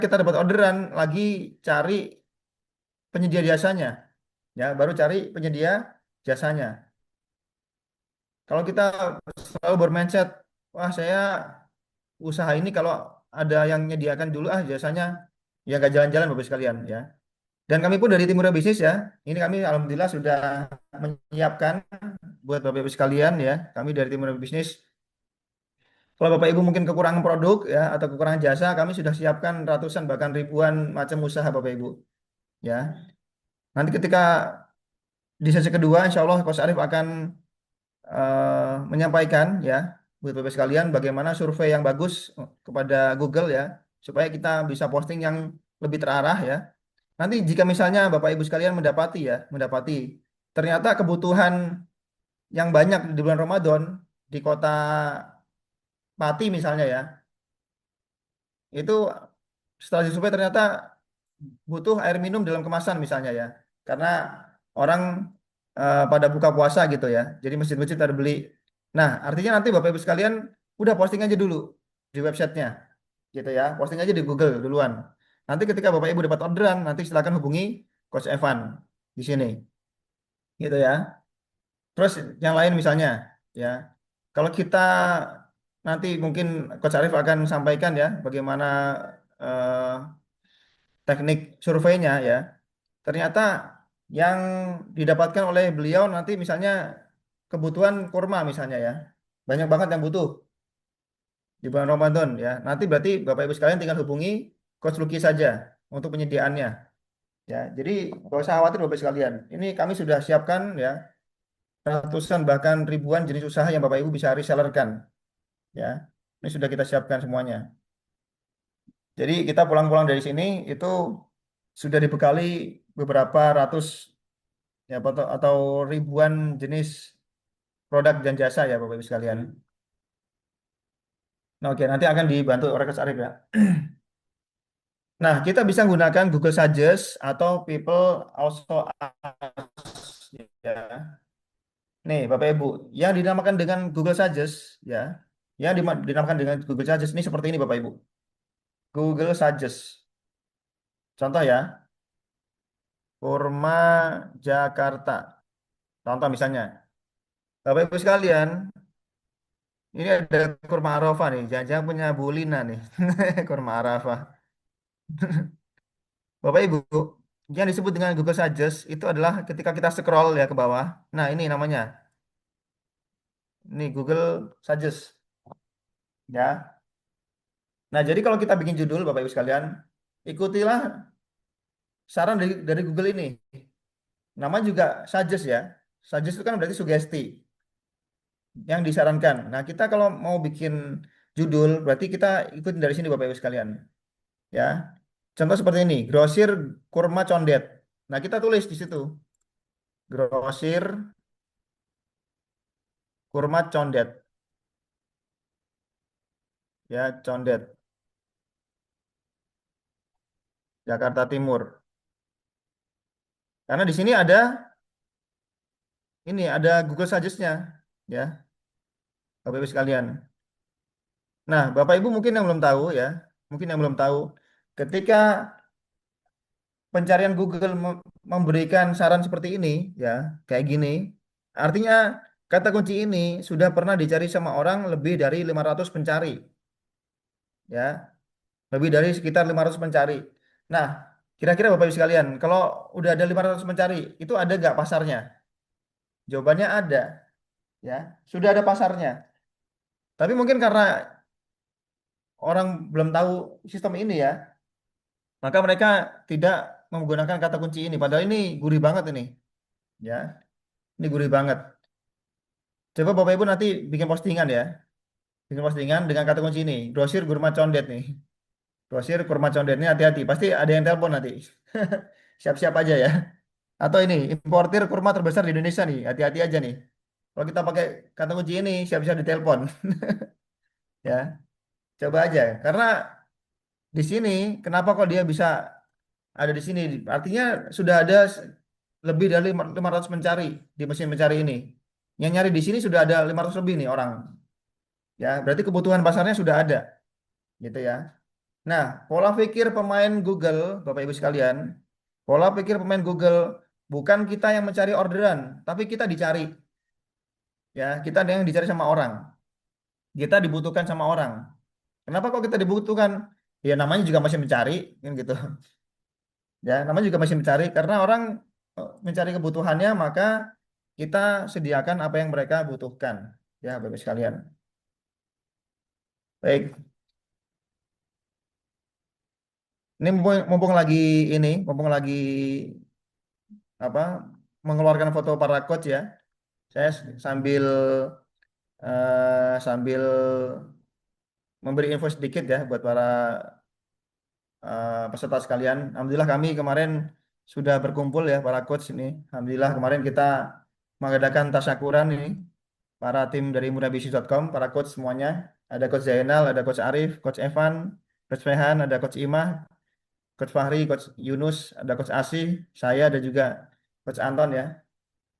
kita dapat orderan lagi cari penyedia jasanya, ya baru cari penyedia jasanya. Kalau kita selalu bermindset, wah saya usaha ini kalau ada yang menyediakan dulu jasanya, ya gak jalan-jalan Bapak sekalian ya. Dan kami pun dari tim Murah Bisnis ya, ini kami alhamdulillah sudah menyiapkan buat Bapak Ibu sekalian ya. Kami dari tim Murah Bisnis, kalau Bapak Ibu mungkin kekurangan produk ya atau kekurangan jasa, kami sudah siapkan ratusan bahkan ribuan macam usaha Bapak Ibu ya. Nanti ketika di sesi kedua, insya Allah Coach Arif akan menyampaikan ya buat Bapak sekalian bagaimana survei yang bagus kepada Google ya supaya kita bisa posting yang lebih terarah ya. Nanti jika misalnya Bapak Ibu sekalian mendapati ternyata kebutuhan yang banyak di bulan Ramadan di kota Pati misalnya ya, itu setelah disurvei ternyata butuh air minum dalam kemasan misalnya ya. Karena orang pada buka puasa gitu ya. Jadi masjid-masjid ada beli. Nah, artinya nanti Bapak Ibu sekalian udah posting aja dulu di websitenya gitu ya. Posting aja di Google duluan. Nanti ketika Bapak Ibu dapat orderan, nanti silakan hubungi Coach Evan di sini gitu ya. Terus yang lain misalnya ya. Kalau kita nanti mungkin Coach Arif akan sampaikan ya bagaimana eh, teknik surveinya ya. Ternyata yang didapatkan oleh beliau nanti misalnya kebutuhan kurma misalnya ya. Banyak banget yang butuh di bulan Ramadan ya. Nanti berarti Bapak Ibu sekalian tinggal hubungi Coach Lucky saja untuk penyediaannya ya. Jadi nggak usah khawatir Bapak Ibu sekalian. Ini kami sudah siapkan ya ratusan bahkan ribuan jenis usaha yang Bapak Ibu bisa resellerkan ya. Ini sudah kita siapkan semuanya. Jadi kita pulang-pulang dari sini itu sudah dibekali beberapa ratus ya atau ribuan jenis produk dan jasa ya Bapak Ibu sekalian. Nah, oke, nanti akan dibantu oleh Coach Arif ya. Nah, kita bisa menggunakan Google Suggest atau People Also Ask ya. Nih, Bapak Ibu, yang dinamakan dengan Google Suggest ya, yang dinamakan dengan Google Suggest ini seperti ini Bapak Ibu. Google Suggest. Contoh ya, kurma Jakarta. Contoh misalnya, Bapak Ibu sekalian, ini ada kurma Arafah nih, jangan-jangan punya Bu Lina nih, kurma Arafah. Bapak Ibu, yang disebut dengan Google Suggest itu adalah ketika kita scroll ya ke bawah. Nah, ini namanya. Ini Google Suggest ya. Nah, jadi kalau kita bikin judul Bapak Ibu sekalian, ikutilah saran dari Google ini. Nama juga Suggest ya. Suggest itu kan berarti sugesti yang disarankan. Nah, kita kalau mau bikin judul berarti kita ikutin dari sini Bapak Ibu sekalian ya. Contoh seperti ini, grosir kurma condet. Nah, kita tulis di situ. Grosir kurma condet ya, condet Jakarta Timur. Karena di sini ada Google Suggest-nya ya, Bapak Ibu sekalian. Nah, Bapak Ibu mungkin yang belum tahu ya, mungkin yang belum tahu ketika pencarian Google memberikan saran seperti ini ya, kayak gini, artinya kata kunci ini sudah pernah dicari sama orang lebih dari 500 pencari ya, lebih dari sekitar 500 pencari. Nah, kira-kira Bapak Ibu sekalian, kalau udah ada 500 pencari, itu ada nggak pasarnya? Jawabannya ada ya, sudah ada pasarnya. Tapi mungkin karena orang belum tahu sistem ini ya, maka mereka tidak menggunakan kata kunci ini. Padahal ini gurih banget ini, ya. Ini gurih banget. Coba Bapak Ibu nanti bikin postingan ya, bikin postingan dengan kata kunci ini. Grosir kurma condet nih. Grosir kurma condet ini hati-hati, pasti ada yang telepon nanti. Siap-siap aja ya. Atau ini importir kurma terbesar di Indonesia nih, hati-hati aja nih. Kalau kita pakai kata kunci ini, siap-siap ditelepon, ya. Coba aja, karena di sini kenapa kok dia bisa ada di sini? Artinya sudah ada lebih dari 500 pencari di mesin pencari ini. Yang nyari di sini sudah ada 500 lebih nih orang. Ya, berarti kebutuhan pasarnya sudah ada, gitu ya. Nah, pola pikir pemain Google, Bapak Ibu sekalian, pola pikir pemain Google bukan kita yang mencari orderan, tapi kita dicari. Ya, kita yang dicari sama orang. Kita dibutuhkan sama orang. Kenapa kok kita dibutuhkan? Ya namanya juga masih mencari, kan gitu. Ya, namanya juga masih mencari karena orang mencari kebutuhannya, maka kita sediakan apa yang mereka butuhkan. Ya, Bapak sekalian. Baik, ini mumpung lagi mumpung lagi apa mengeluarkan foto para coach ya. Saya sambil sambil memberi info sedikit ya buat para peserta sekalian. Alhamdulillah kami kemarin sudah berkumpul ya para coach ini. Alhamdulillah kemarin kita mengadakan tasyakuran ini para tim dari murabisi.com, para coach semuanya. Ada coach Zainal, ada coach Arif, coach Evan, coach Fehan, ada coach Imah, coach Fahri, coach Yunus, ada coach Asih, saya ada juga coach Anton ya.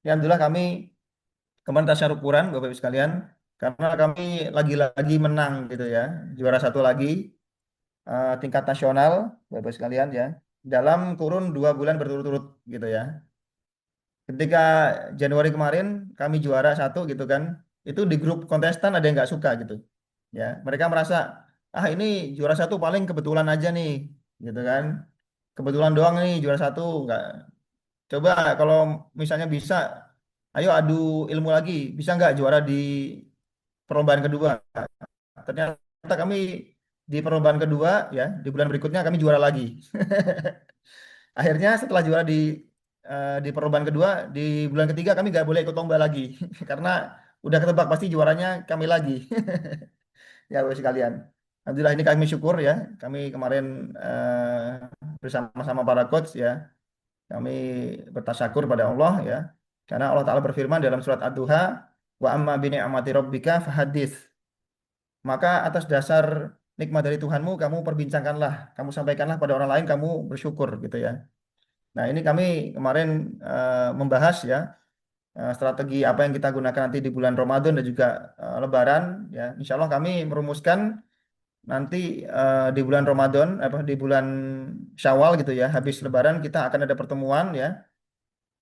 Ya, alhamdulillah kami kemarin tasyakuran Bapak Ibu sekalian karena kami lagi-lagi menang gitu ya. Juara satu lagi tingkat nasional, Bapak sekalian ya, dalam kurun 2 bulan berturut-turut gitu ya. Ketika Januari kemarin kami juara satu gitu kan, itu di grup kontestan ada yang nggak suka gitu, ya. Mereka merasa ah ini juara satu paling kebetulan aja nih, gitu kan. Kebetulan doang nih juara satu, nggak. Coba kalau misalnya bisa, ayo adu ilmu lagi, bisa nggak juara di perlombaan kedua? Ternyata kami di perlombaan kedua ya di bulan berikutnya kami juara lagi. Akhirnya setelah juara di perlombaan kedua, di bulan ketiga kami nggak boleh ikut lomba lagi karena udah ketebak pasti juaranya kami lagi. Ya Bapak sekalian. Alhamdulillah ini kami syukur ya. Kami kemarin bersama-sama para coach ya. Kami bertasyakur pada Allah ya. Karena Allah Ta'ala berfirman dalam surat Ad-Duha, wa amma bi ni'mati rabbika fahadits. Maka atas dasar nikmat dari Tuhanmu, kamu perbincangkanlah, kamu sampaikanlah pada orang lain, kamu bersyukur gitu ya. Nah, ini kami kemarin membahas ya strategi apa yang kita gunakan nanti di bulan Ramadan dan juga Lebaran ya. Insya Allah kami merumuskan nanti di bulan Ramadan apa di bulan Syawal gitu ya, habis Lebaran kita akan ada pertemuan ya.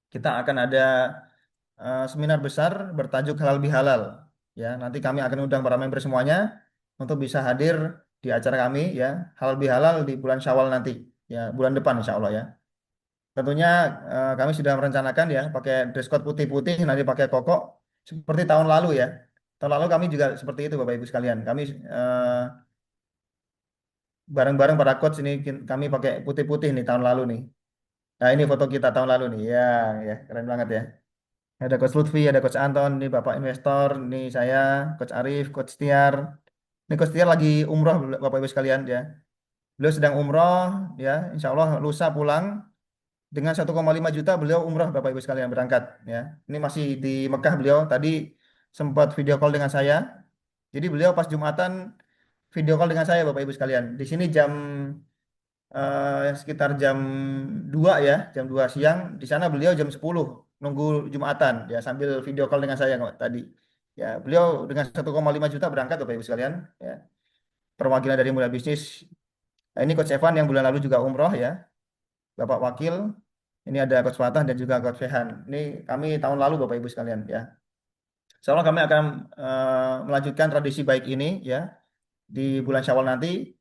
Kita akan ada seminar besar bertajuk Halal Bihalal ya. Nanti kami akan undang para member semuanya untuk bisa hadir di acara kami ya Halal Bihalal di bulan Syawal nanti ya bulan depan insya Allah ya. Tentunya kami sudah merencanakan ya pakai dress code putih-putih, nanti pakai koko seperti tahun lalu ya. Tahun lalu kami juga seperti itu Bapak Ibu sekalian. Kami bareng-bareng para coach ini kami pakai putih-putih nih tahun lalu nih. Nah ini foto kita tahun lalu nih. Ya, ya keren banget ya. Ada Coach Lutfi, ada Coach Anton, ini Bapak Investor, ini saya, Coach Arif, Coach Tiar. Ini Coach Tiar lagi umroh Bapak Ibu sekalian ya. Beliau sedang umroh ya, insya Allah lusa pulang. Dengan 1,5 juta beliau umrah Bapak Ibu sekalian berangkat ya. Ini masih di Mekah beliau tadi sempat video call dengan saya. Jadi beliau pas Jumatan video call dengan saya Bapak Ibu sekalian. Di sini jam sekitar jam 2 ya, jam 2 siang. Di sana beliau jam 10 nunggu Jumatan ya sambil video call dengan saya kok tadi. Ya, beliau dengan 1,5 juta berangkat Bapak Ibu sekalian ya. Perwakilan dari Mulia Bisnis. Nah, ini Coach Evan yang bulan lalu juga umroh ya. Bapak Wakil. Ini ada Coach Fatah dan juga Coach Fehan. Ini kami tahun lalu Bapak Ibu sekalian ya. Insya Allah kami akan melanjutkan tradisi baik ini ya di bulan Syawal nanti.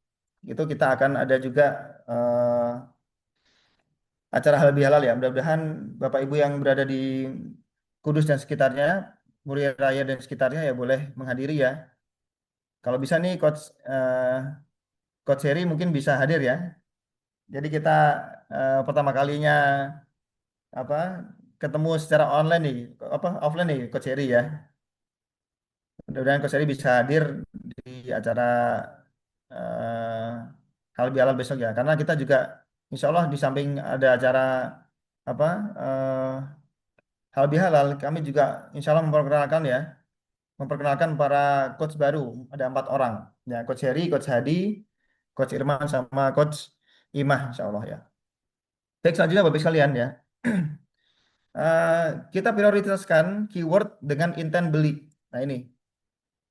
Itu kita akan ada juga acara halal bihalal ya. Mudah-mudahan Bapak Ibu yang berada di Kudus dan sekitarnya, Muria Raya dan sekitarnya ya boleh menghadiri ya. Kalau bisa nih Coach Heri mungkin bisa hadir ya. Jadi kita pertama kalinya apa ketemu secara online nih apa offline nih Coach Heri ya. Mudah-mudahan Coach Eri bisa hadir di acara eh halal bihalal besok ya. Karena kita juga insya Allah di samping ada acara apa eh halal bihalal, kami juga insya Allah memperkenalkan para coach baru. Ada 4 orang ya, Coach Heri, Coach Hadi, Coach Irman sama Coach Imah insya Allah ya. Baik selanjutnya Bapak sekalian ya. Eh, kita prioritaskan keyword dengan intent beli. Nah, ini.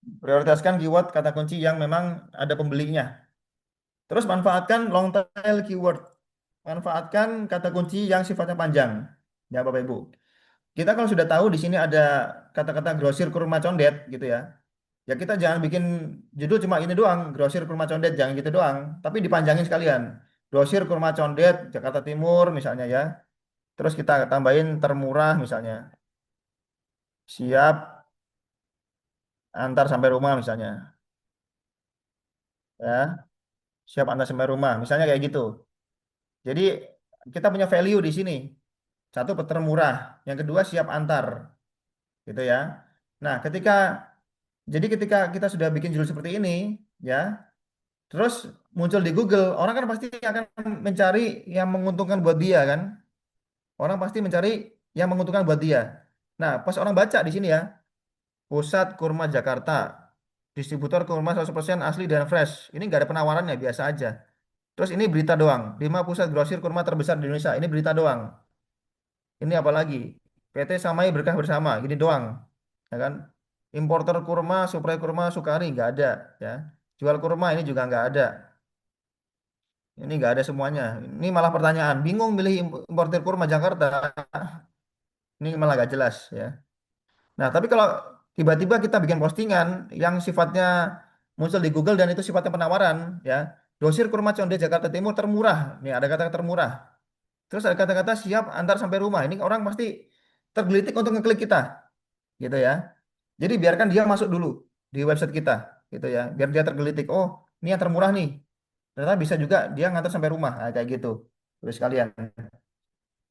Prioritaskan keyword kata kunci yang memang ada pembelinya. Terus manfaatkan long tail keyword. Manfaatkan kata kunci yang sifatnya panjang. Ya, Bapak Ibu. Kita kalau sudah tahu di sini ada kata-kata grosir kurma condet gitu ya. Ya kita jangan bikin judul cuma ini doang, grosir kurma condet, jangan gitu doang. Tapi dipanjangin sekalian. Grosir kurma condet Jakarta Timur misalnya ya. Terus kita tambahin termurah misalnya. Siap antar sampai rumah misalnya. Ya, siap antar sampai rumah. Misalnya kayak gitu. Jadi kita punya value di sini. Satu termurah, yang kedua siap antar, gitu ya. Nah, ketika kita sudah bikin judul seperti ini, ya, terus muncul di Google, orang kan pasti akan mencari yang menguntungkan buat dia kan. Orang pasti mencari yang menguntungkan buat dia. Nah, pas orang baca di sini ya, Pusat Kurma Jakarta, distributor kurma 100% asli dan fresh. Ini nggak ada penawarannya, biasa aja. Terus ini berita doang. 5 pusat grosir kurma terbesar di Indonesia. Ini berita doang. Ini apa lagi? PT Samai Berkah Bersama. Gini doang. Ya kan? Importer kurma, suplai kurma, Sukari nggak ada. Ya. Jual kurma ini juga nggak ada. Ini nggak ada semuanya. Ini malah pertanyaan. Bingung milih importer kurma Jakarta. Ini malah nggak jelas ya. Nah, tapi kalau tiba-tiba kita bikin postingan yang sifatnya muncul di Google dan itu sifatnya penawaran, ya, grosir kurma conde Jakarta Timur termurah. Nih ada kata termurah. Terus ada kata-kata siap antar sampai rumah. Ini orang pasti tergelitik untuk ngeklik kita, gitu ya. Jadi biarkan dia masuk dulu di website kita, gitu ya. Biar dia tergelitik. Oh, ini yang termurah nih. Ternyata bisa juga dia ngantar sampai rumah, nah, kayak gitu. Terus kalian,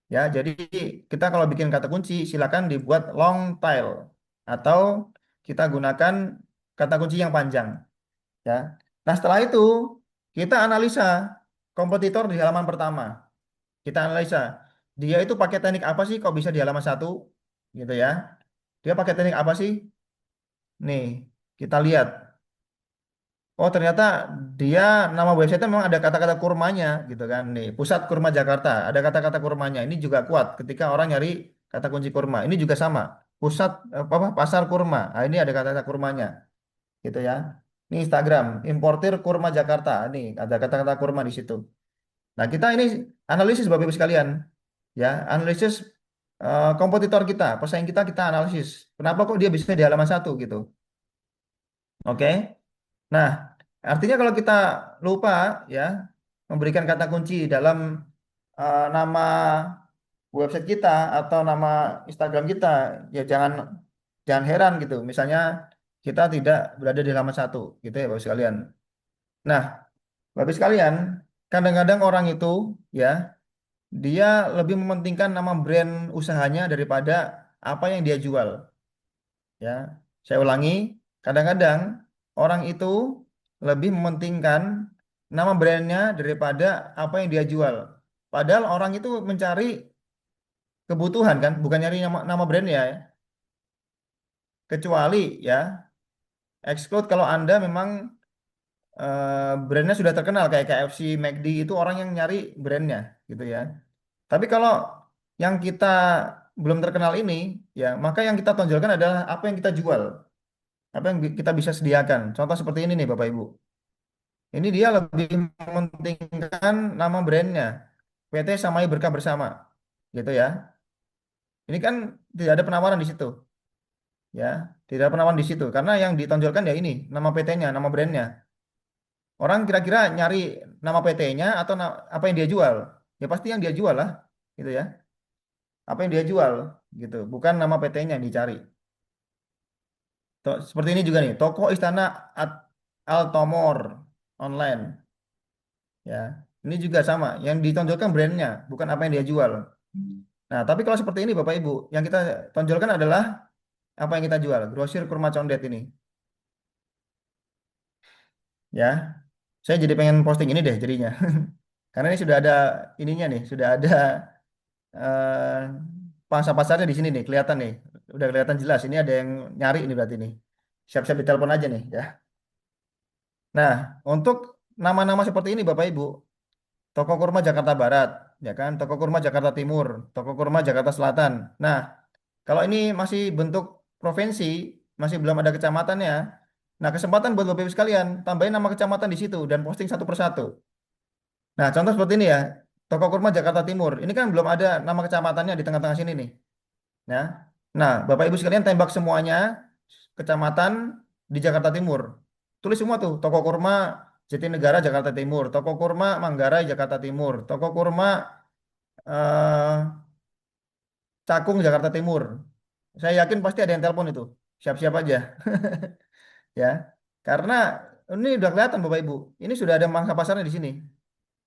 ya. Jadi kita kalau bikin kata kunci, silakan dibuat long tail atau kita gunakan kata kunci yang panjang, ya. Nah, setelah itu kita analisa kompetitor di halaman pertama. Kita analisa dia itu pakai teknik apa sih kok bisa di halaman satu, gitu ya. Dia pakai teknik apa sih? Nih, kita lihat. Oh, ternyata dia nama website memang ada kata-kata kurmanya gitu kan. Nih, Pusat Kurma Jakarta, ada kata-kata kurmanya. Ini juga kuat ketika orang nyari kata kunci kurma. Ini juga sama. Pusat apa Pasar Kurma. Nah, ini ada kata-kata kurmanya gitu ya. Ini Instagram, importir kurma Jakarta. Ini ada kata-kata kurma di situ. Nah, kita ini analisis Bapak Ibu sekalian, ya, analisis kompetitor kita, pesaing kita analisis. Kenapa kok dia bisa di halaman satu gitu? Oke. Nah, artinya kalau kita lupa ya memberikan kata kunci dalam nama website kita atau nama Instagram kita, ya jangan jangan heran gitu. Misalnya kita tidak berada di halaman satu, gitu ya Bapak sekalian. Nah, Bapak sekalian, kadang-kadang orang itu ya dia lebih mementingkan nama brand usahanya daripada apa yang dia jual. Ya, saya ulangi, kadang-kadang orang itu lebih mementingkan nama brandnya daripada apa yang dia jual. Padahal orang itu mencari kebutuhan kan, bukan nyari nama brand ya. Kecuali ya, exclude kalau Anda memang brandnya sudah terkenal kayak KFC, McD itu orang yang nyari brandnya gitu ya. Tapi kalau yang kita belum terkenal ini, ya maka yang kita tonjolkan adalah apa yang kita jual, apa yang kita bisa sediakan. Contoh seperti ini nih Bapak Ibu. Ini dia lebih mementingkan nama brandnya, PT Samai Berkah Bersama, gitu ya. Ini kan tidak ada penawaran di situ, ya, tidak ada penawaran di situ, karena yang ditonjolkan ya ini nama PT-nya, nama brandnya. Orang kira-kira nyari nama PT-nya atau apa yang dia jual, ya pasti yang dia jual lah, gitu ya. Apa yang dia jual, gitu, bukan nama PT-nya yang dicari. Seperti ini juga nih, toko Istana Altomor online. Ya, ini juga sama. Yang ditonjolkan brandnya, bukan apa yang dia jual. Nah, tapi kalau seperti ini Bapak Ibu, yang kita tonjolkan adalah apa yang kita jual. Grosir kurma condet ini. Ya, saya jadi pengen posting ini deh jadinya. Karena ini sudah ada ininya nih, sudah ada eh, pangsa pasarnya di sini nih, kelihatan nih. Udah kelihatan jelas. Ini ada yang nyari ini berarti nih. Siap-siap ditelepon aja nih, ya. Nah, untuk nama-nama seperti ini Bapak Ibu, Toko Kurma Jakarta Barat, ya kan? Toko Kurma Jakarta Timur, Toko Kurma Jakarta Selatan. Nah, kalau ini masih bentuk provinsi, masih belum ada kecamatannya. Nah, kesempatan buat Bapak Ibu sekalian, tambahin nama kecamatan di situ dan posting satu persatu. Nah, contoh seperti ini ya. Toko Kurma Jakarta Timur. Ini kan belum ada nama kecamatannya di tengah-tengah sini nih. Ya. Nah, Bapak Ibu sekalian tembak semuanya kecamatan di Jakarta Timur. Tulis semua tuh, Toko Kurma Jatinegara Jakarta Timur, Toko Kurma Manggarai Jakarta Timur, Toko Kurma eh, Cakung Jakarta Timur. Saya yakin pasti ada yang telepon itu. Siap-siap aja. Ya. Karena ini udah kelihatan Bapak Ibu. Ini sudah ada mangsa pasarnya di sini.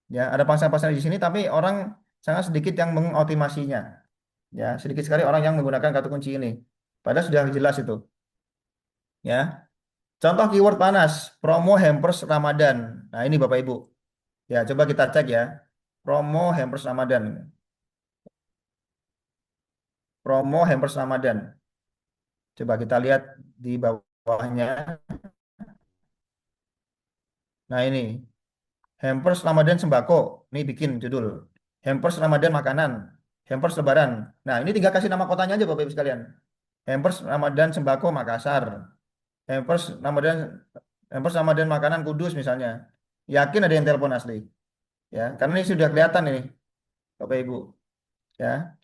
Ya, ada pangsa pasarnya di sini tapi orang sangat sedikit yang mengoptimasinya. Ya, sedikit sekali orang yang menggunakan kartu kunci ini. Padahal sudah jelas itu. Ya. Contoh keyword panas, promo hampers Ramadan. Nah, ini Bapak Ibu. Ya, coba kita cek ya. Promo hampers Ramadan. Promo hampers Ramadan. Coba kita lihat di bawahnya. Nah, ini hampers Ramadan sembako. Ini bikin judul. Hampers Ramadan makanan. Hampers Lebaran. Nah, ini tinggal kasih nama kotanya aja Bapak Ibu sekalian. Hampers Ramadan sembako Makassar. Hampers Ramadan Hampers Ramadan makanan Kudus misalnya. Yakin ada yang telepon asli. Ya, karena ini sudah kelihatan ini Bapak Ibu. Ya.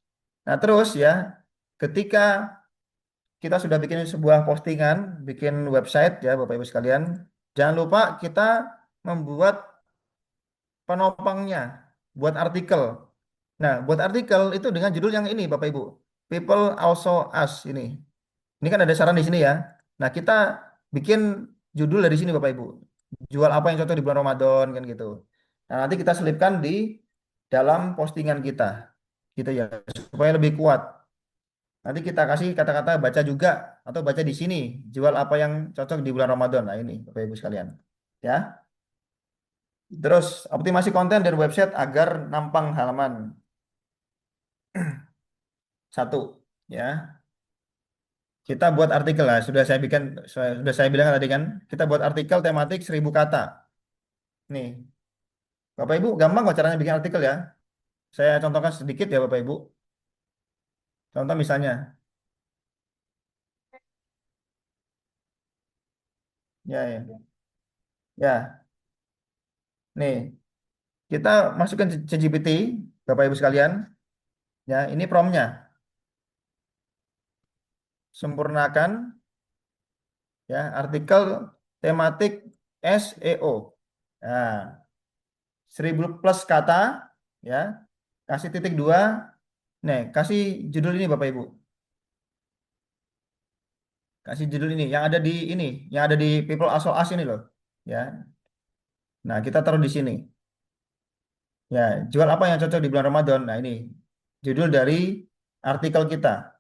Nah, terus ya, ketika kita sudah bikin sebuah postingan, bikin website ya Bapak Ibu sekalian, jangan lupa kita membuat penopangnya, buat artikel. Nah, buat artikel itu dengan judul yang ini Bapak Ibu. People also ask ini. Ini kan ada saran di sini ya. Nah, kita bikin judul dari sini Bapak Ibu. Jual apa yang cocok di bulan Ramadan kan gitu. Nah, nanti kita selipkan di dalam postingan kita. Gitu ya, supaya lebih kuat. Nanti kita kasih kata-kata baca juga atau baca di sini. Jual apa yang cocok di bulan Ramadan. Nah, ini Bapak Ibu sekalian. Ya. Terus optimasi konten dan website agar nampang halaman. Satu, ya. Kita buat artikel lah. Sudah saya bilang tadi kan. Kita buat artikel tematik 1.000 kata. Nih, Bapak Ibu gampang kok caranya bikin artikel ya. Saya contohkan sedikit ya Bapak Ibu. Contoh misalnya, ya, ya, ya. Nih, kita masukkan ChatGPT, Bapak Ibu sekalian. Ya, ini promptnya. Sempurnakan ya artikel tematik SEO. Nah, 1.000 plus kata, ya, kasih titik dua. Nih, kasih judul ini Bapak Ibu. Kasih judul ini yang ada di ini, yang ada di People Also Us ini loh. Ya. Nah, kita taruh di sini. Ya, jual apa yang cocok di bulan Ramadan. Nah, ini judul dari artikel kita.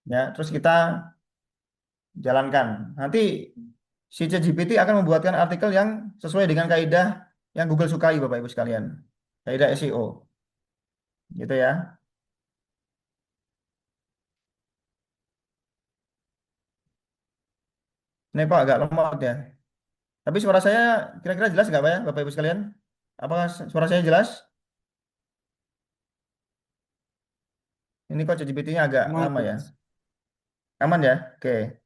Ya, terus kita jalankan. Nanti si ChatGPT akan membuatkan artikel yang sesuai dengan kaidah yang Google sukai Bapak Ibu sekalian. Kaidah SEO. Gitu ya. Ini kok agak lemot ya. Tapi suara saya kira-kira jelas nggak Pak ya, Bapak Ibu sekalian? Apakah suara saya jelas? Ini kok ChatGPT-nya agak Aman, lama ya. Mas. Aman ya? Oke.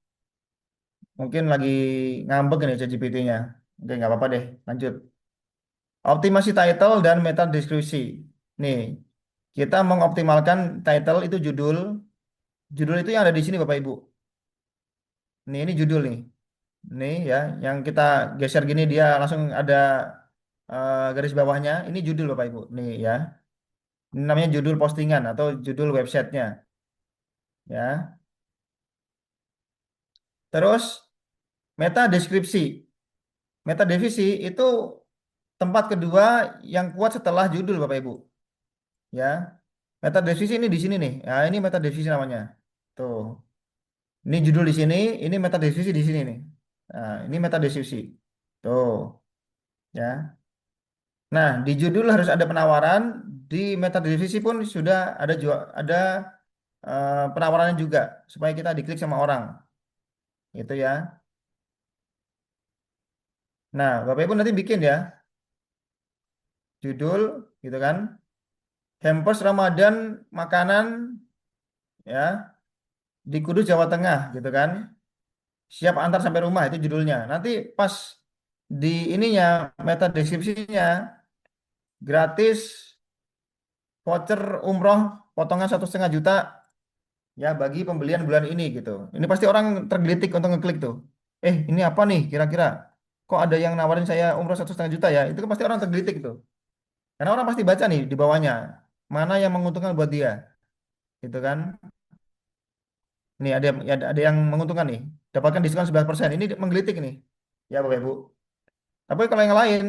Mungkin lagi ngambek nih ChatGPT-nya. Oke, nggak apa-apa deh. Lanjut. Optimasi title dan meta deskripsi. Nih, kita mengoptimalkan title itu judul. Judul itu yang ada di sini Bapak Ibu. Ini judul nih. Nih ya, yang kita geser gini dia langsung ada garis bawahnya. Ini judul Bapak Ibu. Nih ya. Ini namanya judul postingan atau judul websitenya. Ya. Terus meta deskripsi. Meta deskripsi itu tempat kedua yang kuat setelah judul Bapak Ibu. Ya. Meta deskripsi ini di sini nih. Ya, ini meta deskripsi namanya. Tuh. Ini judul di sini, ini meta deskripsi di sini nih. Nah, ini meta deskripsi. Tuh, ya. Nah, di judul harus ada penawaran, di meta deskripsi pun sudah ada penawarannya juga supaya kita diklik sama orang. Gitu ya. Nah, Bapak Ibu nanti bikin ya judul gitu kan. Hampers Ramadan makanan ya di Kudus Jawa Tengah gitu kan. Siap antar sampai rumah itu judulnya. Nanti pas di ininya meta deskripsinya gratis voucher umroh potongan 1,5 juta ya bagi pembelian bulan ini gitu. Ini pasti orang tergelitik untuk ngeklik tuh. Ini apa nih kira-kira? Kok ada yang nawarin saya umroh 1,5 juta ya? Itu kan pasti orang tergelitik tuh. Karena orang pasti baca nih di bawahnya. Mana yang menguntungkan buat dia, gitu kan? Ini ada yang menguntungkan nih. Dapatkan diskon 11%. Ini menggelitik nih. Ya Bapak Ibu. Tapi kalau yang lain,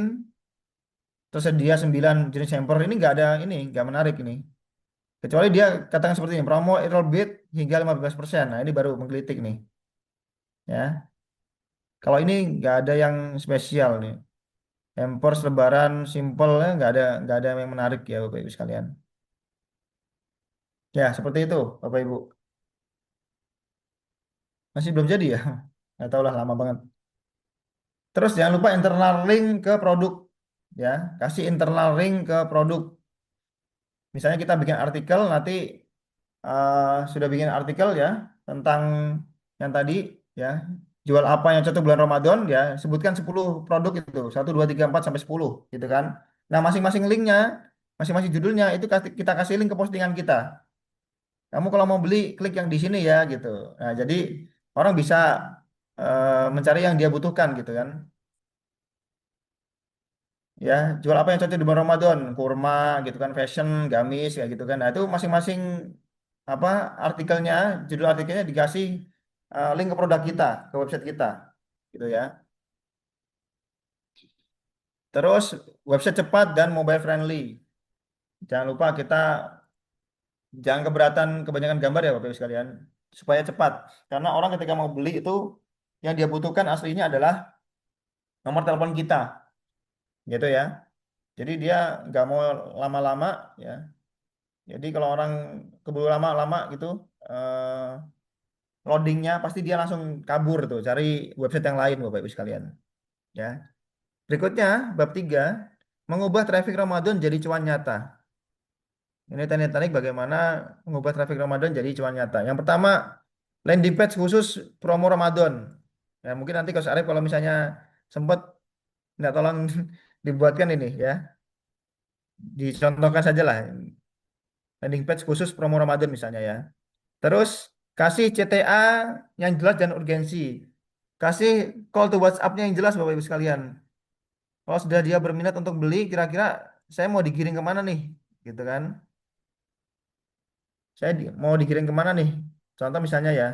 tersedia 9 jenis hamper ini nggak ada ini, nggak menarik ini. Kecuali dia katakan seperti ini, promo Earl Beat hingga 15%. Nah, ini baru menggelitik nih. Ya. Kalau ini nggak ada yang spesial nih. Hampers lebaran simple ya, nggak ada yang menarik ya Bapak Ibu sekalian. Ya, seperti itu Bapak Ibu. Masih belum jadi ya? Nggak tahu lah lama banget. Terus jangan lupa internal link ke produk ya. Kasih internal link ke produk. Misalnya kita bikin artikel nanti sudah bikin artikel ya tentang yang tadi ya jual apa yang cocok bulan Ramadan ya sebutkan 10 produk itu 1, 2, 3, 4 sampai 10 gitu kan. Nah masing-masing linknya masing-masing judulnya itu kita kasih link ke postingan kita. Kamu kalau mau beli klik yang di sini ya gitu. Nah jadi orang bisa mencari yang dia butuhkan gitu kan. Ya jual apa yang cocok di bulan Ramadan, kurma gitu kan, fashion, gamis kayak gitu kan. Nah itu masing-masing apa artikelnya, judul artikelnya dikasih link ke produk kita, ke website kita, gitu ya. Terus website cepat dan mobile friendly. Jangan lupa kita jangan keberatan kebanyakan gambar ya Bapak Ibu sekalian, supaya cepat. Karena orang ketika mau beli itu yang dia butuhkan aslinya adalah nomor telepon kita, gitu ya. Jadi dia nggak mau lama-lama ya. Jadi kalau orang keburu lama-lama gitu loadingnya pasti dia langsung kabur tuh cari website yang lain Bapak Ibu sekalian. Ya. Berikutnya bab 3 mengubah traffic Ramadan jadi cuan nyata. Ini teknik-teknik bagaimana mengubah traffic Ramadan jadi cuan nyata. Yang pertama landing page khusus promo Ramadan. Ya, mungkin nanti Coach Arif kalau misalnya sempat nggak tolong dibuatkan ini ya. Dicontohkan saja lah landing page khusus promo Ramadan misalnya ya. Terus kasih CTA yang jelas dan urgensi. Kasih call to WhatsApp-nya yang jelas Bapak Ibu sekalian. Kalau sudah dia berminat untuk beli, kira-kira saya mau digiring kemana nih? Gitu kan? Mau digiring kemana nih? Contoh misalnya ya,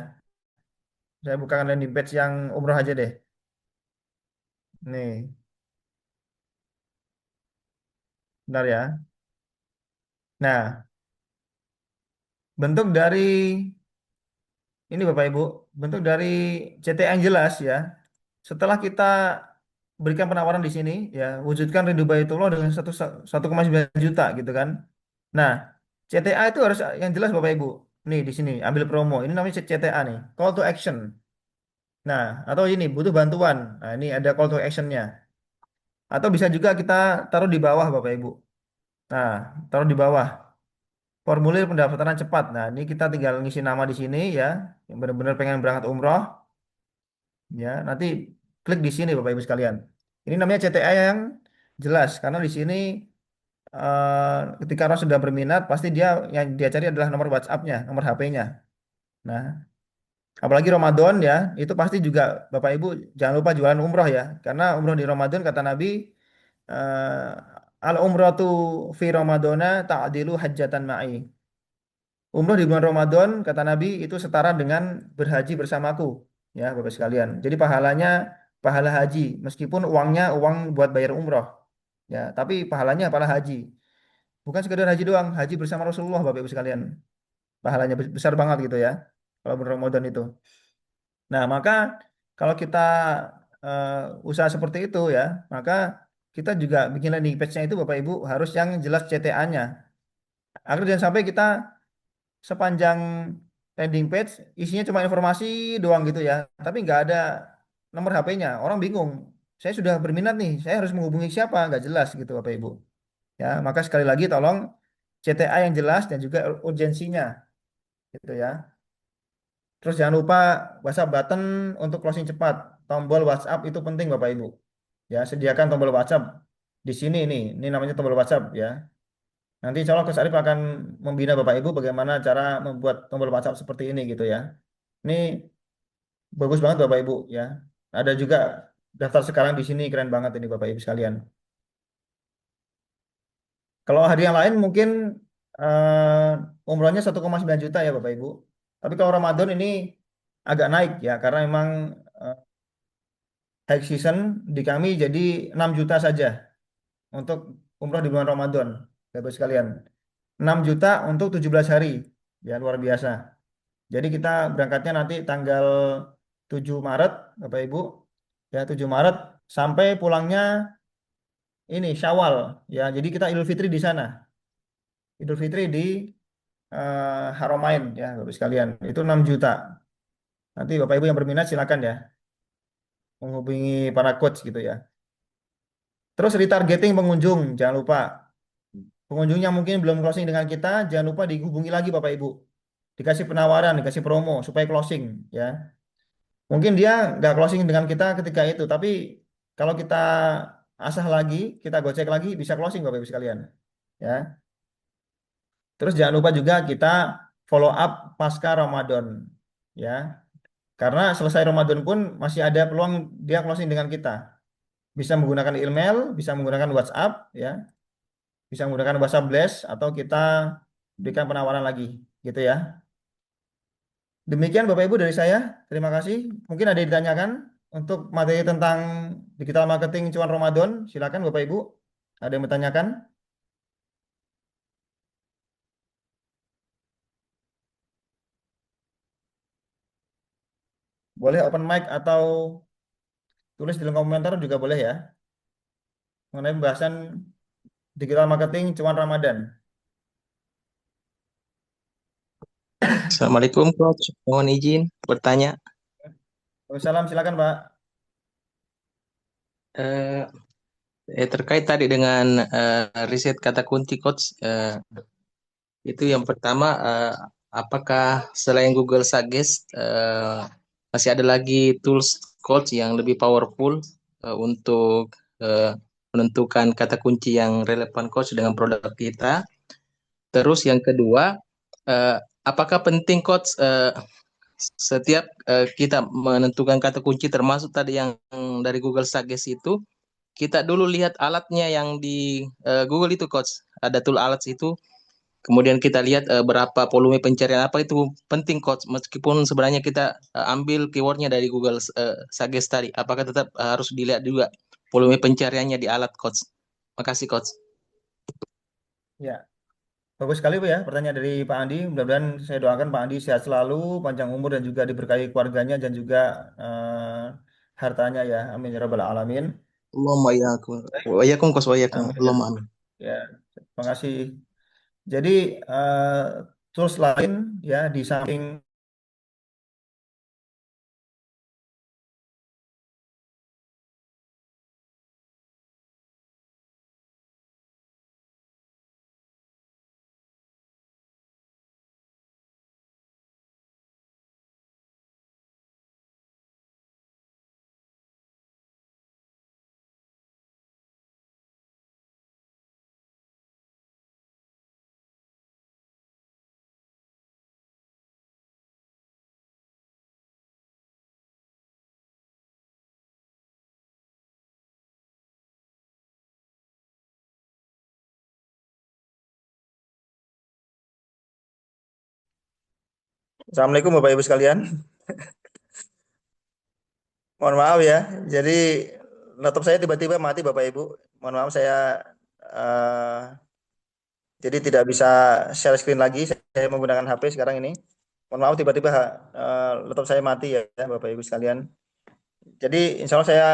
saya bukakan landing page yang umroh aja deh. Nih, bentar ya. Nah, bentuk dari ini Bapak Ibu, bentuk dari CTA yang jelas ya. Setelah kita berikan penawaran di sini, ya wujudkan ridho baitullah dengan 1,9 juta gitu kan. Nah, CTA itu harus yang jelas Bapak Ibu. Nih di sini ambil promo. Ini namanya CTA nih. Call to action. Nah, atau ini butuh bantuan. Nah, ini ada call to actionnya. Atau bisa juga kita taruh di bawah Bapak Ibu. Nah, taruh di bawah. Formulir pendaftaran cepat. Nah, ini kita tinggal ngisi nama di sini ya. Yang benar-benar pengen berangkat umroh. Ya, nanti klik di sini Bapak Ibu sekalian. Ini namanya CTA yang jelas. Karena di sini ketika orang sudah berminat, pasti dia yang dia cari adalah nomor WhatsApp-nya, nomor HP-nya. Nah, apalagi Ramadan ya, itu pasti juga Bapak Ibu jangan lupa jualan umroh ya. Karena umroh di Ramadan kata Nabi, al umratu fi Ramadana ta'dilu hajjatan ma'i. Umroh di bulan Ramadan kata Nabi itu setara dengan berhaji bersamaku, ya Bapak sekalian. Jadi pahalanya pahala haji, meskipun uangnya uang buat bayar umroh, ya. Tapi pahalanya pahala haji. Bukan sekedar haji doang, haji bersama Rasulullah Bapak Ibu sekalian. Pahalanya besar banget gitu ya. Kalau bulan Ramadan itu. Nah, maka kalau kita usaha seperti itu ya, maka kita juga bikin landing page-nya itu Bapak Ibu harus yang jelas CTA-nya. Agar jangan sampai kita sepanjang landing page isinya cuma informasi doang gitu ya, tapi nggak ada nomor HP-nya. Orang bingung. Saya sudah berminat nih, saya harus menghubungi siapa? Nggak jelas gitu Bapak Ibu. Ya, maka sekali lagi tolong CTA yang jelas dan juga urgensinya gitu ya. Terus jangan lupa WhatsApp button untuk closing cepat. Tombol WhatsApp itu penting Bapak Ibu. Ya, sediakan tombol WhatsApp. di sini ini namanya tombol WhatsApp ya. Nanti insya Allah Coach Arif akan membina Bapak Ibu bagaimana cara membuat tombol WhatsApp seperti ini gitu ya. Ini bagus banget Bapak Ibu ya. Ada juga daftar sekarang di sini keren banget ini Bapak Ibu sekalian. Kalau hari yang lain mungkin umrohnya 1,9 juta ya Bapak Ibu. Tapi kalau Ramadan ini agak naik ya karena memang eh, high season di kami jadi 6 juta saja untuk umroh di bulan Ramadan. Bapak Ibu sekalian. 6 juta untuk 17 hari. Ya luar biasa. Jadi kita berangkatnya nanti tanggal 7 Maret Bapak Ibu. Ya 7 Maret sampai pulangnya ini Syawal ya. Jadi kita Idul Fitri di sana. Idul Fitri di Haramain ya Bapak sekalian. Itu 6 juta. Nanti Bapak Ibu yang berminat silakan ya menghubungi para coach gitu ya. Terus retargeting pengunjung, jangan lupa. Pengunjung yang mungkin belum closing dengan kita, jangan lupa dihubungi lagi Bapak Ibu. Dikasih penawaran, dikasih promo supaya closing ya. Mungkin dia nggak closing dengan kita ketika itu, tapi kalau kita asah lagi, kita gocek lagi, bisa closing Bapak Ibu sekalian. Ya. Terus jangan lupa juga kita follow up pasca Ramadan. Ya. Karena selesai Ramadan pun masih ada peluang dia closing dengan kita. Bisa menggunakan email, bisa menggunakan WhatsApp, ya, bisa menggunakan WhatsApp Blast atau kita berikan penawaran lagi, gitu ya. Demikian Bapak Ibu dari saya. Terima kasih. Mungkin ada yang ditanyakan untuk materi tentang digital marketing cuan Ramadan. Silakan Bapak Ibu. Ada yang bertanyakan? Boleh open mic atau tulis di kolom komentar juga boleh ya. Mengenai pembahasan digital marketing cuan Ramadan. Assalamualaikum Coach, mohon izin bertanya. Salam silakan Pak. Eh, Terkait tadi dengan riset kata kunci Coach, itu yang pertama, apakah selain Google Suggest masih ada lagi tools Coach yang lebih powerful untuk eh, menentukan kata kunci yang relevan Coach dengan produk kita? Terus yang kedua, eh, apakah penting Coach setiap kita menentukan kata kunci termasuk tadi yang dari Google Suggest itu kita dulu lihat alatnya yang di Google itu coach ada tool alat itu kemudian kita lihat berapa volume pencarian apa itu penting coach meskipun sebenarnya kita ambil keywordnya dari Google Suggest tadi apakah tetap harus dilihat juga volume pencariannya di alat coach. Makasih coach. Ya, bagus sekali Bu ya pertanyaan dari Pak Andi. Mudah-mudahan saya doakan Pak Andi sehat selalu, panjang umur dan juga diberkahi keluarganya dan juga hartanya ya. Amin ya rabbal alamin. Allahumma iyakum wa iyakum coach wa iyakum Amin. Allahumma amin. Ya, terima kasih. Jadi tools lain ya di samping Assalamualaikum Bapak Ibu sekalian. Mohon maaf ya. Jadi laptop saya tiba-tiba mati Bapak Ibu. Mohon maaf saya eh, jadi tidak bisa share screen lagi. Saya menggunakan HP sekarang ini. Mohon maaf tiba-tiba laptop saya mati ya Bapak Ibu sekalian. Jadi insya Allah saya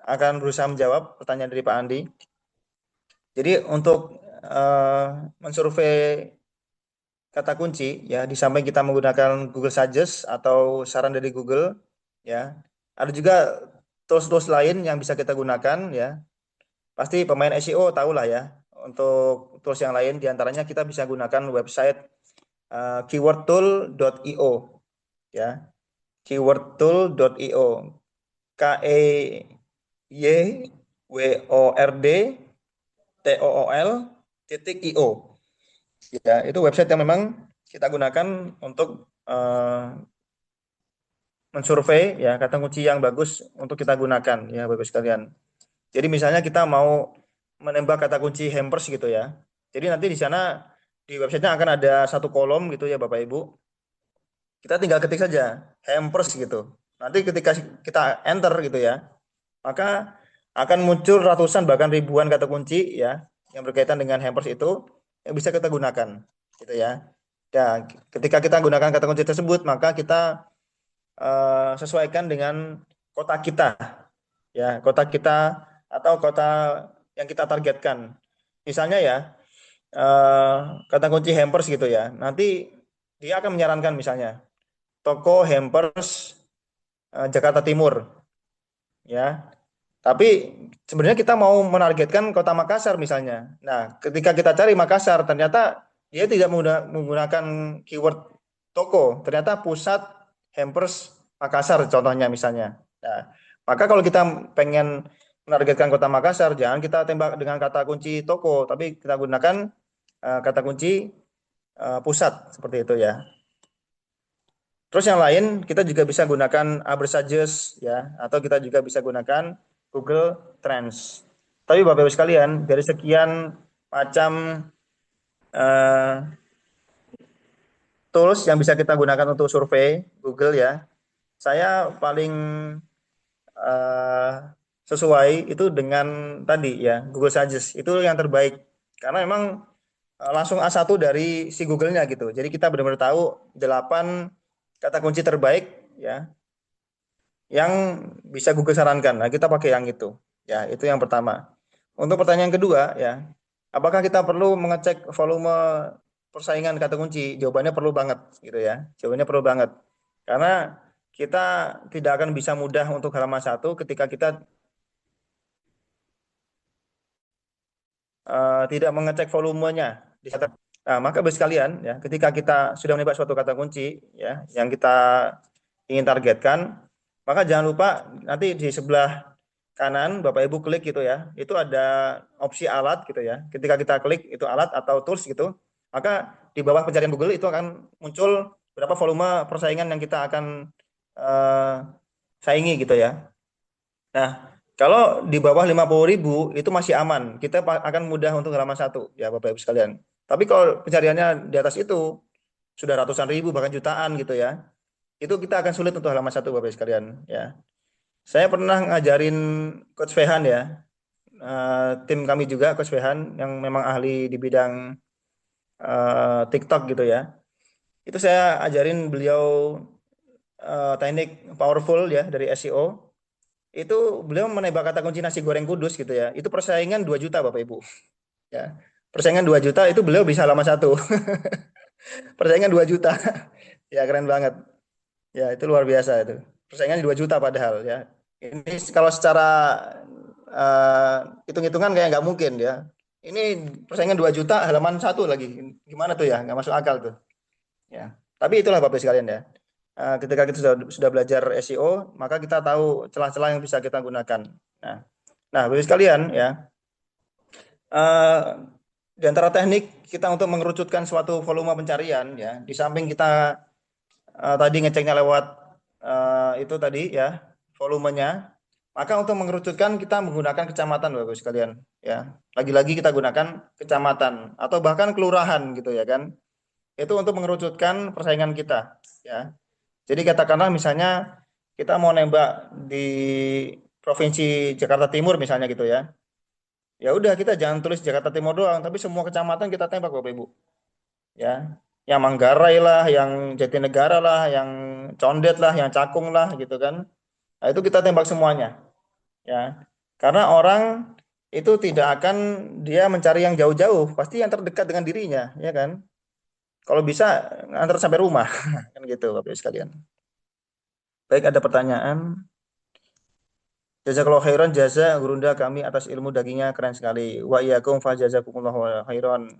akan berusaha menjawab pertanyaan dari Pak Andi. Jadi untuk mensurvei kata kunci ya di samping kita menggunakan Google Suggest atau saran dari Google ya ada juga tools-tools lain yang bisa kita gunakan ya pasti pemain SEO tahu lah ya untuk tools yang lain diantaranya kita bisa gunakan website keywordtool.io ya keywordtool.io KEY wordtool.io. Ya, itu website yang memang kita gunakan untuk mensurvei ya kata kunci yang bagus untuk kita gunakan ya Bapak sekalian. Jadi misalnya kita mau menembak kata kunci hampers gitu ya. Jadi nanti di sana di websitenya akan ada satu kolom gitu ya Bapak Ibu. Kita tinggal ketik saja hampers gitu. Nanti ketika kita enter gitu ya, maka akan muncul ratusan bahkan ribuan kata kunci ya yang berkaitan dengan hampers itu yang bisa kita gunakan gitu ya. Dan ketika kita gunakan kata kunci tersebut, maka kita sesuaikan dengan kota kita ya, kota kita atau kota yang kita targetkan. Misalnya ya, kata kunci hampers gitu ya. Nanti dia akan menyarankan misalnya toko hampers Jakarta Timur ya. Tapi sebenarnya kita mau menargetkan kota Makassar misalnya. Nah, ketika kita cari Makassar, ternyata dia tidak menggunakan keyword toko. Ternyata pusat hampers Makassar contohnya misalnya. Nah, maka kalau kita pengen menargetkan kota Makassar, jangan kita tembak dengan kata kunci toko, tapi kita gunakan kata kunci pusat seperti itu ya. Terus yang lain kita juga bisa gunakan Ubersuggest ya, atau kita juga bisa gunakan Google Trends. Tapi Bapak Ibu sekalian, dari sekian macam eh, tools yang bisa kita gunakan untuk survei Google ya, saya paling eh, sesuai itu dengan tadi ya Google Suggest itu yang terbaik karena memang langsung A1 dari si Google-nya gitu. Jadi kita benar-benar tahu 8 kata kunci terbaik ya yang bisa Google sarankan. Nah, kita pakai yang itu. Ya, itu yang pertama. Untuk pertanyaan kedua, ya, apakah kita perlu mengecek volume persaingan kata kunci? Jawabannya perlu banget, gitu ya. Jawabannya perlu banget. Karena kita tidak akan bisa mudah untuk halaman satu ketika kita tidak mengecek volumenya. Nah, maka bagi sekalian, ya, ketika kita sudah menebak suatu kata kunci, ya, yang kita ingin targetkan, maka jangan lupa nanti di sebelah kanan Bapak Ibu klik gitu ya. Itu ada opsi alat gitu ya. Ketika kita klik itu alat atau tools gitu, maka di bawah pencarian Google itu akan muncul berapa volume persaingan yang kita akan eh, saingi gitu ya. Nah, kalau di bawah 50.000 itu masih aman. Kita akan mudah untuk halaman satu ya Bapak Ibu sekalian. Tapi kalau pencariannya di atas itu sudah ratusan ribu bahkan jutaan gitu ya. Itu kita akan sulit untuk halaman satu Bapak Ibu sekalian ya. Saya pernah ngajarin Coach Fehan ya, tim kami juga Coach Fehan yang memang ahli di bidang TikTok gitu ya. Itu saya ajarin beliau teknik powerful ya dari SEO. Itu beliau menebak kata kunci nasi goreng kudus gitu ya. Itu persaingan 2 juta Bapak Ibu ya. Persaingan 2 juta itu beliau bisa halaman satu. Persaingan 2 juta. Ya keren banget. Ya itu luar biasa itu. Persaingan 2 juta padahal ya. Ini kalau secara hitung-hitungan kayak nggak mungkin ya. Ini persaingan 2 juta halaman satu lagi. Gimana tuh ya? Nggak masuk akal tuh. Ya. Tapi itulah Bapak sekalian ya. Ketika kita sudah belajar SEO, maka kita tahu celah-celah yang bisa kita gunakan. Nah, nah Bapak sekalian ya. eh, di antara teknik kita untuk mengerucutkan suatu volume pencarian ya, di samping kita tadi ngeceknya lewat itu tadi ya volumenya. Maka untuk mengerucutkan kita menggunakan kecamatan Bapak sekalian ya. Lagi-lagi kita gunakan kecamatan atau bahkan kelurahan gitu ya kan. Itu untuk mengerucutkan persaingan kita ya. Jadi katakanlah misalnya kita mau nembak di Provinsi Jakarta Timur misalnya gitu ya. Ya udah kita jangan tulis Jakarta Timur doang, tapi semua kecamatan kita tembak Bapak Ibu ya. Yang Manggarai lah, yang Jatinegara lah, yang Condet lah, yang Cakung lah gitu kan. Nah, itu kita tembak semuanya ya. Karena orang itu tidak akan dia mencari yang jauh-jauh, pasti yang terdekat dengan dirinya, ya kan? Kalau bisa antar sampai rumah, kan gitu, Bapak Ibu sekalian. Baik, ada pertanyaan. Jazakallahu khairan jaza gurunda kami atas ilmu dagingnya keren sekali. Wa iyyakum fa jazakumullahu khairan.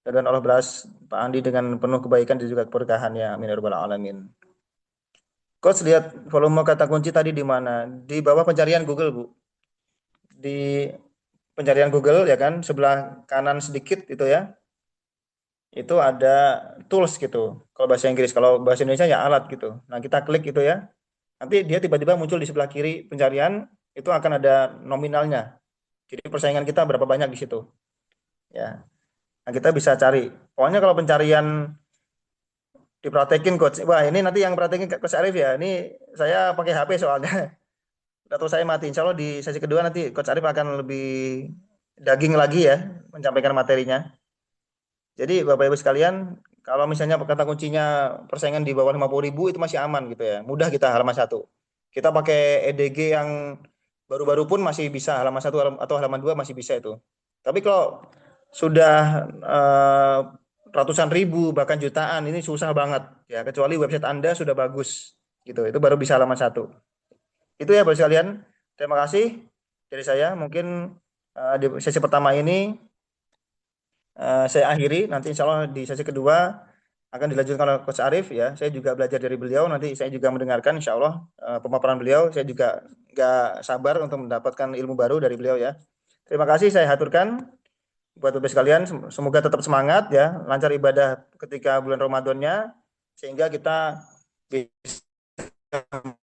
Dan Allah balas Pak Andi dengan penuh kebaikan dan juga keberkahan ya. Amin ya rabbal alamin. Coach lihat volume kata kunci tadi di mana? Di bawah pencarian Google, Bu. di pencarian Google ya kan, sebelah kanan sedikit itu ya, itu ada tools gitu. Kalau bahasa Inggris, kalau bahasa Indonesia ya alat gitu. Nah, kita klik itu ya. Nanti dia tiba-tiba muncul di sebelah kiri pencarian, itu akan ada nominalnya. Jadi persaingan kita berapa banyak di situ. Ya. Nah, kita bisa cari. Pokoknya kalau pencarian dipraktekin coach. Wah, ini nanti yang praktekin coach Arif ya. Ini saya pakai HP soalnya. Atau saya mati. Insya Allah di sesi kedua nanti coach Arif akan lebih daging lagi ya menyampaikan materinya. Jadi Bapak Ibu sekalian, kalau misalnya kata kuncinya persaingan di bawah 50.000 itu masih aman gitu ya. Mudah kita halaman satu. Kita pakai EDG yang baru-baru pun masih bisa halaman satu atau halaman dua masih bisa itu. Tapi kalau sudah eh, ratusan ribu bahkan jutaan ini susah banget ya. Kecuali website Anda sudah bagus gitu. Itu baru bisa halaman satu. Itu ya Bapak sekalian. Terima kasih dari saya. Mungkin di sesi pertama ini saya akhiri. Nanti insya Allah di sesi kedua akan dilanjutkan oleh Coach Arif ya. Saya juga belajar dari beliau. Nanti saya juga mendengarkan insya Allah pemaparan beliau. Saya juga nggak sabar untuk mendapatkan ilmu baru dari beliau ya. Terima kasih saya haturkan buat Bapak sekalian. Semoga tetap semangat ya, lancar ibadah ketika bulan Ramadannya sehingga kita bisa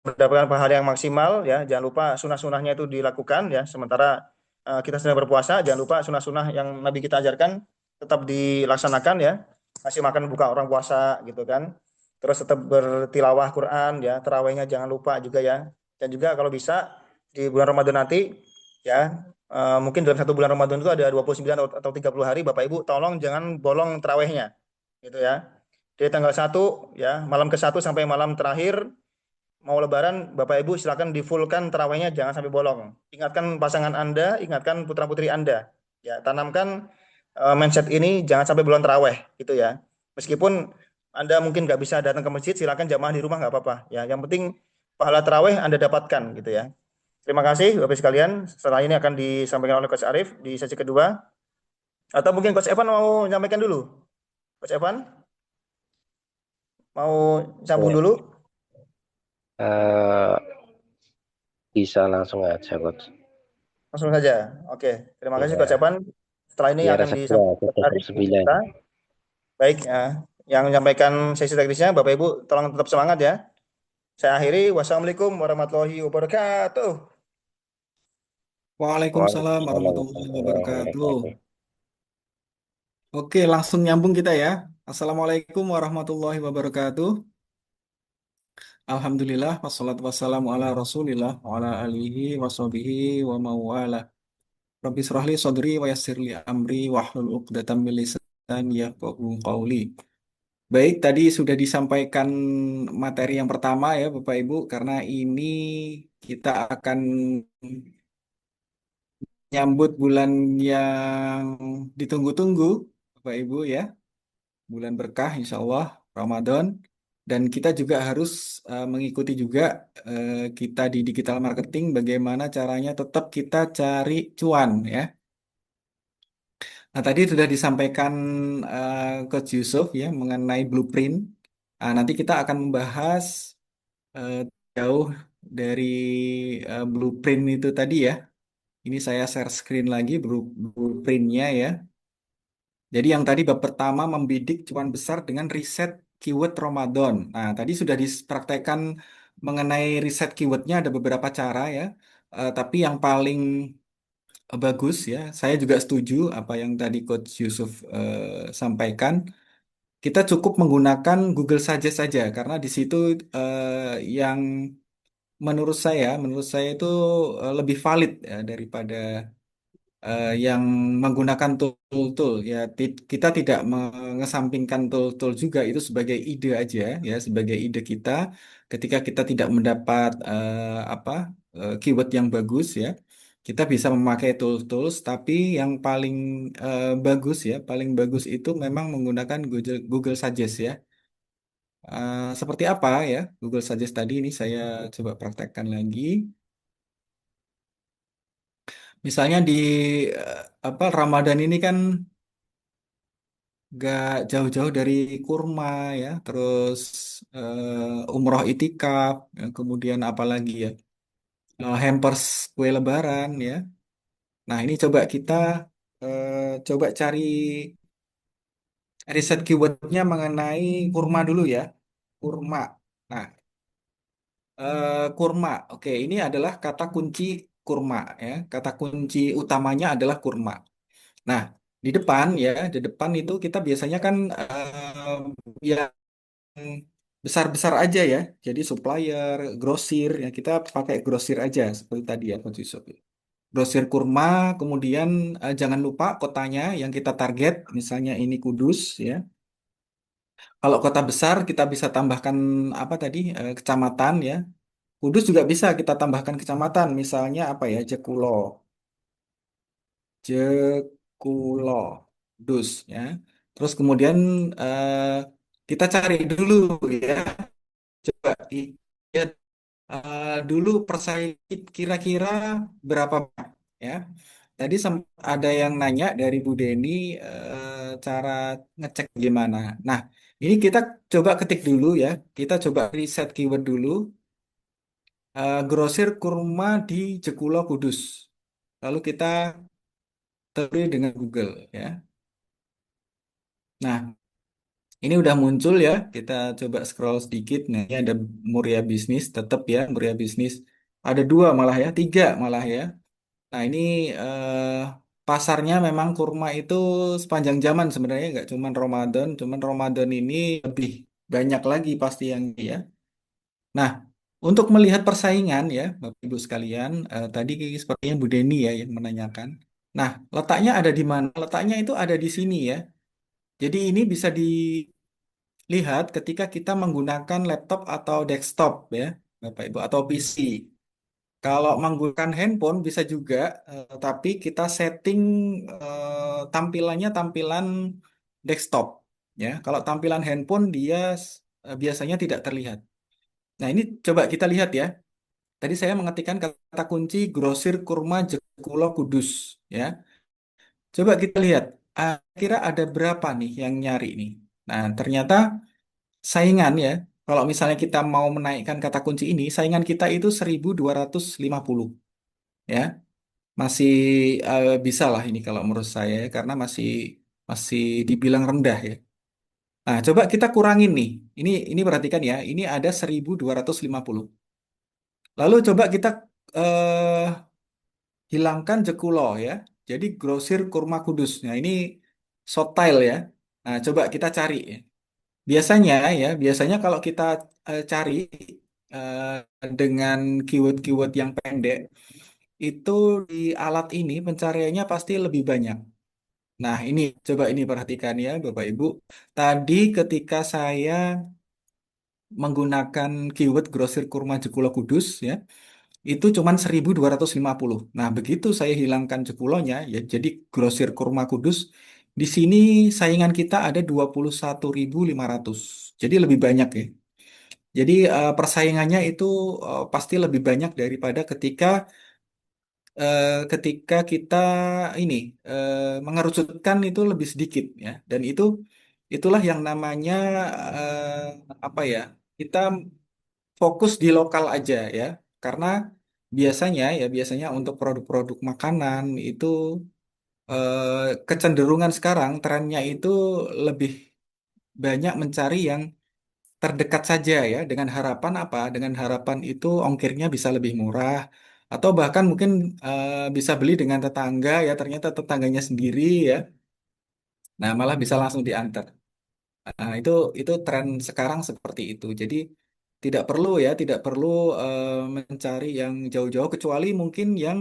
mendapatkan pahala yang maksimal ya. Jangan lupa sunah-sunahnya itu dilakukan ya. Sementara kita sedang berpuasa, jangan lupa sunah-sunah yang Nabi kita ajarkan tetap dilaksanakan ya. Kasih makan buka orang puasa gitu kan. Terus tetap bertilawah Quran ya. Terawihnya jangan lupa juga ya. Dan juga kalau bisa di bulan Ramadan nanti ya, mungkin dalam satu bulan Ramadan itu ada 29 atau 30 hari Bapak Ibu tolong jangan bolong terawihnya gitu ya. Dari tanggal 1 ya, malam ke 1 sampai malam terakhir mau lebaran, Bapak Ibu silakan di-fullkan terawihnya jangan sampai bolong. Ingatkan pasangan Anda, ingatkan putra-putri Anda. Ya, tanamkan mindset ini jangan sampai bolong terawih gitu ya. Meskipun Anda mungkin nggak bisa datang ke masjid, silakan jamaah di rumah nggak apa-apa. Ya, yang penting pahala terawih Anda dapatkan gitu ya. Terima kasih Bapak sekalian. Setelah ini akan disampaikan oleh Coach Arif di sesi kedua. Atau mungkin Coach Evan mau menyampaikan dulu. Coach Evan mau sambung Ya, dulu. eh, bisa langsung aja, Coach. Langsung saja. Oke, terima kasih Coach Ya, Evan. Setelah ini biar akan segera disampaikan Coach tutup jam Arif di 9. kita. Baik, ya. Yang menyampaikan sesi teknisnya, Bapak Ibu, tolong tetap semangat ya. Saya akhiri. Wassalamualaikum warahmatullahi wabarakatuh. Waalaikumsalam Waalaikumsalam warahmatullahi warahmatullahi wabarakatuh. wabarakatuh. Oke, langsung nyambung kita ya. Assalamualaikum warahmatullahi wabarakatuh. Alhamdulillah, wassalatu wassalamu ala rasulillah, wa ala alihi wa sahbihi wa mawala. Rabbi srahli sadri wa yassirli amri wa hlul uqdatam min lisani yafqahu qawli. Baik, tadi sudah disampaikan materi yang pertama ya Bapak Ibu, karena ini kita akan nyambut bulan yang ditunggu-tunggu Bapak Ibu ya. Bulan berkah insya Allah Ramadan, dan kita juga harus mengikuti juga kita di digital marketing bagaimana caranya tetap kita cari cuan ya. Nah, tadi sudah disampaikan Coach Yusuf ya mengenai blueprint. Nanti kita akan membahas eh, jauh dari blueprint itu tadi ya. Ini saya share screen lagi blueprintnya ya. Jadi yang tadi bab pertama membidik cuan besar dengan riset keyword Ramadan. Nah, tadi sudah dipraktekkan mengenai riset keywordnya ada beberapa cara ya. Tapi yang paling bagus ya, saya juga setuju apa yang tadi Coach Yusuf sampaikan. Kita cukup menggunakan Google Suggest saja karena di situ yang menurut saya itu lebih valid ya, daripada yang menggunakan tool-tool ya, kita tidak mengesampingkan tool-tool juga itu sebagai ide aja ya, sebagai ide kita ketika kita tidak mendapat keyword yang bagus ya, kita bisa memakai tools-tools, tapi yang paling bagus ya, paling bagus itu memang menggunakan Google Suggest ya. Seperti apa ya Google Suggest tadi, ini saya coba praktekkan lagi. Misalnya di Ramadan ini kan gak jauh-jauh dari kurma ya, terus umroh itikaf, ya, kemudian apalagi ya, hampers kue lebaran ya. Nah, ini coba kita coba cari riset keywordnya mengenai kurma dulu ya. Kurma. Nah, kurma. Oke, ini adalah kata kunci kurma ya. Kata kunci utamanya adalah kurma. Nah, di depan ya, di depan itu kita biasanya kan yang besar-besar aja ya. Jadi supplier, grosir ya kita pakai grosir aja seperti tadi ya Coach Yusuf. Grosir kurma, kemudian jangan lupa kotanya yang kita target, misalnya ini Kudus ya. Kalau kota besar kita bisa tambahkan apa tadi kecamatan ya. Kudus juga bisa kita tambahkan kecamatan, misalnya apa ya Jekulo, Jekulo, Kudus ya. Terus kemudian eh, kita cari dulu ya, coba lihat dulu persaing kira-kira berapa banyak ya. Tadi ada yang nanya dari Bu Deni cara ngecek gimana. Nah, ini kita coba ketik dulu ya. Kita coba riset keyword dulu. Grosir kurma di Jekulo Kudus. Lalu kita cari dengan Google ya. Nah, ini udah muncul ya. Kita coba scroll sedikit. Nah, ini ada Muria Bisnis, tetap ya Muria Bisnis. Ada dua malah ya, tiga malah ya. Nah, ini pasarnya memang kurma itu sepanjang zaman sebenarnya nggak cuman Ramadan ini lebih banyak lagi pasti yang ini ya. Nah, untuk melihat persaingan ya, Bapak Ibu sekalian, tadi sepertinya Bu Deni ya yang menanyakan. Nah, letaknya ada di mana? Letaknya itu ada di sini ya. Jadi ini bisa dilihat ketika kita menggunakan laptop atau desktop ya, Bapak Ibu, atau PC. Kalau menggunakan handphone bisa juga, tapi kita setting tampilannya tampilan desktop. Ya, kalau tampilan handphone dia biasanya tidak terlihat. Nah, ini coba kita lihat ya. Tadi saya mengetikkan kata kunci grosir kurma Jekulo Kudus. Ya, coba kita lihat. Kira ada berapa nih yang nyari nih? Nah, ternyata saingan ya. Kalau misalnya kita mau menaikkan kata kunci ini, saingan kita itu 1250 ya. Masih bisa lah ini kalau menurut saya karena masih masih dibilang rendah ya. Nah, coba kita kurangin nih. Ini perhatikan ya, ini ada 1250. Lalu coba kita eh, hilangkan Jekulo ya. Jadi grosir kurma Kudus. Nah, ini Sotail ya. Nah, coba kita cari ya. Biasanya kalau kita cari dengan keyword-keyword yang pendek, itu di alat ini pencariannya pasti lebih banyak. Nah, ini coba ini perhatikan ya, Bapak Ibu. Tadi ketika saya menggunakan keyword grosir kurma Jekulo Kudus ya, itu cuman 1250. Nah, begitu saya hilangkan Jekulonya ya, jadi grosir kurma Kudus di sini saingan kita ada 21.500. Jadi lebih banyak ya. Jadi persaingannya itu pasti lebih banyak daripada ketika kita ini mengerucutkan itu lebih sedikit ya, dan itulah yang namanya eh, apa ya, kita fokus di lokal aja ya, karena biasanya untuk produk-produk makanan itu kecenderungan sekarang trennya itu lebih banyak mencari yang terdekat saja ya, dengan harapan apa? Dengan harapan itu ongkirnya bisa lebih murah, atau bahkan mungkin bisa beli dengan tetangga ya, ternyata tetangganya sendiri ya. Nah, malah bisa langsung diantar. Nah, itu tren sekarang seperti itu. Jadi tidak perlu mencari yang jauh-jauh kecuali mungkin yang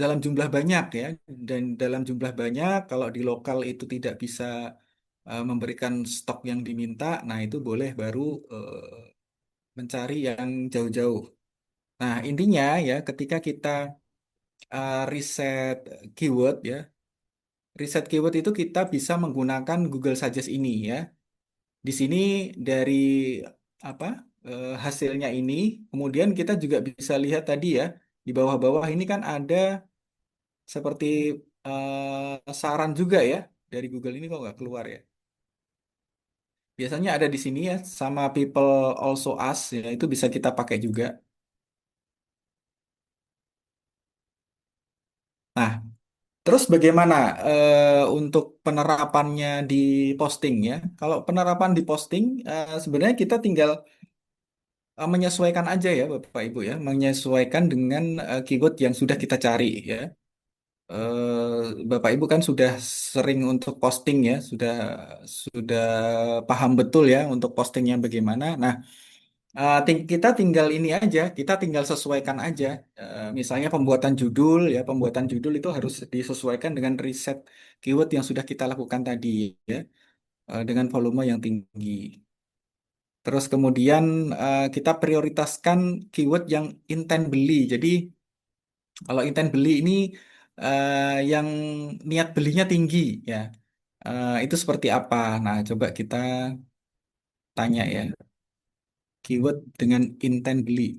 dalam jumlah banyak ya. Dan dalam jumlah banyak kalau di lokal itu tidak bisa memberikan stok yang diminta, nah itu boleh baru mencari yang jauh-jauh. Nah, intinya ya ketika kita riset keyword ya, riset keyword itu kita bisa menggunakan Google Suggest ini ya. Di sini dari apa hasilnya ini, kemudian kita juga bisa lihat tadi ya di bawah-bawah ini kan ada seperti saran juga ya dari Google ini kok nggak keluar ya. Biasanya ada di sini ya sama People Also Ask ya, itu bisa kita pakai juga. Nah, terus bagaimana untuk penerapannya di posting ya? Kalau penerapan di posting, sebenarnya kita tinggal menyesuaikan aja ya Bapak Ibu ya, menyesuaikan dengan keyword yang sudah kita cari ya. Bapak Ibu kan sudah sering untuk posting ya, sudah paham betul ya untuk postingnya bagaimana. Nah, kita tinggal ini aja, kita tinggal sesuaikan aja. Misalnya pembuatan judul ya, pembuatan judul itu harus disesuaikan dengan riset keyword yang sudah kita lakukan tadi ya, dengan volume yang tinggi. Terus kemudian kita prioritaskan keyword yang intent beli. Jadi kalau intent beli ini yang niat belinya tinggi ya. Itu seperti apa? Nah, coba kita tanya ya. Keyword dengan intent beli.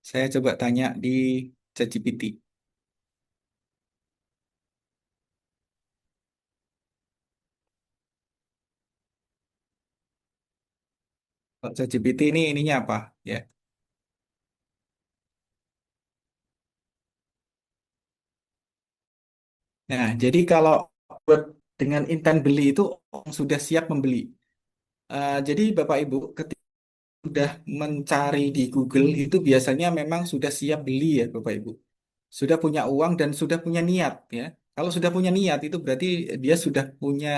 Saya coba tanya di ChatGPT. Kalau ChatGPT ini ininya apa? Ya. Nah, jadi kalau buat dengan intent beli itu orang sudah siap membeli. Jadi Bapak Ibu ketika sudah mencari di Google itu biasanya memang sudah siap beli ya Bapak Ibu. Sudah punya uang dan sudah punya niat ya. Kalau sudah punya niat itu berarti dia sudah punya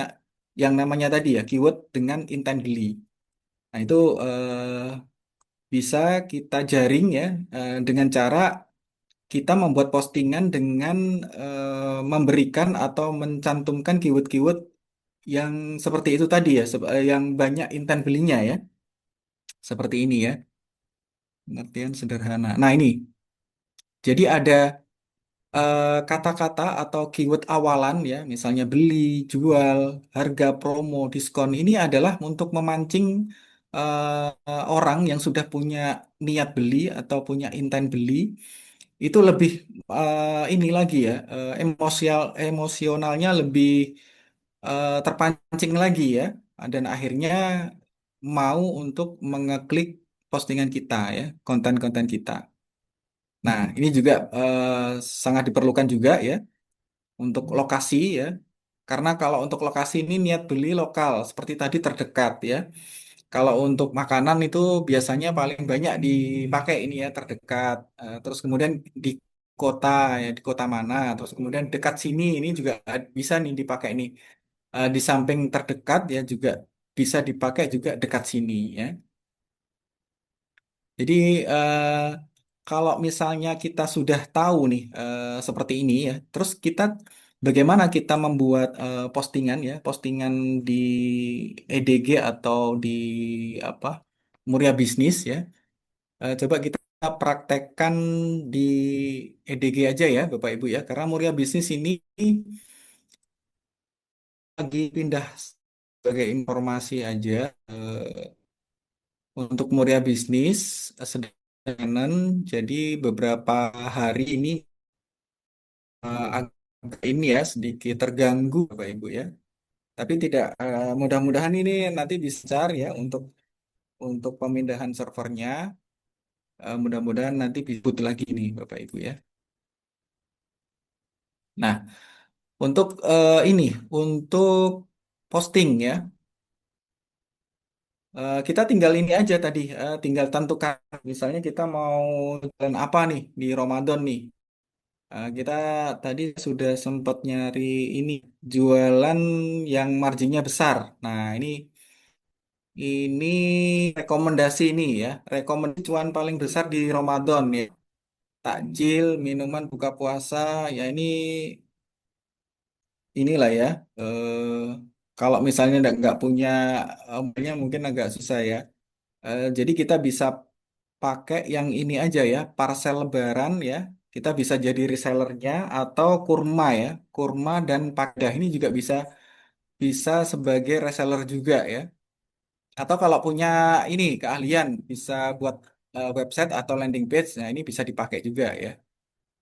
yang namanya tadi ya keyword dengan intent beli. Nah, itu bisa kita jaring ya dengan cara kita membuat postingan dengan memberikan atau mencantumkan keyword-keyword yang seperti itu tadi ya, yang banyak intent belinya ya, seperti ini ya, pengertian sederhana. Nah ini, jadi ada kata-kata atau keyword awalan ya, misalnya beli, jual, harga, promo, diskon. Ini adalah untuk memancing orang yang sudah punya niat beli atau punya intent beli itu lebih ini lagi ya emosionalnya lebih terpancing lagi ya dan akhirnya mau untuk mengeklik postingan kita ya konten-konten kita. Nah ini juga sangat diperlukan juga ya untuk lokasi ya karena kalau untuk lokasi ini niat beli lokal seperti tadi terdekat ya. Kalau untuk makanan itu biasanya paling banyak dipakai ini ya terdekat. Terus kemudian di kota ya di kota mana. Terus kemudian dekat sini ini juga bisa nih dipakai nih. Di samping terdekat ya juga bisa dipakai juga dekat sini ya. Jadi kalau misalnya kita sudah tahu nih seperti ini ya, terus kita bagaimana kita membuat postingan ya, postingan di EDG atau di apa Muria Bisnis ya. Coba kita praktekkan di EDG aja ya, Bapak Ibu ya, karena Muria Bisnis ini lagi pindah sebagai informasi aja untuk Muria Bisnis sedang jadi beberapa hari ini agak ini ya sedikit terganggu Bapak Ibu ya. Tapi tidak mudah-mudahan ini nanti bisa ya untuk pemindahan servernya. Mudah-mudahan nanti bisa boot lagi nih Bapak Ibu ya. Nah, untuk ini untuk posting ya. Kita tinggal ini aja tadi, tinggal tentukan misalnya kita mau jalan apa nih di Ramadan nih. Kita tadi sudah sempat nyari ini jualan yang marginnya besar. Nah, ini rekomendasi ini ya. Rekomendasi cuan paling besar di Ramadan ya. Takjil, minuman buka puasa, ya inilah ya. Kalau misalnya nggak punya umurnya mungkin agak susah ya. Jadi kita bisa pakai yang ini aja ya, parcel lebaran ya. Kita bisa jadi resellernya atau kurma ya. Kurma dan padah ini juga bisa bisa sebagai reseller juga ya. Atau kalau punya ini keahlian bisa buat website atau landing page, nah ini bisa dipakai juga ya.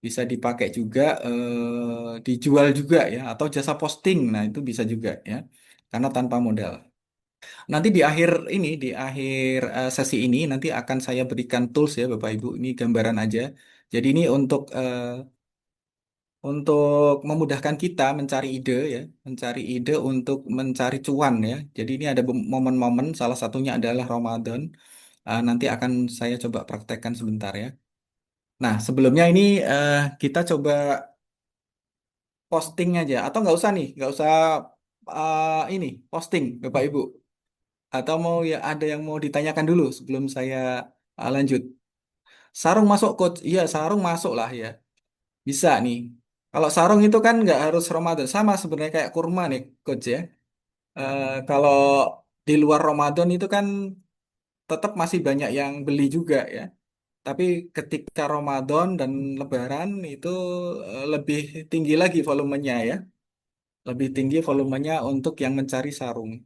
Bisa dipakai juga dijual juga ya atau jasa posting. Nah, itu bisa juga ya. Karena tanpa modal. Nanti di akhir ini, di akhir sesi ini nanti akan saya berikan tools ya Bapak Ibu. Ini gambaran aja. Jadi ini untuk untuk memudahkan kita mencari ide ya, mencari ide untuk mencari cuan ya. Jadi ini ada momen-momen, salah satunya adalah Ramadan. Nanti akan saya coba praktekkan sebentar ya. Nah, sebelumnya ini kita coba posting aja, atau nggak usah nih, nggak usah ini posting, Bapak Ibu. Atau mau ya ada yang mau ditanyakan dulu sebelum saya lanjut. Sarung masuk coach, iya sarung masuk lah ya, bisa nih. Kalau sarung itu kan nggak harus Ramadan, sama sebenarnya kayak kurma nih coach ya. Kalau di luar Ramadan itu kan tetap masih banyak yang beli juga ya. Tapi ketika Ramadan dan Lebaran itu lebih tinggi lagi volumenya ya. Lebih tinggi volumenya untuk yang mencari sarung.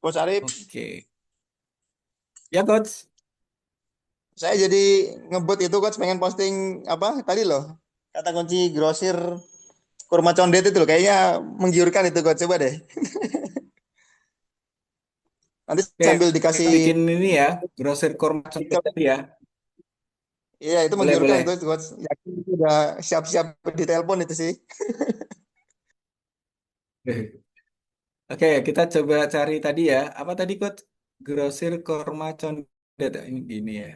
Coach Arif, Oke. Ya, Coach. saya jadi ngebut itu coach pengen posting apa tadi loh. Kata kunci grosir kurma condet itu loh. Kayaknya menggiurkan itu coach. Coba deh. Nanti Oke, sambil kita dikasih bikin ini ya, grosir kurma condet detail. tadi ya. Iya, itu Boleh, menggiurkan itu boleh. coach. Yakin itu udah siap-siap di telepon itu sih. Oke, kita coba cari tadi ya. Apa tadi, Coach? Grosir kurma condet. Ini gini ya.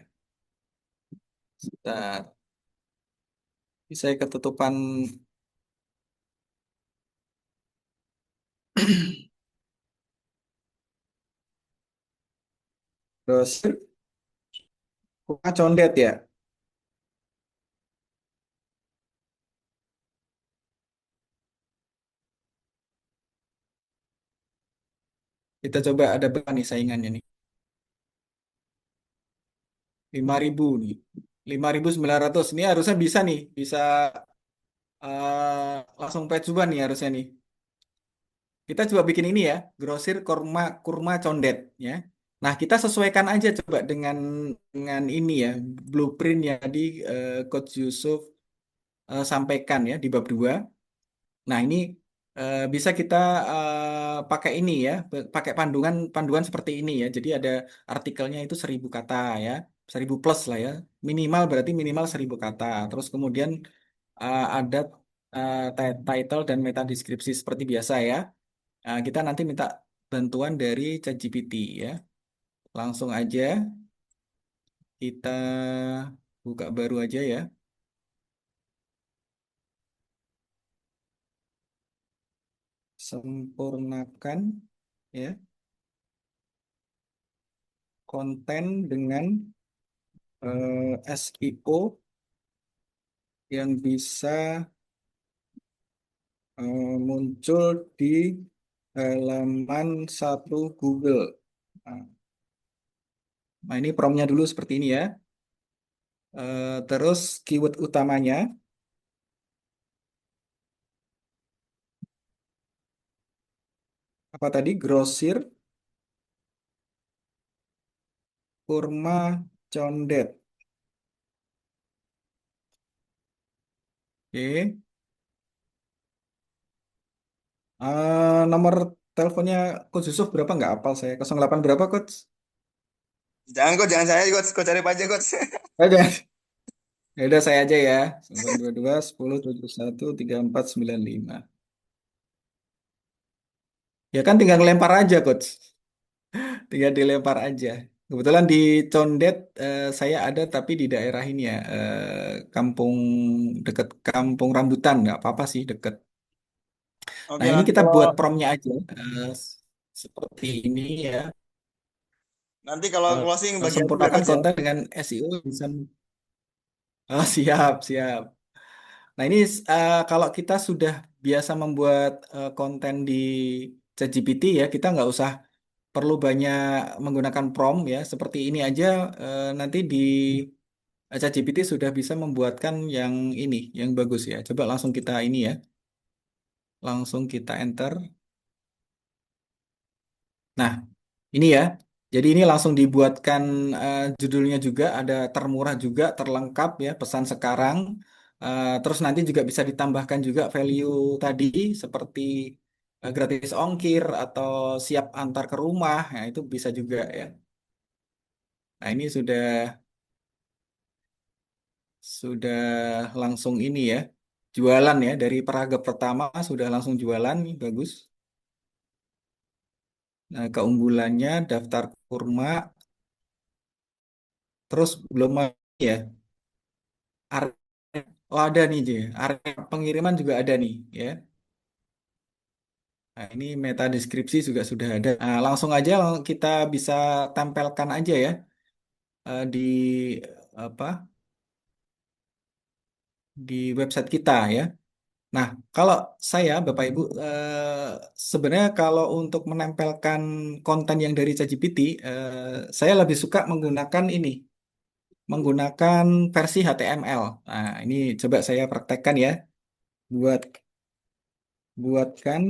Sebentar. Saya ketutupan grosir kurma condet ya. Kita coba ada berapa nih saingannya nih. 5.000 nih. 5.900. Ini harusnya bisa nih. Bisa langsung page juga nih harusnya nih. Kita coba bikin ini ya. Grosir kurma kurma condet ya. Nah, kita sesuaikan aja coba dengan ini ya. Blueprint ya di Coach Yusuf sampaikan ya di bab 2. Nah, ini bisa kita pakai ini ya, pakai panduan panduan seperti ini ya. Jadi ada artikelnya itu 1.000 kata ya, 1.000 plus lah ya. Minimal berarti minimal 1.000 kata. Terus kemudian ada title dan meta deskripsi seperti biasa ya. Kita nanti minta bantuan dari ChatGPT ya. Langsung aja kita buka baru aja ya. Sempurnakan ya konten dengan SEO yang bisa muncul di halaman satu Google. Nah, ini promptnya dulu seperti ini ya. Terus keyword utamanya apa tadi? Grosir, kurma, condet. Oke. Nomor teleponnya Coach Yusuf berapa nggak hafal saya? 08 berapa Coach? Jangan coach, jangan saya coach. Coach Arif aja coach. Aja. Ya udah saya aja ya. 922 10 71 3495. Ya kan tinggal ngelempar aja Coach. Tinggal dilempar aja. Kebetulan di Condet saya ada tapi di daerah ini ya, kampung deket kampung Rambutan nggak apa-apa sih deket. Nah Oke, ini nanti kita kalau buat promnya aja seperti ini ya. nanti kalau closing bagi aku ya Sempurnakan coach ya. konten dengan SEO bisa. Oh, siap siap. Nah ini kalau kita sudah biasa membuat konten di ChatGPT ya kita nggak usah perlu banyak menggunakan prompt ya. Seperti ini aja nanti di ChatGPT sudah bisa membuatkan yang ini, yang bagus ya. Coba langsung kita ini ya, langsung kita enter. Nah, ini ya. Jadi ini langsung dibuatkan judulnya juga, ada termurah juga, terlengkap ya, pesan sekarang. Terus nanti juga bisa ditambahkan juga value tadi seperti gratis ongkir atau siap antar ke rumah. Nah, itu bisa juga ya. Nah, ini sudah sudah langsung ini ya, jualan ya, dari paragraf pertama sudah langsung jualan nih, bagus. Nah, keunggulannya daftar kurma, terus belum ya, area, oh ada nih dia, area pengiriman juga ada nih ya. Nah, ini meta deskripsi juga sudah ada. Nah, langsung aja kita bisa tempelkan aja ya di apa di website kita ya. Nah, kalau saya, Bapak Ibu, sebenarnya kalau untuk menempelkan konten yang dari ChatGPT, saya lebih suka menggunakan ini, menggunakan versi HTML. Nah, ini coba saya praktekkan ya, buat buatkan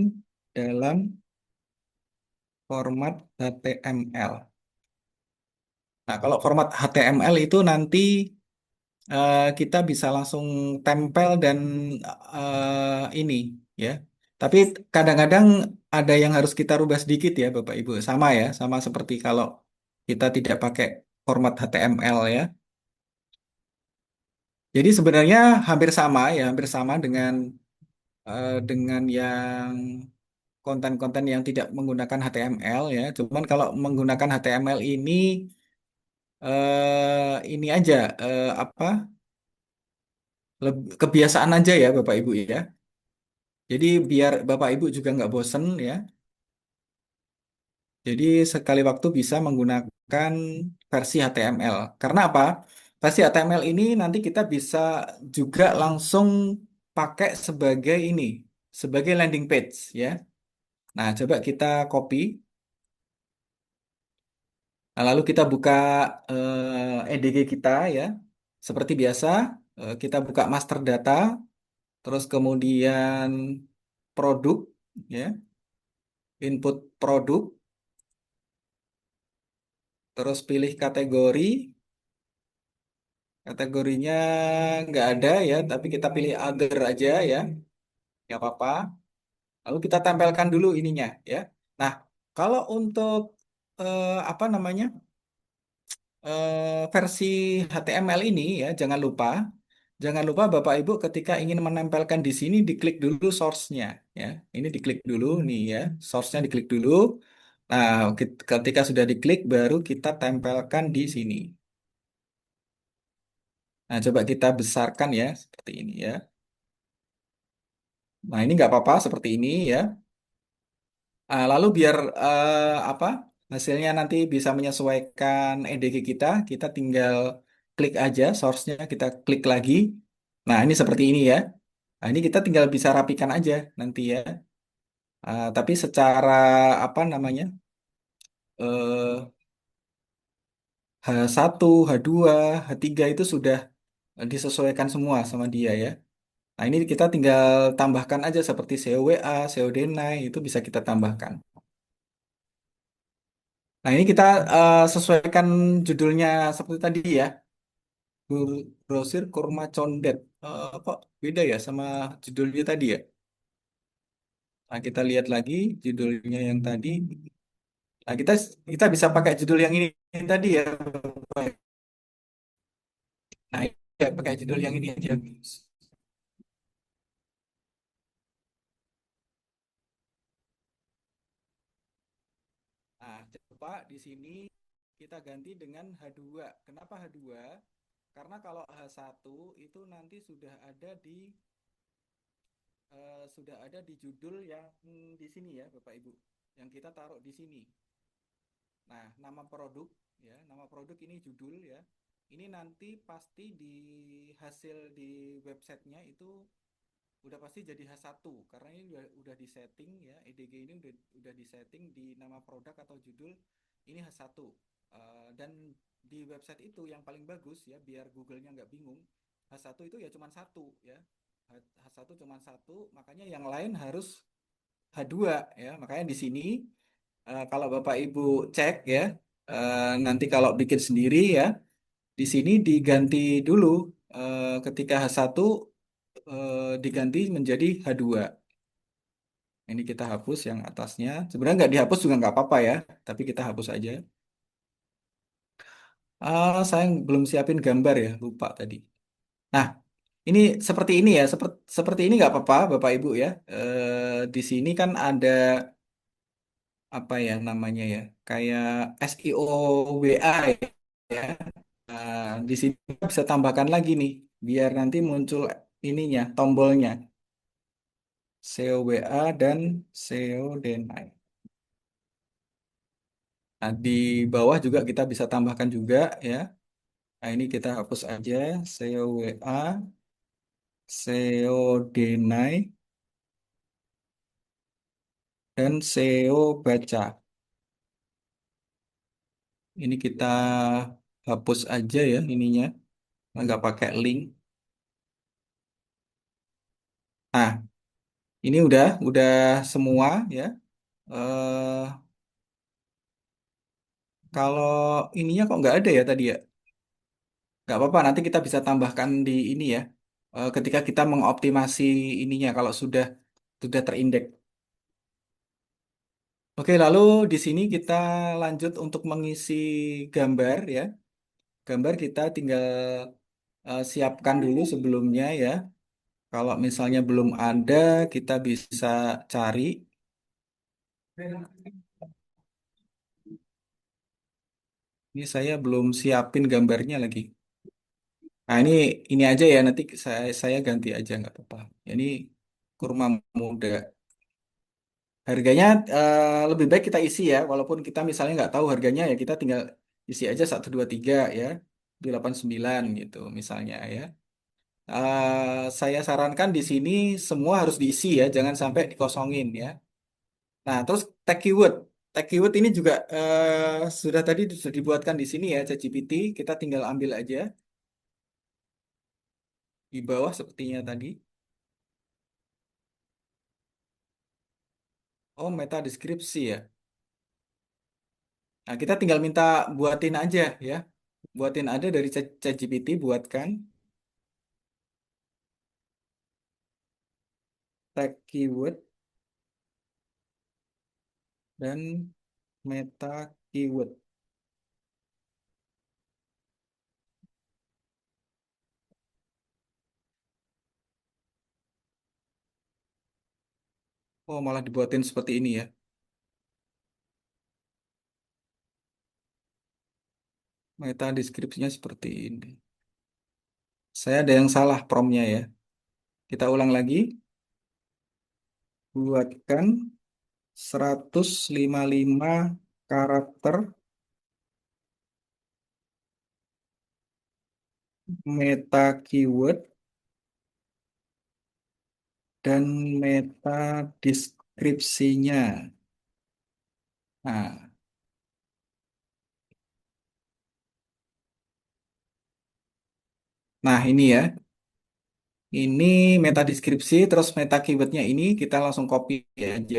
dalam format HTML. Nah, kalau format HTML itu nanti kita bisa langsung tempel dan ini ya. Tapi kadang-kadang ada yang harus kita rubah sedikit ya Bapak Ibu. Sama ya, sama seperti kalau kita tidak pakai format HTML ya. Jadi sebenarnya hampir sama ya, hampir sama dengan yang konten-konten yang tidak menggunakan HTML ya. Cuman kalau menggunakan HTML ini aja apa kebiasaan aja ya Bapak Ibu ya. Jadi biar Bapak Ibu juga nggak bosen ya. Jadi sekali waktu bisa menggunakan versi HTML. Karena apa? Versi HTML ini nanti kita bisa juga langsung pakai sebagai ini, sebagai landing page ya. Nah, coba kita copy. Nah, lalu kita buka EDG kita ya. Seperti biasa, kita buka master data, terus kemudian produk ya, input produk. Terus pilih kategori, kategorinya nggak ada ya, tapi kita pilih other aja ya, nggak apa-apa. Lalu kita tempelkan dulu ininya ya. Nah, kalau untuk apa namanya versi HTML ini ya, jangan lupa Bapak Ibu ketika ingin menempelkan di sini diklik dulu source-nya ya. Ini diklik dulu nih ya, source-nya diklik dulu. Nah, ketika sudah diklik baru kita tempelkan di sini. Nah, coba kita besarkan ya, seperti ini ya. Nah, ini nggak apa-apa seperti ini ya. Lalu biar apa hasilnya nanti bisa menyesuaikan EDG kita, kita tinggal klik aja source-nya, kita klik lagi. Nah, ini seperti ini ya. Nah, ini kita tinggal bisa rapikan aja nanti ya. Tapi secara apa namanya eh H1, H2, H3 itu sudah disesuaikan semua sama dia ya. Nah, ini kita tinggal tambahkan aja seperti COWA, COD9 itu bisa kita tambahkan. Nah, ini kita sesuaikan judulnya seperti tadi ya. Grosir Kurma Condet. Kok beda ya sama judulnya tadi ya? Nah, kita lihat lagi judulnya yang tadi. Nah, kita kita bisa pakai judul yang ini tadi ya. Nah, ya, pakai judul yang ini aja. Nah, coba di sini kita ganti dengan H2. Kenapa H2? Karena kalau H1 itu nanti sudah ada di judul yang di sini ya, Bapak Ibu. Yang kita taruh di sini. Nah, nama produk ini judul ya. Ini nanti pasti di hasil di websitenya itu udah pasti jadi H1 karena ini udah disetting ya, EDG ini udah disetting di nama produk atau judul ini H1. Dan di website itu yang paling bagus ya biar Google-nya nggak bingung, H1 itu ya cuma satu ya. H1 cuma satu, makanya yang lain harus H2 ya. Makanya di sini kalau Bapak Ibu cek ya, nanti kalau bikin sendiri ya, di sini diganti dulu ketika H1 diganti menjadi H2. Ini kita hapus yang atasnya. Sebenarnya nggak dihapus juga nggak apa-apa ya, tapi kita hapus aja. Saya belum siapin gambar ya, lupa tadi. Nah, ini seperti ini ya, seperti ini nggak apa-apa, Bapak Ibu ya. Di sini kan ada apa ya namanya ya, kayak SEO WA ya. Nah, di sini kita bisa tambahkan lagi nih, biar nanti muncul ininya, tombolnya, SEO WA dan SEO DNI. Nah, di bawah juga kita bisa tambahkan juga ya. Nah, ini kita hapus aja SEO WA, SEO DNI, dan SEO baca. Ini kita hapus aja ya ininya, nggak pakai link. Nah, ini udah semua ya. Eh Kalau ininya kok nggak ada ya tadi ya? Nggak apa-apa, nanti kita bisa tambahkan di ini ya. Ketika kita mengoptimasi ininya kalau sudah terindeks. Oke, lalu di sini kita lanjut untuk mengisi gambar ya. Gambar kita tinggal siapkan dulu sebelumnya ya. Kalau misalnya belum ada, kita bisa cari. Ini saya belum siapin gambarnya lagi. Nah, ini aja ya, nanti saya ganti aja nggak apa-apa. Ini kurma muda. Harganya lebih baik kita isi ya, walaupun kita misalnya nggak tahu harganya ya kita tinggal isi aja 123 ya, 289 gitu misalnya ya. Saya sarankan di sini semua harus diisi ya, jangan sampai dikosongin ya. Nah, terus tag keyword ini juga sudah tadi sudah dibuatkan di sini ya, ChatGPT. Kita tinggal ambil aja di bawah sepertinya tadi. Oh, meta deskripsi ya. Nah, kita tinggal minta buatin aja ya. Buatin aja dari ChatGPT, buatkan tag keyword dan meta keyword. Oh, malah dibuatin seperti ini ya. Meta deskripsinya seperti ini. Saya ada yang salah promptnya ya. Kita ulang lagi. Buatkan 155 karakter meta keyword dan meta deskripsinya. Nah, nah, ini ya. Ini meta deskripsi, terus meta keywordnya ini kita langsung copy aja.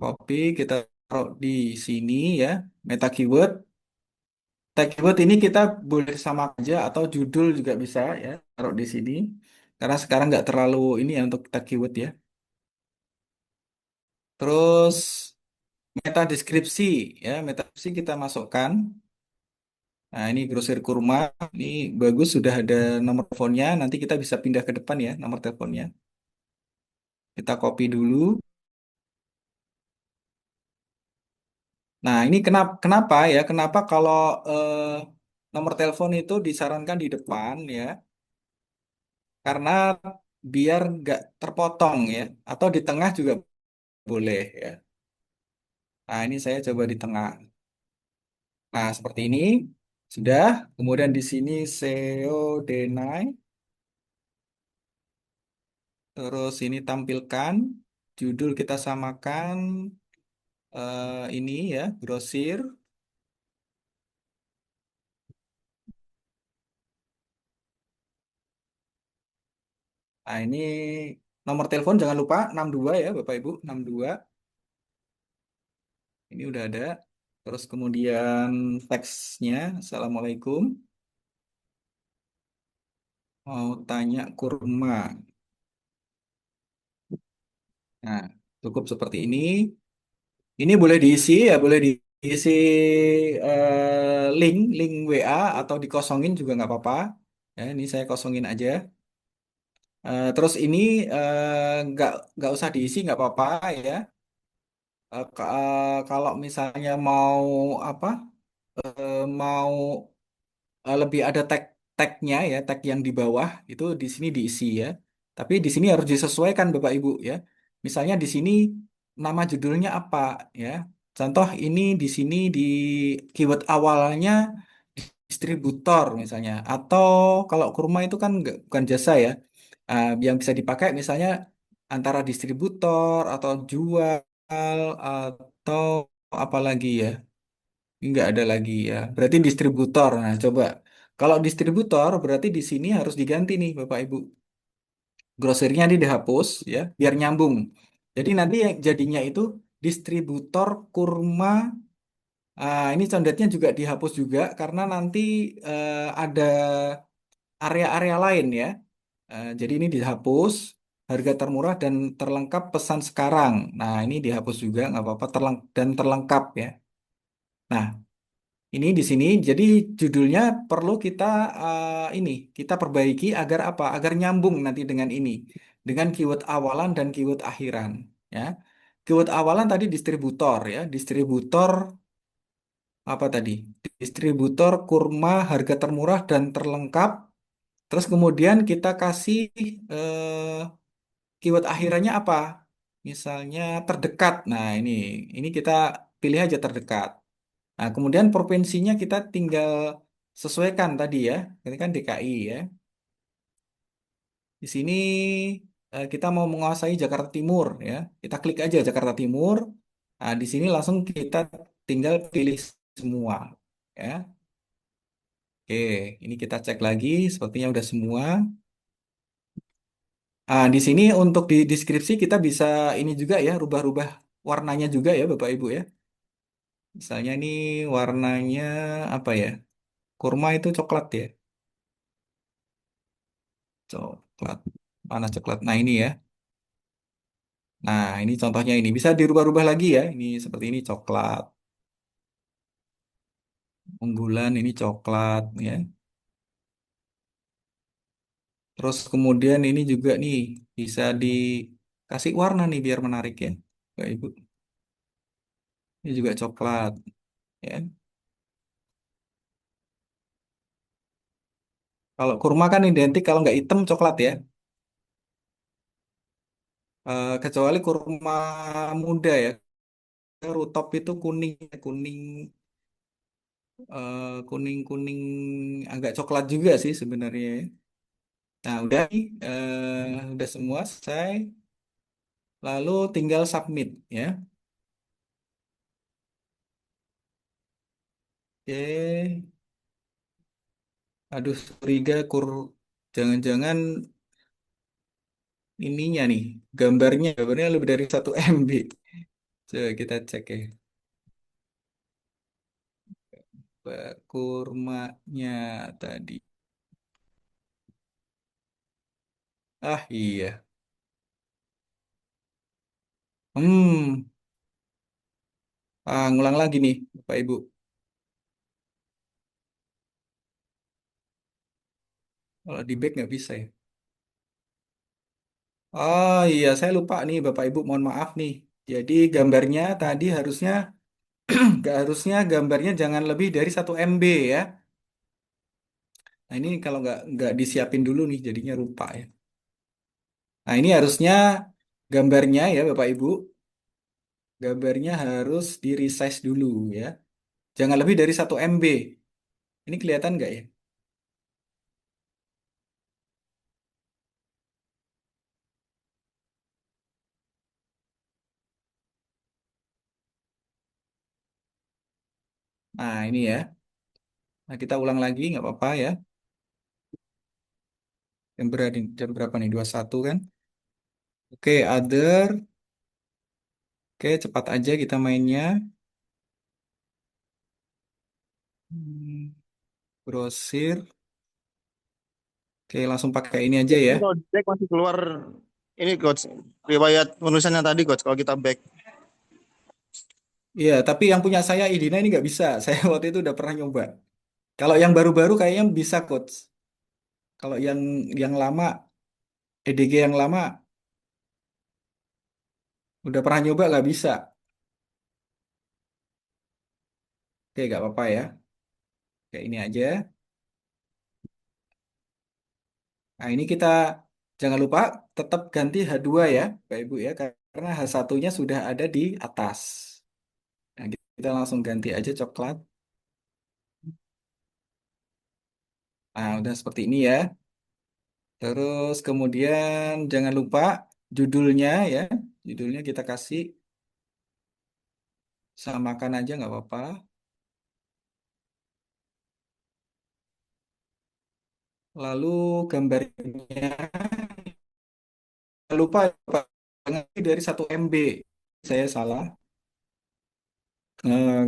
Copy, kita taruh di sini ya. Meta keyword. Tag keyword ini kita boleh sama aja atau judul juga bisa ya. Taruh di sini. Karena sekarang nggak terlalu ini ya untuk tag keyword ya. Terus meta deskripsi ya. Meta deskripsi kita masukkan. Nah, ini grosir kurma. Ini bagus sudah ada nomor teleponnya. Nanti kita bisa pindah ke depan ya nomor teleponnya. Kita copy dulu. Nah, ini kenapa ya? Kenapa kalau eh, nomor telepon itu disarankan di depan ya? Karena biar nggak terpotong ya, atau di tengah juga boleh ya. Nah, ini saya coba di tengah. Nah, seperti ini sudah. Kemudian di sini SEO deny. Terus ini tampilkan judul kita samakan ini ya, grosir. Nah, ini nomor telepon jangan lupa 62 ya, Bapak Ibu, 62. Ini udah ada. Terus kemudian teksnya, Assalamualaikum. Mau tanya kurma. Nah, cukup seperti ini. Ini boleh diisi ya, boleh di isi link WA atau dikosongin juga nggak apa-apa. Ya, ini saya kosongin aja. Terus ini nggak usah diisi nggak apa-apa ya. Kalau misalnya mau apa? Mau lebih ada tagnya ya, tag yang di bawah itu di sini diisi ya. Tapi di sini harus disesuaikan Bapak Ibu ya. Misalnya di sini nama judulnya apa ya. Contoh ini di sini di keyword awalnya distributor misalnya. Atau kalau kurma itu kan bukan jasa ya. Yang bisa dipakai misalnya antara distributor atau jual atau apa lagi ya. Nggak ada lagi ya. Berarti distributor. Nah, coba. Kalau distributor berarti di sini harus diganti nih Bapak Ibu. Grosirnya ini dihapus ya, biar nyambung. Jadi nanti yang jadinya itu distributor kurma. Ini condet-nya juga dihapus juga karena nanti ada area-area lain ya. Jadi ini dihapus harga termurah dan terlengkap pesan sekarang. Nah, ini dihapus juga nggak apa-apa dan terlengkap ya. Nah, ini di sini, jadi judulnya perlu kita ini kita perbaiki agar apa? Agar nyambung nanti dengan ini, dengan keyword awalan dan keyword akhiran. Ya, keyword awalan tadi distributor ya, distributor apa tadi? Distributor kurma harga termurah dan terlengkap. Terus kemudian kita kasih keyword akhirannya apa? Misalnya terdekat. Nah ini kita pilih aja terdekat. Nah, kemudian provinsinya kita tinggal sesuaikan tadi ya. Ini kan DKI ya. Di sini kita mau menguasai Jakarta Timur ya. Kita klik aja Jakarta Timur. Nah, di sini langsung kita tinggal pilih semua ya. Oke, ini kita cek lagi. Sepertinya udah semua. Di sini untuk di deskripsi kita bisa ini juga ya, rubah-rubah warnanya juga ya Bapak Ibu ya. Misalnya ini warnanya apa ya? Kurma itu coklat ya. Coklat. Mana coklat? Nah, ini ya. Nah, ini contohnya ini. Bisa dirubah-rubah lagi ya. Ini seperti ini coklat. Unggulan ini coklat ya. Terus kemudian ini juga nih bisa dikasih warna nih biar menarik ya. Bapak Ibu. Ini juga coklat ya. Kalau kurma kan identik kalau nggak hitam coklat ya. Kecuali kurma muda ya. Rutop itu kuning, kuning, kuning, kuning agak coklat juga sih sebenarnya, ya. Nah, udah nih, udah semua selesai. Lalu tinggal submit ya. Oke. Aduh, curiga jangan-jangan ininya nih, gambarnya lebih dari 1 MB. Coba kita cek ya. Kurmanya tadi. Ah iya. Hmm. Ngulang lagi nih, Bapak Ibu. Kalau di back nggak bisa ya. Oh iya, saya lupa nih Bapak Ibu, mohon maaf nih. Jadi gambarnya tadi harusnya gambarnya jangan lebih dari 1 MB ya. Nah ini kalau nggak disiapin dulu nih, jadinya lupa ya. Nah ini harusnya gambarnya ya Bapak Ibu, gambarnya harus di resize dulu ya. Jangan lebih dari 1 MB. Ini kelihatan nggak ya? Nah ini ya. Nah kita ulang lagi nggak apa-apa ya. Jam berapa nih? 21 kan? Oke, other. Oke, cepat aja kita mainnya. Hmm, Grosir. Oke, langsung pakai ini aja ya. Ini kalau di back masih keluar ini coach riwayat penulisannya tadi coach kalau kita back. Iya, tapi yang punya saya Idina ini nggak bisa. Saya waktu itu udah pernah nyoba. Kalau yang baru-baru kayaknya bisa, Coach. Kalau yang lama, EDG yang lama, udah pernah nyoba nggak bisa. Oke, nggak apa-apa ya. Kayak ini aja. Nah, ini kita jangan lupa tetap ganti H2 ya, Pak Ibu ya, karena H1-nya sudah ada di atas. Nah, kita langsung ganti aja coklat. Nah, udah seperti ini ya. Terus kemudian jangan lupa judulnya ya. Judulnya kita kasih samakan aja nggak apa-apa. Lalu gambarnya jangan lupa Pak, dari 1 MB. Saya salah. Eh,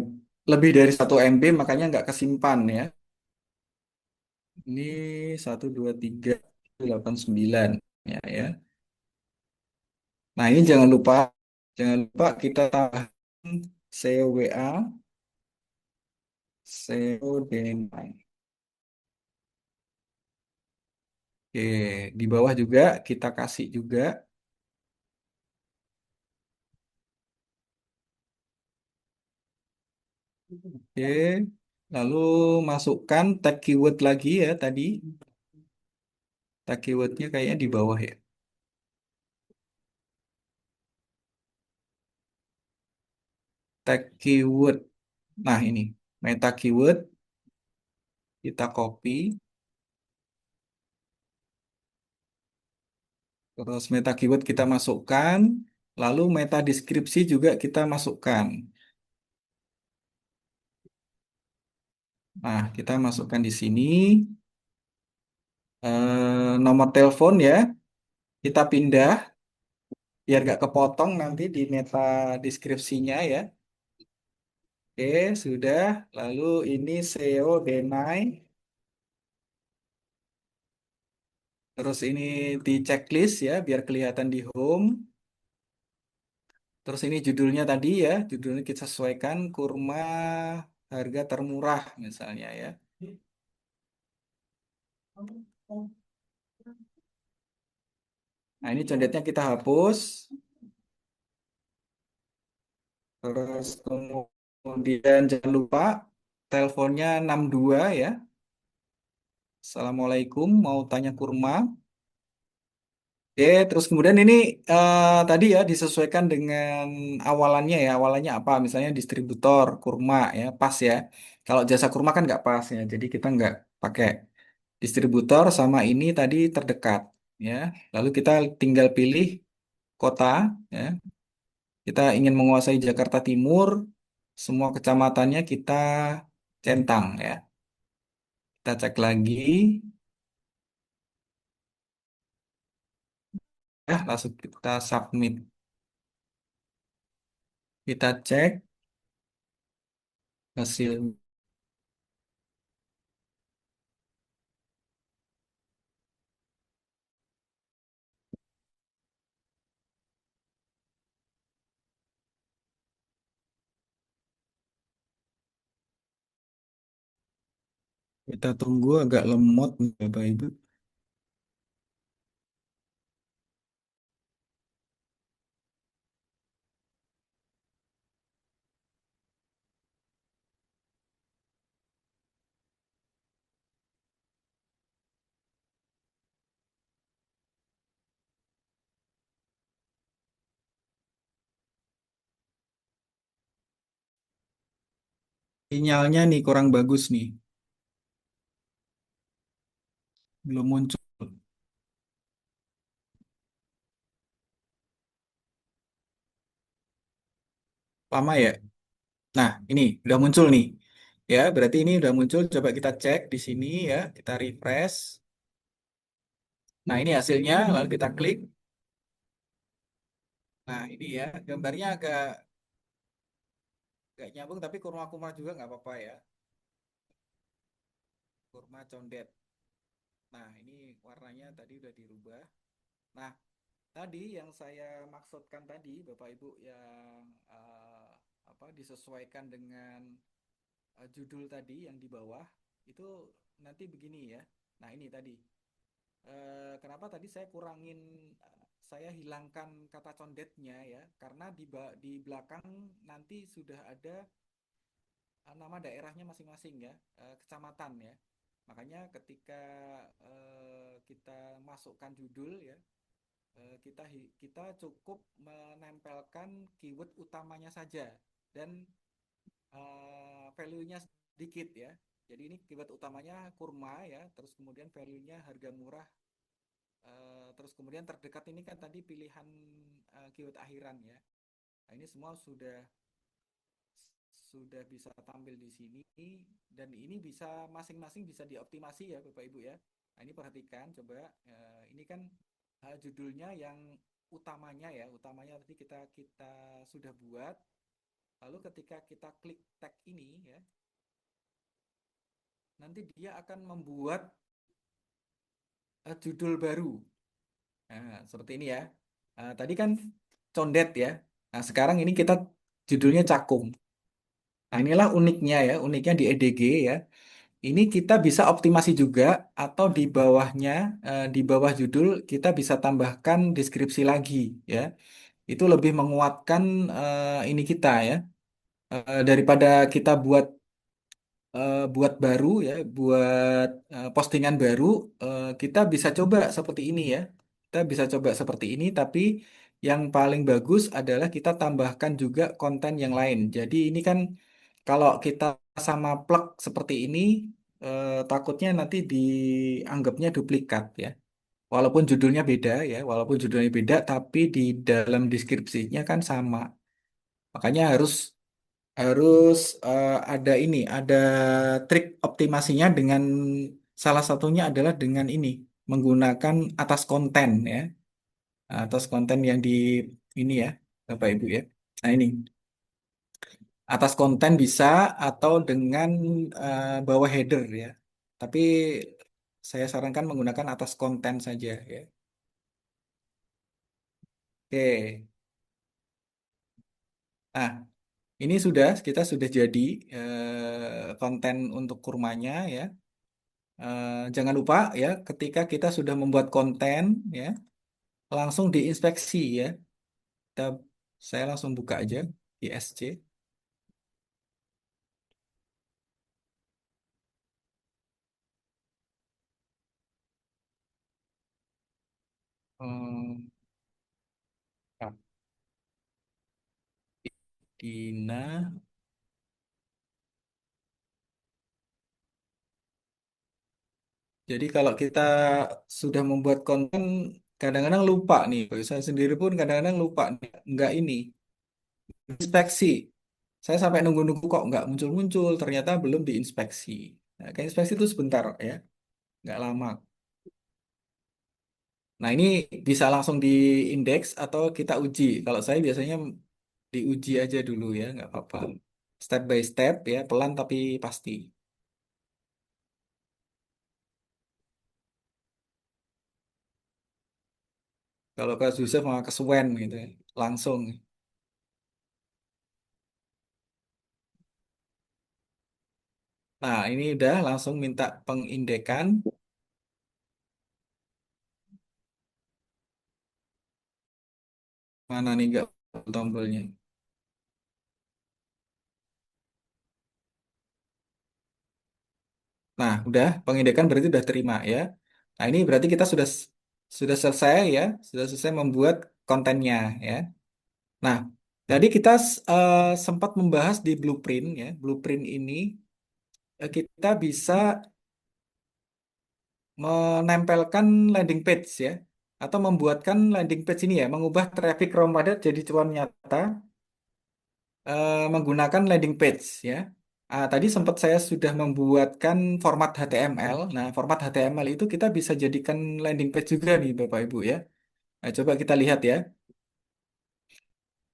lebih dari 1 MB makanya nggak kesimpan ya. Ini 1, 2, 3, 8, 9 ya ya. Nah ini jangan lupa kita tambahkan COWA, COD9. Oke, di bawah juga kita kasih juga. Oke, lalu masukkan tag keyword lagi ya tadi. Tag keywordnya kayaknya di bawah ya. Tag keyword. Nah ini meta keyword kita copy. Terus meta keyword kita masukkan. Lalu meta deskripsi juga kita masukkan. Nah, kita masukkan di sini nomor telepon ya. Kita pindah biar nggak kepotong nanti di meta deskripsinya ya. Oke, sudah. Lalu ini SEO deny. Terus ini di checklist ya, biar kelihatan di home. Terus ini judulnya tadi ya, judulnya kita sesuaikan kurma harga termurah misalnya ya. Nah, ini contetnya kita hapus. Terus kemudian jangan lupa teleponnya 62 ya. Assalamualaikum, mau tanya kurma. Oke, terus kemudian ini tadi ya disesuaikan dengan awalannya ya. Awalannya apa? Misalnya distributor kurma ya, pas ya. Kalau jasa kurma kan nggak pas ya. Jadi kita nggak pakai distributor sama ini tadi terdekat ya. Lalu kita tinggal pilih kota ya. Kita ingin menguasai Jakarta Timur, semua kecamatannya kita centang ya. Kita cek lagi ya, langsung kita submit. Kita cek hasil. Kita tunggu agak lemot nih, Bapak Ibu. Sinyalnya nih kurang bagus nih. Belum muncul. Lama ya? Nah, ini udah muncul nih. Ya, berarti ini udah muncul. Coba kita cek di sini ya. Kita refresh. Nah, ini hasilnya. Lalu kita klik. Nah, ini ya. Gambarnya agak nyambung, tapi kurma-kurma juga nggak apa-apa ya. Kurma condet. Nah, ini warnanya tadi udah dirubah. Nah, tadi yang saya maksudkan tadi, Bapak Ibu yang disesuaikan dengan judul tadi yang di bawah itu nanti begini ya. Nah, ini tadi. Kenapa tadi saya kurangin, saya hilangkan kata condet-nya ya, karena di belakang nanti sudah ada nama daerahnya masing-masing ya, kecamatan ya. Makanya ketika kita masukkan judul ya, kita cukup menempelkan keyword utamanya saja dan value-nya sedikit ya. Jadi ini keyword utamanya kurma ya, terus kemudian value-nya harga murah, terus kemudian terdekat ini kan tadi pilihan keyword akhiran ya. Nah, ini semua sudah bisa tampil di sini dan ini bisa masing-masing bisa dioptimasi ya Bapak Ibu ya. Nah, ini perhatikan coba, ini kan judulnya yang utamanya ya, utamanya tadi kita sudah buat. Lalu ketika kita klik tag ini ya, nanti dia akan membuat judul baru. Nah, seperti ini ya. Tadi kan condet ya. Nah, sekarang ini kita judulnya cakung. Nah, inilah uniknya ya, uniknya di EDG ya. Ini kita bisa optimasi juga atau di bawahnya, di bawah judul kita bisa tambahkan deskripsi lagi ya. Itu lebih menguatkan ini kita ya. Daripada kita buat baru ya, buat postingan baru, kita bisa coba seperti ini ya. Kita bisa coba seperti ini, tapi yang paling bagus adalah kita tambahkan juga konten yang lain. Jadi ini kan kalau kita sama plug seperti ini, takutnya nanti dianggapnya duplikat ya. Walaupun judulnya beda ya, walaupun judulnya beda, tapi di dalam deskripsinya kan sama. Makanya harus harus ada ini, ada trik optimasinya dengan salah satunya adalah dengan ini, menggunakan atas konten ya, atas konten yang di ini ya, Bapak Ibu ya. Nah ini, atas konten bisa atau dengan bawah header ya. Tapi saya sarankan menggunakan atas konten saja ya. Oke. Nah, ini kita sudah jadi konten untuk kurmanya ya. Jangan lupa ya, ketika kita sudah membuat konten ya, langsung diinspeksi ya. Kita, saya langsung buka aja di SC. Hmm, nah, Dina. Jadi kalau kita sudah membuat konten, kadang-kadang lupa nih. Saya sendiri pun kadang-kadang lupa nih. Nggak ini, inspeksi. Saya sampai nunggu-nunggu kok nggak muncul-muncul. Ternyata belum diinspeksi. Nah, ke inspeksi itu sebentar ya, nggak lama. Nah, ini bisa langsung diindeks atau kita uji. Kalau saya biasanya diuji aja dulu ya, nggak apa-apa. Step by step ya, pelan tapi pasti. Kalau ke Yusuf sama ke Swen gitu ya, langsung. Nah, ini udah langsung minta pengindekan. Mana nih nggak tombolnya? Nah, udah pengindekan berarti udah terima ya. Nah, ini berarti kita sudah selesai ya, sudah selesai membuat kontennya ya. Nah, jadi kita sempat membahas di blueprint ya. Blueprint ini kita bisa menempelkan landing page ya, atau membuatkan landing page ini ya, mengubah traffic raw padat jadi cuan nyata menggunakan landing page ya. Tadi sempat saya sudah membuatkan format HTML. Nah, format HTML itu kita bisa jadikan landing page juga nih Bapak Ibu ya. Nah, coba kita lihat ya.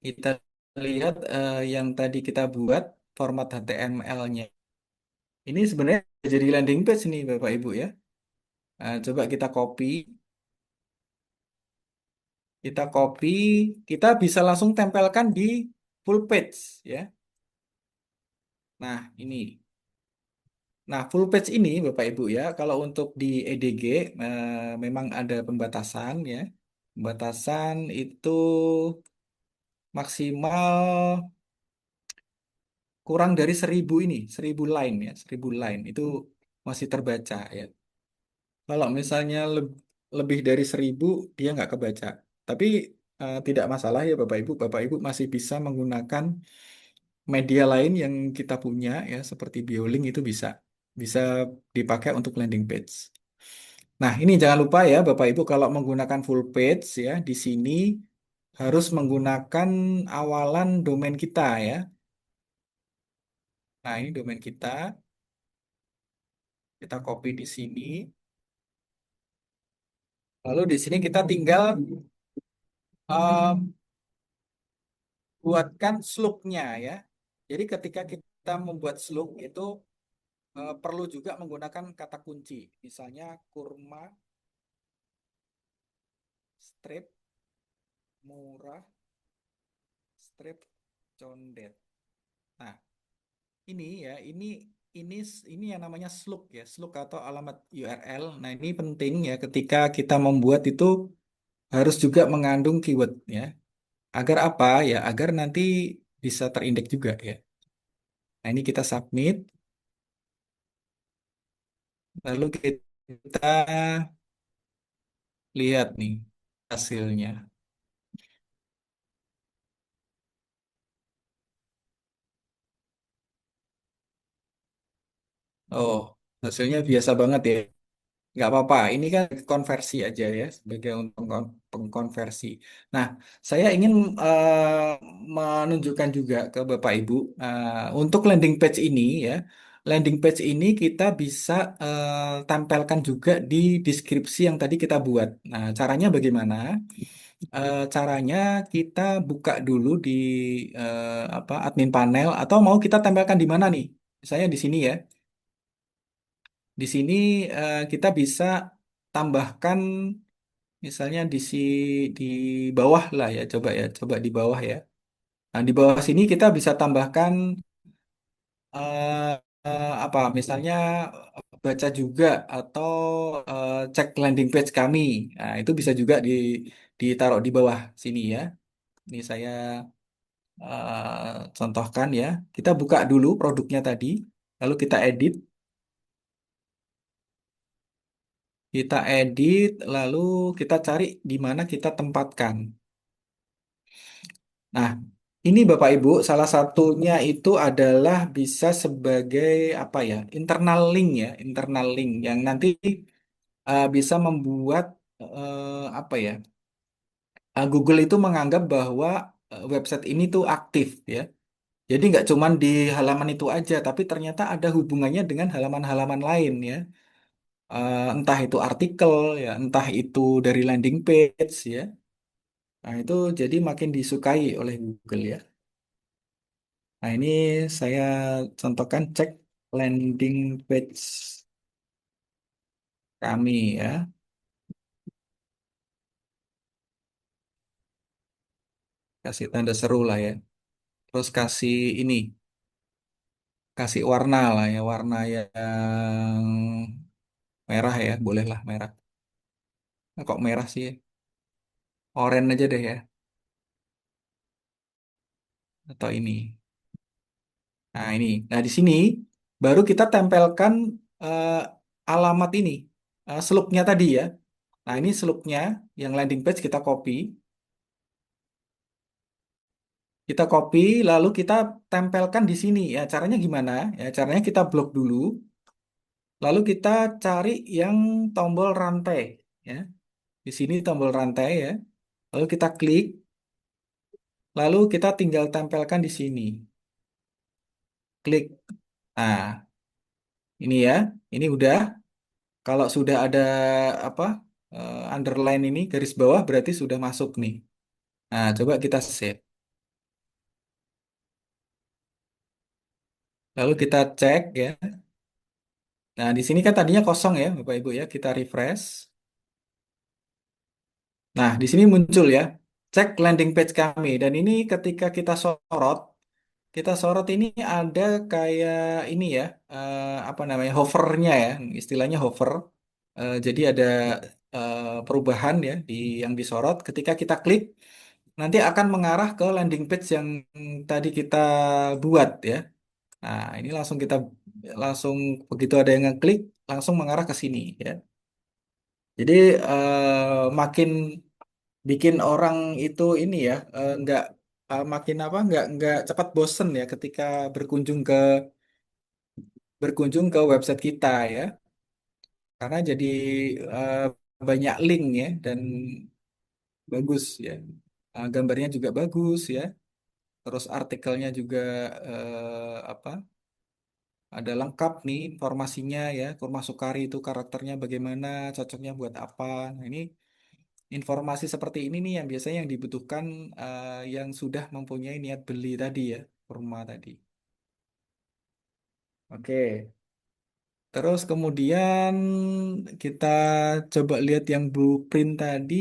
Kita lihat yang tadi kita buat format HTML-nya. Ini sebenarnya jadi landing page nih Bapak Ibu ya. Coba kita copy, kita bisa langsung tempelkan di full page ya. Nah, ini. Nah, full page ini Bapak Ibu ya, kalau untuk di EDG memang ada pembatasan ya. Pembatasan itu maksimal kurang dari 1.000 ini, 1.000 line ya, 1.000 line itu masih terbaca ya. Kalau misalnya lebih dari 1.000 dia nggak kebaca. Tapi tidak masalah ya Bapak Ibu. Bapak Ibu masih bisa menggunakan media lain yang kita punya ya, seperti Biolink itu bisa dipakai untuk landing page. Nah, ini jangan lupa ya Bapak Ibu kalau menggunakan full page ya di sini harus menggunakan awalan domain kita ya. Nah, ini domain kita. Kita copy di sini. Lalu di sini kita tinggal um, buatkan slug-nya ya. Jadi ketika kita membuat slug itu perlu juga menggunakan kata kunci. Misalnya kurma, strip, murah, strip, condet. Nah, ini ya, ini ini yang namanya slug ya, slug atau alamat URL. Nah, ini penting ya ketika kita membuat itu harus juga mengandung keyword ya. Agar apa ya? Agar nanti bisa terindeks juga ya. Nah, ini kita submit. Lalu kita lihat nih hasilnya. Oh, hasilnya biasa banget ya. Nggak apa-apa, ini kan konversi aja ya, sebagai untuk pengkonversi. Nah, saya ingin menunjukkan juga ke Bapak Ibu, untuk landing page ini ya, landing page ini kita bisa tempelkan juga di deskripsi yang tadi kita buat. Nah, caranya bagaimana? Caranya kita buka dulu di admin panel, atau mau kita tempelkan di mana nih? Misalnya di sini ya. Di sini kita bisa tambahkan misalnya di bawah lah ya, coba di bawah ya. Nah, di bawah sini kita bisa tambahkan apa misalnya baca juga atau cek landing page kami. Nah, itu bisa juga ditaruh di bawah sini ya. Ini saya contohkan ya. Kita buka dulu produknya tadi, lalu kita edit. Kita edit, lalu kita cari di mana kita tempatkan. Nah, ini Bapak Ibu, salah satunya itu adalah bisa sebagai apa ya, internal link ya, internal link yang nanti bisa membuat apa ya, Google itu menganggap bahwa website ini tuh aktif ya. Jadi nggak cuman di halaman itu aja, tapi ternyata ada hubungannya dengan halaman-halaman lain ya. Entah itu artikel ya, entah itu dari landing page ya. Nah, itu jadi makin disukai oleh Google ya. Nah, ini saya contohkan cek landing page kami ya. Kasih tanda seru lah ya. Terus kasih ini, kasih warna lah ya, warna yang merah ya, bolehlah merah. Nah, kok merah sih? Oranye aja deh ya, atau ini. Nah, ini. Nah, di sini baru kita tempelkan eh, alamat ini, slugnya tadi ya. Nah, ini slugnya yang landing page kita copy. Kita copy, lalu kita tempelkan di sini. Ya, caranya gimana? Ya, caranya kita blok dulu, lalu kita cari yang tombol rantai. Ya, di sini tombol rantai ya. Lalu kita klik, lalu kita tinggal tempelkan di sini. Klik. Nah, ini ya. Ini udah. Kalau sudah ada apa underline ini garis bawah berarti sudah masuk nih. Nah, coba kita save. Lalu kita cek ya. Nah, di sini kan tadinya kosong ya, Bapak Ibu ya. Kita refresh. Nah, di sini muncul ya, cek landing page kami. Dan ini ketika kita sorot, kita sorot ini ada kayak ini ya, apa namanya, hovernya ya, istilahnya hover. Jadi ada perubahan ya di yang disorot. Ketika kita klik, nanti akan mengarah ke landing page yang tadi kita buat ya. Nah, ini langsung begitu ada yang ngeklik, langsung mengarah ke sini ya. Jadi makin bikin orang itu ini ya, makin apa, nggak cepat bosen ya ketika berkunjung ke website kita ya, karena jadi eh, banyak link ya dan bagus ya. Gambarnya juga bagus ya, terus artikelnya juga apa, ada lengkap nih informasinya ya. Kurma Sukari itu karakternya bagaimana, cocoknya buat apa. Nah, ini informasi seperti ini nih yang biasanya yang dibutuhkan yang sudah mempunyai niat beli tadi ya, kurma tadi. Oke. Terus kemudian kita coba lihat yang blueprint tadi,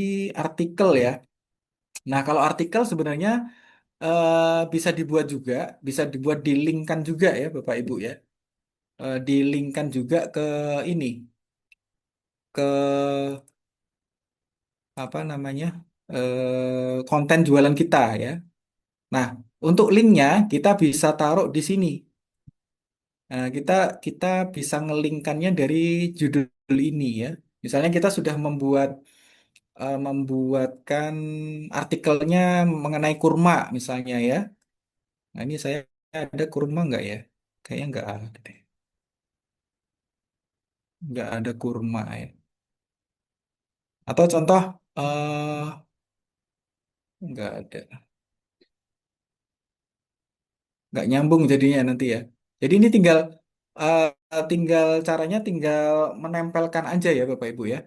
artikel ya. Nah, kalau artikel sebenarnya bisa dibuat juga, bisa dibuat di-linkkan juga ya Bapak Ibu ya. Di-linkkan juga ke ini, ke apa namanya, konten jualan kita ya. Nah, untuk linknya kita bisa taruh di sini. Nah, kita bisa ngelingkannya dari judul ini ya. Misalnya kita sudah membuatkan artikelnya mengenai kurma misalnya ya. Nah, ini saya ada kurma nggak ya? Kayaknya nggak ada deh. Nggak ada kurma ya. Atau contoh nggak ada, nggak nyambung jadinya nanti ya. Jadi ini tinggal caranya tinggal menempelkan aja ya Bapak Ibu ya.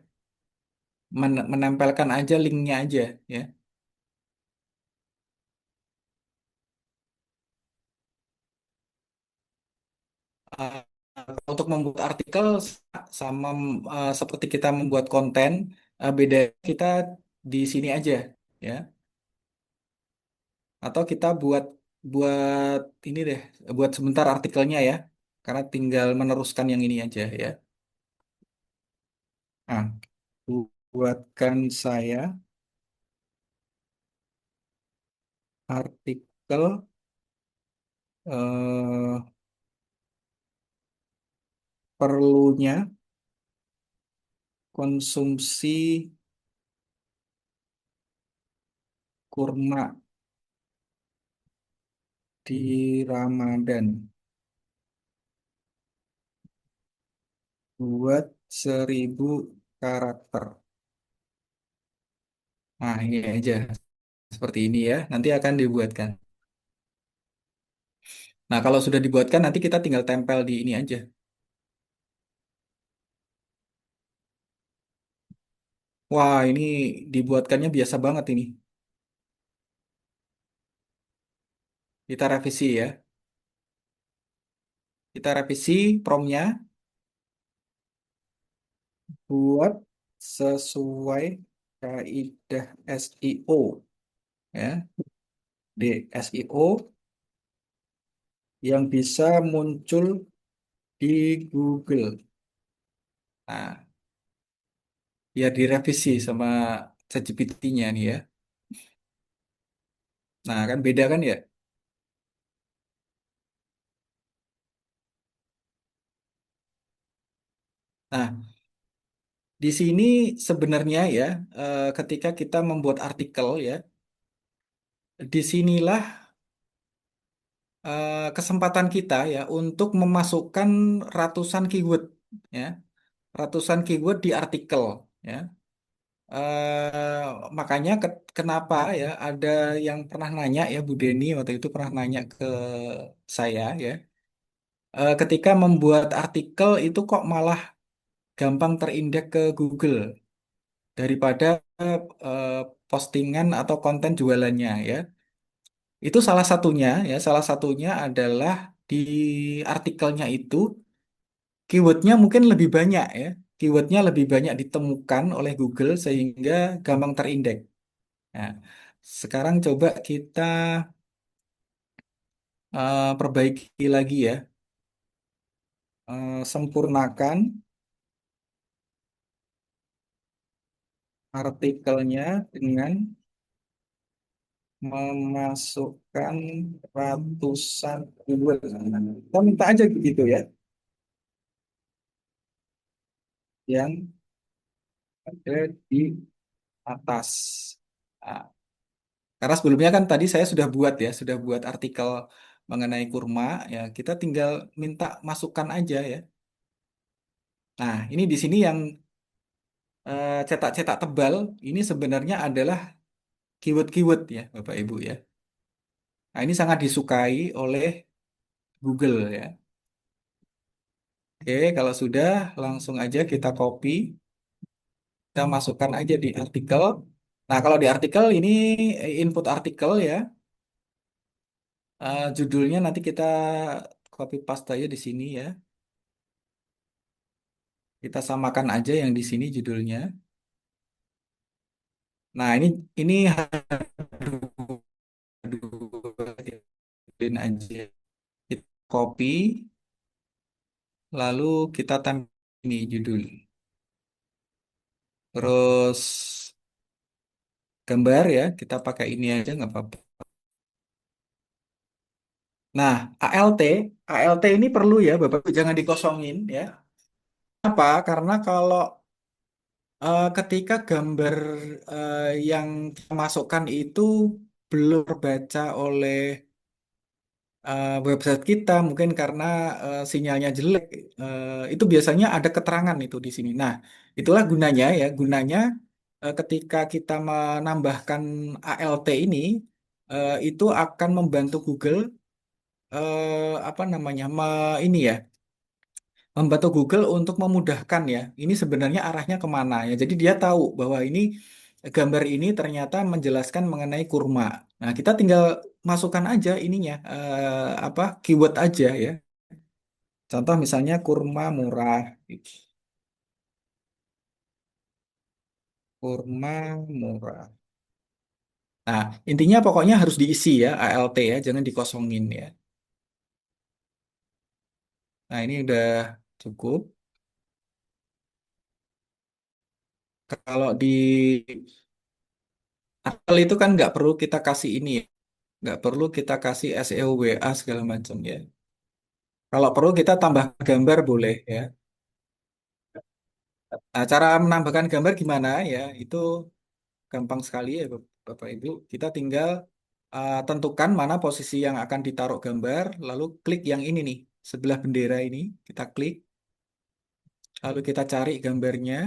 Menempelkan aja linknya aja ya. Eh, untuk membuat artikel sama seperti kita membuat konten, beda kita di sini aja ya. Atau kita buat buat ini deh, buat sebentar artikelnya ya. Karena tinggal meneruskan yang ini aja ya. Nah, buatkan saya artikel eh, perlunya konsumsi kurma di Ramadan, buat 1.000 karakter. Nah, ini aja seperti ini ya. Nanti akan dibuatkan. Nah, kalau sudah dibuatkan nanti kita tinggal tempel di ini aja. Wah, ini dibuatkannya biasa banget ini. Kita revisi ya. Kita revisi promnya buat sesuai kaidah SEO ya. Di SEO yang bisa muncul di Google. Nah, ya direvisi sama ChatGPT-nya nih ya. Nah, kan beda kan ya? Nah, di sini sebenarnya ya, ketika kita membuat artikel ya, disinilah kesempatan kita ya untuk memasukkan ratusan keyword ya, ratusan keyword di artikel ya. Makanya kenapa ya ada yang pernah nanya ya, Bu Deni waktu itu pernah nanya ke saya ya, ketika membuat artikel itu kok malah gampang terindeks ke Google daripada eh, postingan atau konten jualannya ya. Itu salah satunya adalah di artikelnya itu keywordnya mungkin lebih banyak ya. Keywordnya lebih banyak ditemukan oleh Google sehingga gampang terindeks. Nah, sekarang coba kita perbaiki lagi ya. Sempurnakan artikelnya dengan memasukkan ratusan keyword. Kita minta aja gitu ya, yang ada di atas. Nah, karena sebelumnya kan tadi saya sudah buat ya, sudah buat artikel mengenai kurma ya. Kita tinggal minta masukkan aja ya. Nah, ini di sini yang cetak-cetak tebal ini sebenarnya adalah keyword-keyword ya, Bapak Ibu ya. Nah, ini sangat disukai oleh Google ya. Oke, kalau sudah langsung aja kita copy, kita masukkan aja di artikel. Nah, kalau di artikel ini input artikel ya. Judulnya nanti kita copy paste aja di sini ya. Kita samakan aja yang di sini judulnya. Nah, ini hadirin aja. Kita copy lalu kita tambah ini judul. Terus gambar ya, kita pakai ini aja nggak apa-apa. Nah, ALT ini perlu ya, Bapak jangan dikosongin ya. Apa? Karena kalau ketika gambar yang kita masukkan itu belum terbaca oleh website kita, mungkin karena sinyalnya jelek, itu biasanya ada keterangan itu di sini. Nah, itulah gunanya ya, gunanya ketika kita menambahkan ALT ini, itu akan membantu Google apa namanya, ini ya, membantu Google untuk memudahkan ya. Ini sebenarnya arahnya kemana ya. Jadi dia tahu bahwa ini gambar ini ternyata menjelaskan mengenai kurma. Nah, kita tinggal masukkan aja ininya apa keyword aja ya. Contoh misalnya kurma murah. Kurma murah. Nah, intinya pokoknya harus diisi ya ALT ya, jangan dikosongin ya. Nah, ini udah cukup. Kalau di artikel itu kan nggak perlu kita kasih ini ya. Nggak perlu kita kasih SEO WA segala macam ya. Kalau perlu kita tambah gambar boleh ya. Nah, cara menambahkan gambar gimana ya? Itu gampang sekali ya Bapak Ibu. Kita tinggal tentukan mana posisi yang akan ditaruh gambar, lalu klik yang ini nih, sebelah bendera ini, kita klik, lalu kita cari gambarnya.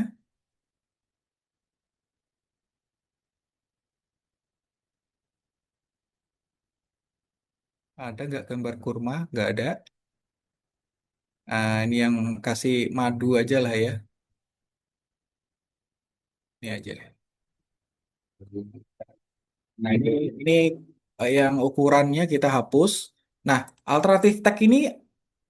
Ada nggak gambar kurma? Nggak ada. Nah, ini yang kasih madu aja lah ya. Ini aja. Nah, ini yang ukurannya kita hapus. Nah, alternatif tag ini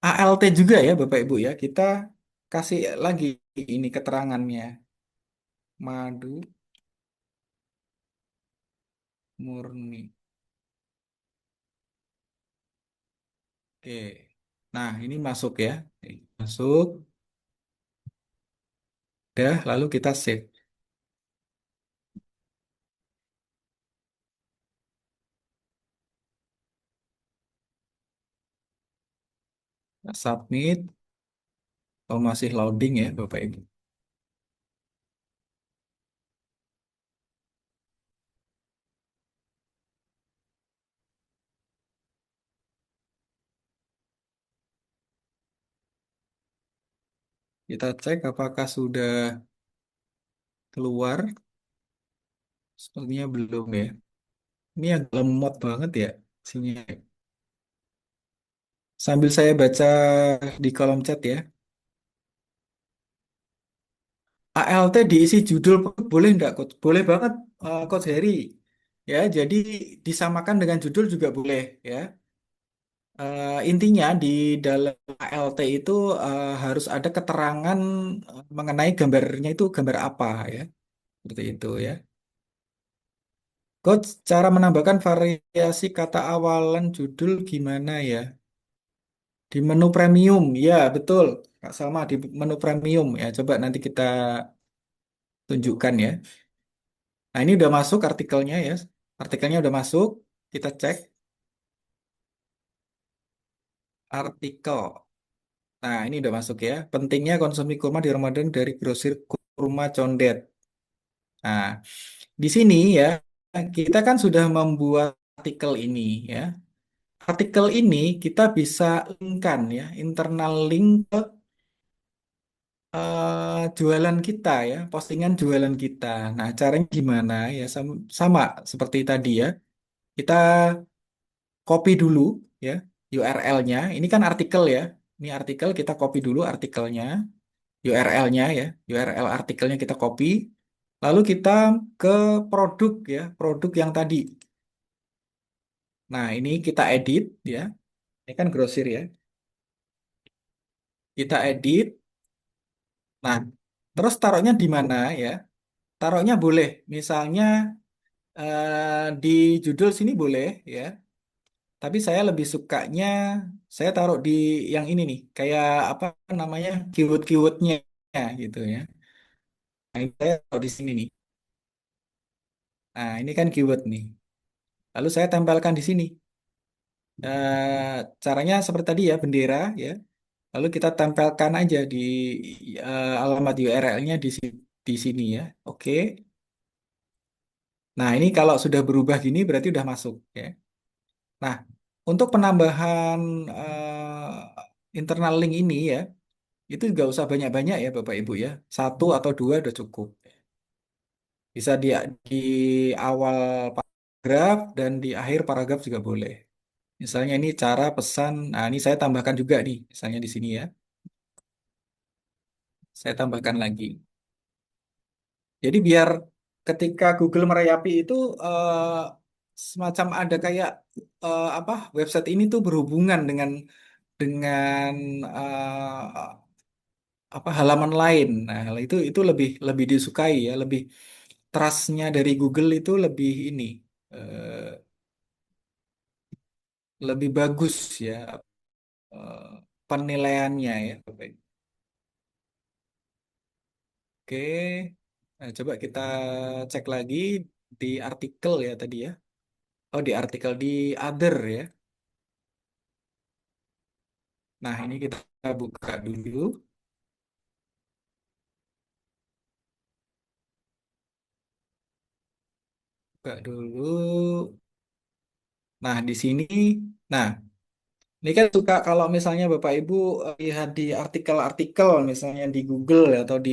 ALT juga ya, Bapak Ibu ya. Kita kasih lagi ini keterangannya. Madu murni. Oke. Nah, ini masuk ya. Masuk. Udah, lalu kita save. Nah, submit. Oh, masih loading ya, Bapak Ibu. Kita cek apakah sudah keluar. Sepertinya belum ya. Ini agak lemot banget ya. Sini. Sambil saya baca di kolom chat ya. ALT diisi judul boleh enggak, Coach? Boleh banget, Coach Heri. Ya, jadi disamakan dengan judul juga boleh ya. Intinya di dalam ALT itu harus ada keterangan mengenai gambarnya itu gambar apa ya. Seperti itu ya. Coach, cara menambahkan variasi kata awalan judul gimana ya? Di menu premium, ya betul. Kak Salma di menu premium ya. Coba nanti kita tunjukkan ya. Nah ini udah masuk artikelnya ya. Artikelnya udah masuk. Kita cek artikel. Nah ini udah masuk ya. Pentingnya konsumsi kurma di Ramadan dari grosir kurma condet. Nah di sini ya kita kan sudah membuat artikel ini ya. Artikel ini kita bisa linkkan ya, internal link ke jualan kita ya, postingan jualan kita. Nah, caranya gimana ya? Sama seperti tadi ya. Kita copy dulu ya URL-nya. Ini kan artikel ya. Ini artikel kita copy dulu artikelnya, URL-nya ya. URL artikelnya kita copy. Lalu kita ke produk ya, produk yang tadi. Nah, ini kita edit ya. Ini kan grosir ya. Kita edit. Nah, terus taruhnya di mana ya? Taruhnya boleh, misalnya di judul sini boleh ya. Tapi saya lebih sukanya saya taruh di yang ini nih, kayak apa namanya keyword-keywordnya gitu ya. Nah, ini saya taruh di sini nih. Nah, ini kan keyword nih. Lalu saya tempelkan di sini. Caranya seperti tadi ya, bendera ya. Lalu kita tempelkan aja di alamat URL-nya di sini ya. Oke. Nah, ini kalau sudah berubah gini berarti udah masuk ya. Nah, untuk penambahan internal link ini ya, itu nggak usah banyak-banyak ya Bapak Ibu ya. Satu atau dua udah cukup. Bisa di awal paragraf dan di akhir paragraf juga boleh. Misalnya ini cara pesan, nah ini saya tambahkan juga nih, misalnya di sini ya. Saya tambahkan lagi. Jadi biar ketika Google merayapi itu semacam ada kayak apa website ini tuh berhubungan dengan apa halaman lain. Nah, hal itu lebih lebih disukai ya, lebih trustnya dari Google itu lebih ini eh, lebih bagus ya eh, penilaiannya ya. Oke, nah, coba kita cek lagi di artikel ya tadi ya. Oh, di artikel di other ya. Nah, ini kita buka dulu, buka dulu. Nah, di sini, nah ini kan suka kalau misalnya Bapak Ibu lihat di artikel-artikel misalnya di Google atau di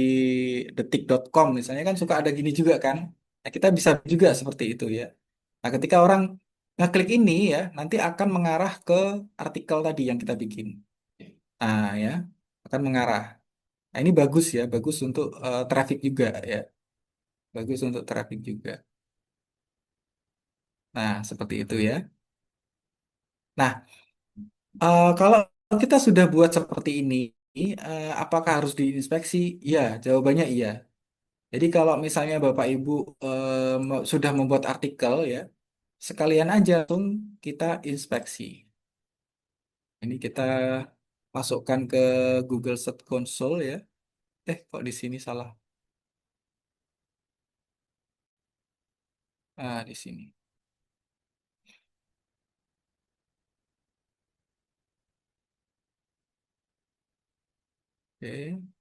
detik.com misalnya kan suka ada gini juga kan. Nah, kita bisa juga seperti itu ya. Nah, ketika orang ngeklik ini ya, nanti akan mengarah ke artikel tadi yang kita bikin. Nah, ya, akan mengarah. Nah, ini bagus ya, bagus untuk traffic juga ya. Bagus untuk traffic juga. Nah, seperti itu ya. Nah, kalau kita sudah buat seperti ini, apakah harus diinspeksi? Ya, jawabannya iya. Jadi kalau misalnya Bapak Ibu sudah membuat artikel ya, sekalian aja langsung kita inspeksi. Ini kita masukkan ke Google Search Console ya. Kok di sini salah? Ah, di sini. Oke.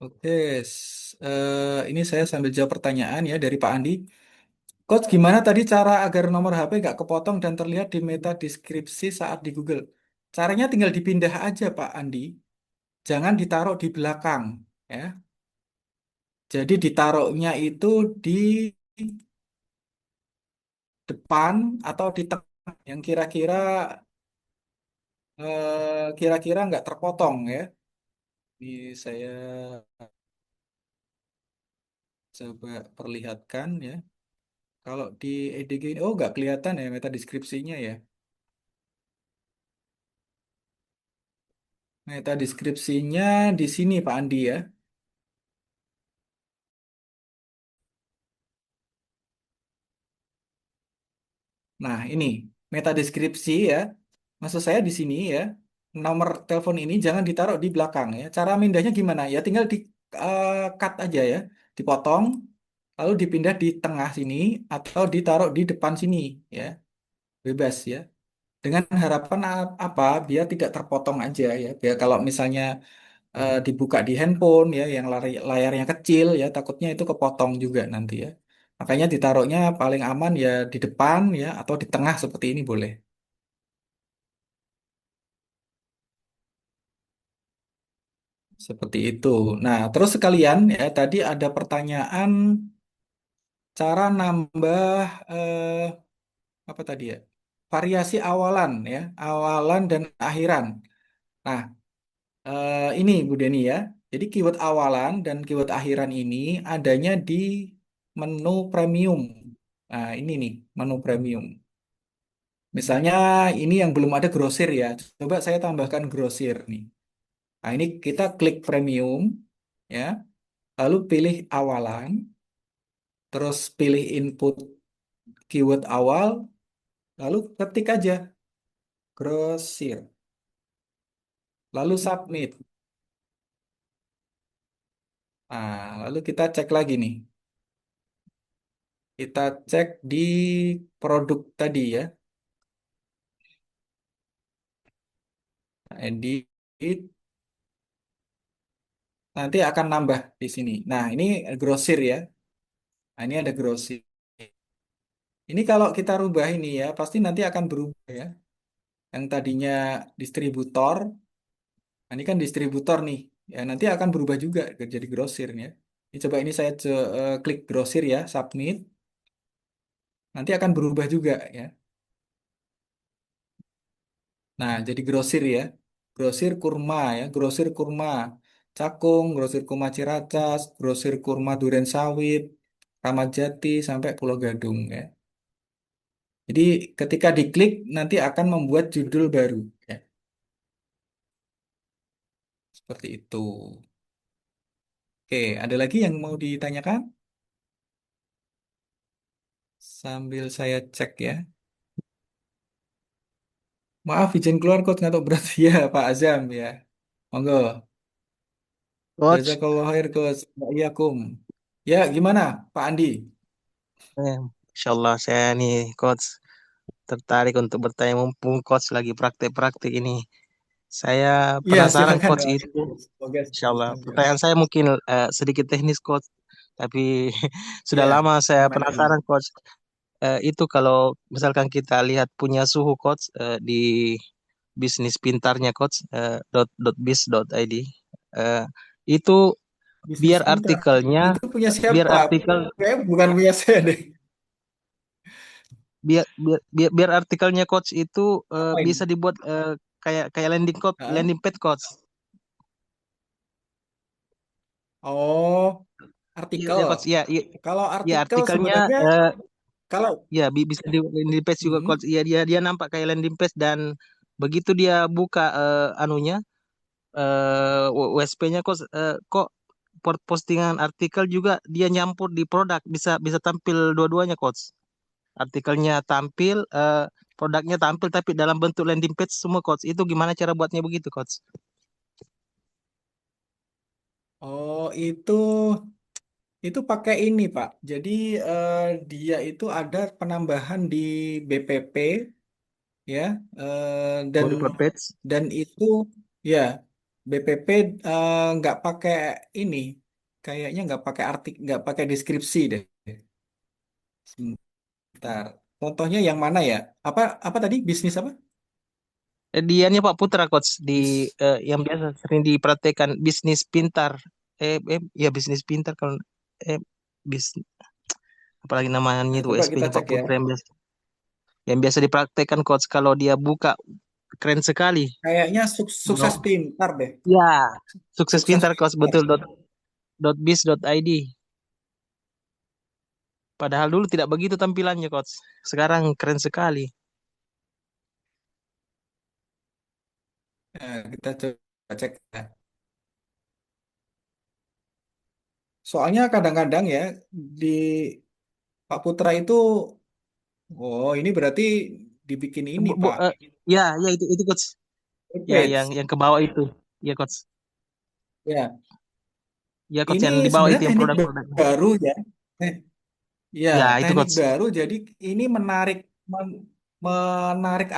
Oke, ini saya sambil jawab pertanyaan ya dari Pak Andi. Coach, gimana tadi cara agar nomor HP nggak kepotong dan terlihat di meta deskripsi saat di Google? Caranya tinggal dipindah aja Pak Andi, jangan ditaruh di belakang ya. Jadi ditaruhnya itu di depan atau di tengah yang kira-kira nggak terpotong ya. Ini saya coba perlihatkan ya. Kalau di EDG ini, oh nggak kelihatan ya meta deskripsinya ya. Meta deskripsinya di sini Pak Andi ya. Nah, ini meta deskripsi ya. Maksud saya di sini ya, nomor telepon ini jangan ditaruh di belakang ya. Cara mindahnya gimana? Ya tinggal di cut aja ya, dipotong, lalu dipindah di tengah sini atau ditaruh di depan sini ya, bebas ya. Dengan harapan apa? Biar tidak terpotong aja ya. Biar kalau misalnya dibuka di handphone ya, yang layarnya kecil ya, takutnya itu kepotong juga nanti ya. Makanya ditaruhnya paling aman ya di depan ya, atau di tengah seperti ini boleh. Seperti itu. Nah, terus sekalian ya, tadi ada pertanyaan cara nambah eh, apa tadi ya? Variasi awalan ya, awalan dan akhiran. Nah, ini Bu Deni ya. Jadi keyword awalan dan keyword akhiran ini adanya di menu premium. Nah, ini nih menu premium. Misalnya ini yang belum ada grosir ya. Coba saya tambahkan grosir nih. Nah, ini kita klik premium ya, lalu pilih awalan. Terus pilih input keyword awal, lalu ketik aja grosir, lalu submit. Nah, lalu kita cek lagi nih. Kita cek di produk tadi ya, edit, nanti akan nambah di sini. Nah, ini grosir ya. Nah, ini ada grosir. Ini kalau kita rubah ini ya, pasti nanti akan berubah ya. Yang tadinya distributor, nah ini kan distributor nih. Ya, nanti akan berubah juga jadi grosir ya. Ini coba ini saya klik grosir ya, submit. Nanti akan berubah juga ya. Nah, jadi grosir ya. Grosir kurma ya, grosir kurma Cakung, grosir kurma Ciracas, grosir kurma Duren Sawit, Ramat Jati sampai Pulau Gadung ya. Jadi ketika diklik nanti akan membuat judul baru ya. Seperti itu. Oke, ada lagi yang mau ditanyakan? Sambil saya cek ya. Maaf, izin keluar coach nggak tahu berarti ya Pak Azam ya. Monggo. Coach, Jazakallah khair coach. Wa'alaikum. Ya, gimana Pak Andi? Insya Allah saya nih coach tertarik untuk bertanya mumpung coach lagi praktek-praktek ini. Saya Iya, penasaran silakan. coach itu, Semoga Insya Allah. lancar. Pertanyaan saya mungkin sedikit teknis coach, tapi sudah Iya, lama saya gimana gimana? penasaran coach. Itu kalau misalkan kita lihat punya suhu coach di bisnis pintarnya coach .biz.id eh, itu Bisnis biar pintar. artikelnya Itu punya biar siapa? artikel Kayak bukan punya saya deh. biar artikelnya coach itu Apa bisa ini? dibuat kayak kayak Hah? landing page coach. Oh, Iya artikel. ya coach, iya iya Kalau ya artikel artikelnya sebenarnya kalau ya bisa di landing page juga hmm, coach. Iya dia dia nampak kayak landing page dan begitu dia buka anunya USP-nya kok kok postingan artikel juga dia nyampur di produk bisa bisa tampil dua-duanya coach. Artikelnya tampil, produknya tampil tapi dalam bentuk landing page semua coach. Itu gimana cara buatnya begitu coach? oh itu pakai ini Pak. Jadi eh, dia itu ada penambahan di BPP ya dan Body per page. itu ya BPP nggak pakai ini kayaknya nggak pakai nggak pakai deskripsi deh. Sebentar. Contohnya yang mana ya? Apa tadi bisnis apa? Dia nih Pak Putra coach di Bis. yang biasa sering diperhatikan bisnis pintar. Ya bisnis pintar kalau eh bis apalagi namanya Nah, itu coba kita USP-nya Pak cek ya. Putra yang biasa dipraktekkan coach kalau dia buka keren sekali. Kayaknya sukses No. pintar deh. Ya, sukses Sukses pintar coach pintar. betul .biz.id. Padahal dulu tidak begitu tampilannya coach. Sekarang keren sekali. Nah, kita coba. cek ya. Soalnya kadang-kadang ya di Pak Putra itu, oh ini berarti dibikin ini Pak, Ya, ya itu coach. Ya, page. yang ke bawah itu. Ya coach. Ya, Ya coach ini yang di bawah itu sebenarnya yang teknik produk-produknya. baru ya. Eh, Ya, Ya, itu teknik coach. baru. Jadi ini menarik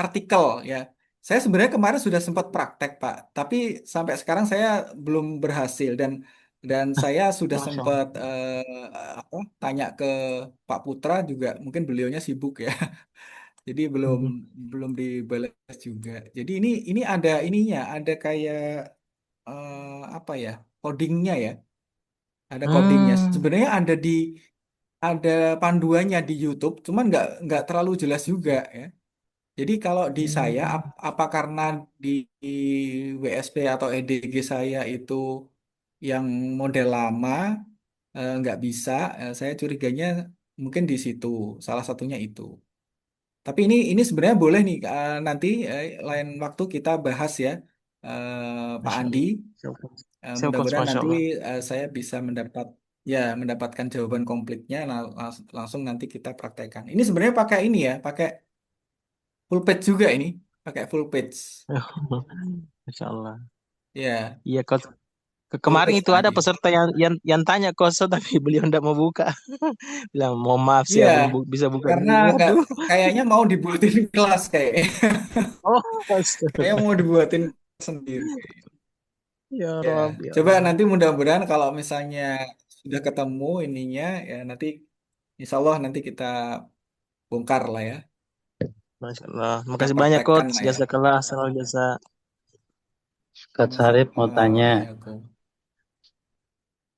artikel ya. Saya sebenarnya kemarin sudah sempat praktek, Pak, tapi sampai sekarang saya belum berhasil dan saya sudah Masya Allah. sempat tanya ke Pak Putra juga, mungkin beliaunya sibuk ya. Jadi belum Mhm. belum dibalas juga. Jadi ini ada ininya, ada kayak apa ya? Codingnya ya. Ada codingnya. Hmm. Sebenarnya ada panduannya di YouTube, cuman nggak terlalu jelas juga ya. Jadi kalau di saya, Hmm. apa karena di WSP atau EDG saya itu yang model lama nggak bisa, saya curiganya mungkin di situ, salah satunya itu. Tapi ini sebenarnya boleh nih nanti lain waktu kita bahas ya, Pak Masya Andi. Allah. Siap, coach. Siap, coach. Mudah-mudahan Masya nanti Allah. saya bisa mendapatkan jawaban komplitnya langsung nanti kita praktekkan. Ini sebenarnya pakai ini ya, pakai full page juga ini, pakai full page. Masya Allah. Ya, Iya, coach. full Kemarin page itu Pak ada Andi. peserta yang tanya coach, tapi beliau tidak mau buka. Bilang, mohon maaf, Iya, saya belum bisa buka karena dulu. nggak Waduh. kayaknya mau dibuatin kelas kayak, Oh, kayak astagfirullah. mau dibuatin sendiri. Ya Ya, Rob, ya coba Allah. nanti mudah-mudahan kalau misalnya sudah ketemu ininya, ya nanti Insya Allah nanti kita bongkar lah ya, Masya Allah. kita Makasih banyak, praktekkan coach. lah ya. Jazakallah, asal jasa. Coach Sarip mau Sama-sama, tanya. waalaikumsalam.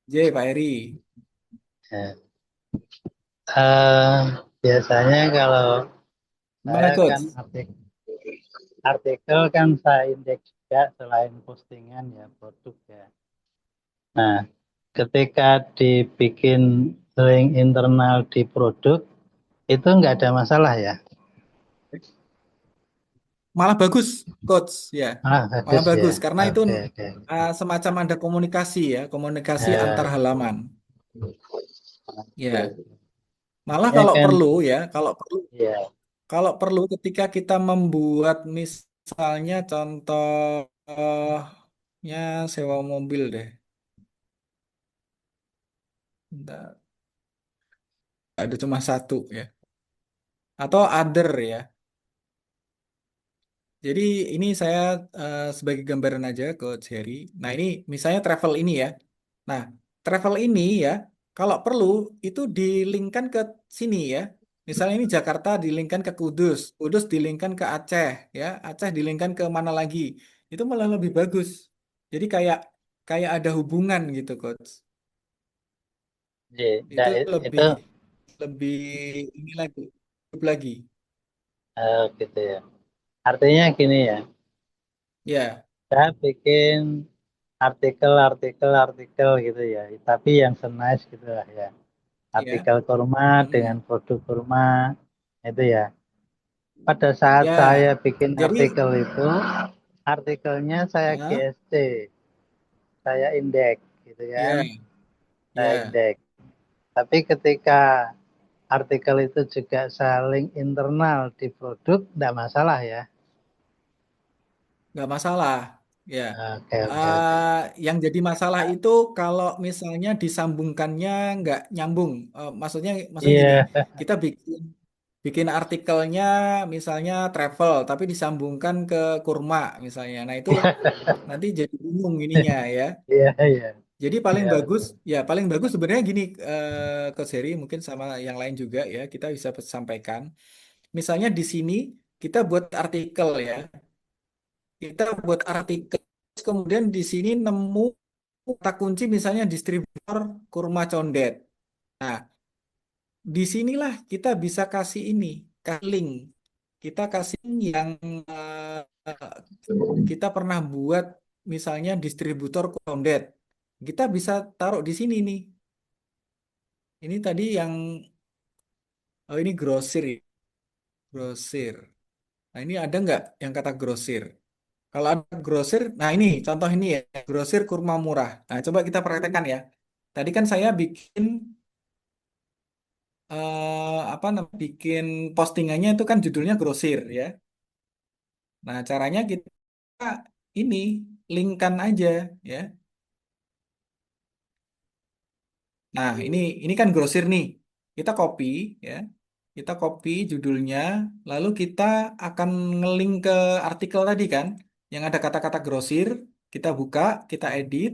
J, Pak Eri. Ya. Eh, biasanya kalau Gimana, saya kan Coach? artikel kan saya indeks juga selain postingan ya produk ya. Nah, ketika dibikin link internal di produk itu nggak ada masalah ya. Malah bagus, Coach. Ya, Ah, malah bagus ya. bagus. Karena itu Oke, oke. semacam ada komunikasi ya, komunikasi antar Eh, halaman. Ya, oke. malah Ya kan, ya, kalau perlu ketika kita membuat misalnya contohnya sewa mobil deh. Bentar, ada cuma satu ya. Atau other ya. Jadi ini saya sebagai gambaran aja Coach Heri. Nah ini misalnya travel ini ya. Nah travel ini ya kalau perlu itu dilinkkan ke sini ya. Misalnya ini Jakarta dilinkkan ke Kudus, Kudus dilinkkan ke Aceh ya, Aceh dilinkkan ke mana lagi. Itu malah lebih bagus. Jadi kayak kayak ada hubungan gitu Coach. ya, Itu itu lebih lebih ini lagi, hidup lagi. gitu ya. Artinya gini ya, Ya, saya bikin artikel gitu ya, tapi yang senice gitu lah ya. ya. Artikel kurma dengan Mm. produk kurma itu ya. Pada saat saya Ya. bikin Jadi artikel itu, artikelnya saya ah, GSC, saya indeks gitu kan, ya, saya ya. indeks. Tapi ketika artikel itu juga saling internal di produk, tidak masalah ya. Nggak masalah. Ya. Oke, oke, oke. Yang jadi masalah itu kalau misalnya disambungkannya nggak nyambung. Maksudnya gini, Iya, kita bikin bikin artikelnya misalnya travel, tapi disambungkan ke kurma misalnya. Nah itu nanti jadi bingung ininya ya. iya, iya, Jadi paling iya, bagus, betul. ya paling bagus sebenarnya gini ke seri mungkin sama yang lain juga ya kita bisa sampaikan. Misalnya di sini kita buat artikel ya. Kita buat artikel, kemudian di sini nemu kata kunci misalnya distributor kurma condet. Nah, disinilah kita bisa kasih ini, kasih link. Kita kasih yang kita pernah buat misalnya distributor condet. Kita bisa taruh di sini nih. Ini tadi yang, oh ini grosir ya, grosir. Nah ini ada nggak yang kata grosir? Kalau ada grosir, nah ini contoh ini ya, grosir kurma murah. Nah, coba kita praktekkan ya. Tadi kan saya bikin apa namanya, bikin postingannya itu kan judulnya grosir ya. Nah, caranya kita ini linkkan aja ya. Nah, ini kan grosir nih. Kita copy ya. Kita copy judulnya, lalu kita akan ngelink ke artikel tadi kan, yang ada kata-kata grosir, kita buka, kita edit,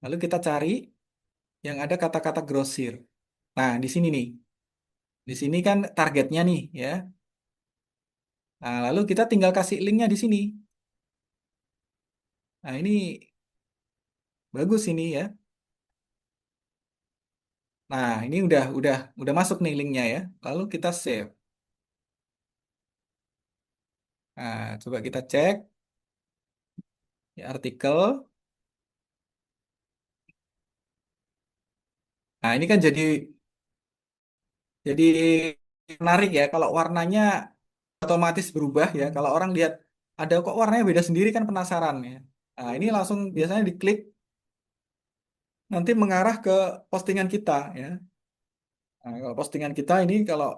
lalu kita cari yang ada kata-kata grosir. Nah, di sini nih. Di sini kan targetnya nih ya. Nah, lalu kita tinggal kasih linknya di sini. Nah, ini bagus ini ya. Nah, ini udah masuk nih linknya ya. Lalu kita save. Nah, coba kita cek ya, artikel. Nah, ini kan jadi menarik ya kalau warnanya otomatis berubah ya. Kalau orang lihat ada kok warnanya beda sendiri kan penasaran ya. Nah, ini langsung biasanya diklik nanti mengarah ke postingan kita ya. Nah, kalau postingan kita ini kalau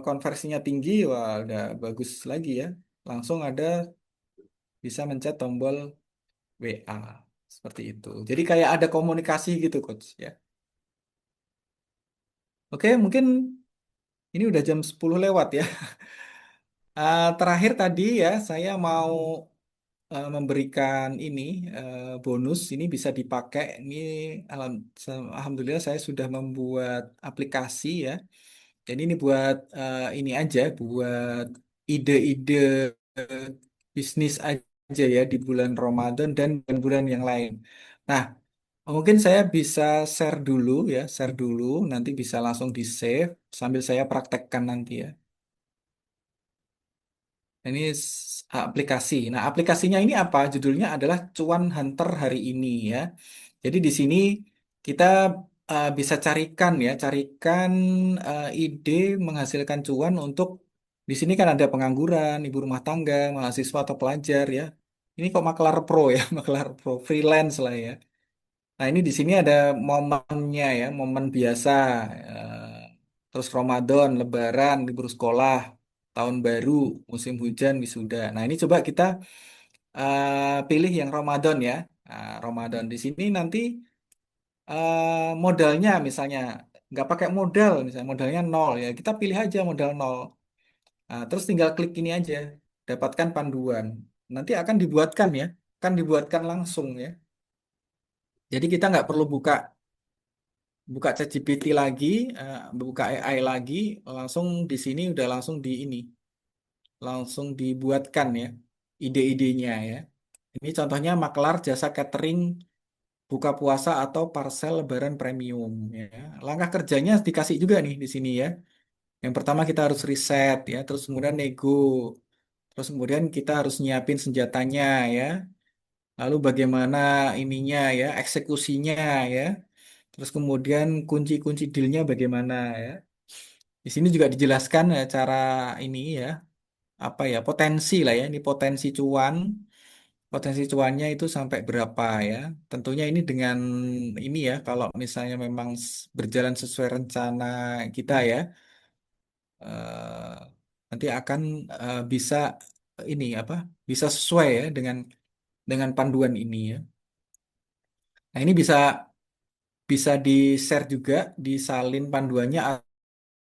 konversinya tinggi, wah udah bagus lagi ya. Langsung ada bisa mencet tombol WA seperti itu. Jadi kayak ada komunikasi gitu, Coach ya. Oke, mungkin ini udah jam 10 lewat ya. Terakhir tadi ya, saya mau memberikan ini bonus. Ini bisa dipakai. Ini alhamdulillah saya sudah membuat aplikasi ya. Jadi ini buat ini aja, buat ide-ide bisnis aja ya di bulan Ramadan dan bulan yang lain. Nah, mungkin saya bisa share dulu ya, share dulu, nanti bisa langsung di save sambil saya praktekkan nanti ya. Ini aplikasi. Nah, aplikasinya ini apa? Judulnya adalah Cuan Hunter hari ini ya. Jadi di sini kita bisa carikan ya, carikan ide menghasilkan cuan untuk di sini kan ada pengangguran, ibu rumah tangga, mahasiswa atau pelajar ya. Ini kok maklar pro ya, maklar pro freelance lah ya. Nah, ini di sini ada momennya ya, momen biasa. Terus Ramadan, Lebaran, libur sekolah, tahun baru, musim hujan, wisuda. Nah, ini coba kita pilih yang Ramadan ya. Nah, Ramadan di sini nanti modalnya misalnya nggak pakai modal, misalnya modalnya nol ya. Kita pilih aja modal nol. Nah, terus tinggal klik ini aja, dapatkan panduan. Nanti akan dibuatkan ya, akan dibuatkan langsung ya. Jadi kita nggak perlu buka buka ChatGPT lagi, buka AI lagi, langsung di sini udah langsung di ini, langsung dibuatkan ya ide-idenya ya. Ini contohnya maklar jasa catering buka puasa atau parcel Lebaran premium ya. Langkah kerjanya dikasih juga nih di sini ya. Yang pertama kita harus riset ya, terus kemudian nego, terus kemudian kita harus nyiapin senjatanya ya. Lalu bagaimana ininya ya, eksekusinya ya. Terus kemudian kunci-kunci dealnya bagaimana ya. Di sini juga dijelaskan cara ini ya, apa ya, potensi lah ya. Ini potensi cuan. Potensi cuannya itu sampai berapa ya. Tentunya ini dengan ini ya, kalau misalnya memang berjalan sesuai rencana kita ya, eh, nanti akan bisa ini apa, bisa sesuai ya dengan panduan ini ya. Nah, ini bisa bisa di-share juga, disalin panduannya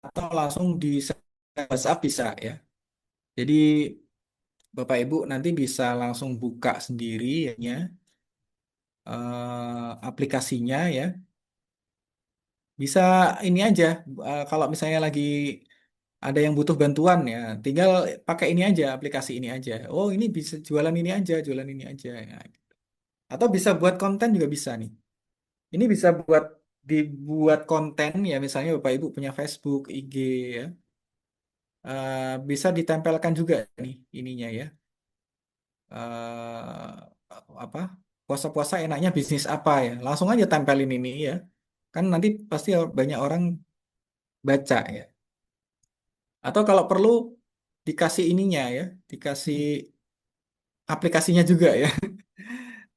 atau langsung di WhatsApp bisa ya. Jadi Bapak Ibu nanti bisa langsung buka sendiri ya aplikasinya ya. Bisa ini aja kalau misalnya lagi ada yang butuh bantuan ya, tinggal pakai ini aja, aplikasi ini aja. Oh, ini bisa jualan ini aja, jualan ini aja ya. Atau bisa buat konten juga bisa nih. Ini bisa dibuat konten ya, misalnya Bapak Ibu punya Facebook, IG ya. Bisa ditempelkan juga nih ininya ya. eh apa? Puasa-puasa enaknya bisnis apa ya? Langsung aja tempelin ini ya. Kan nanti pasti banyak orang baca ya. Atau kalau perlu dikasih ininya ya, dikasih aplikasinya juga ya.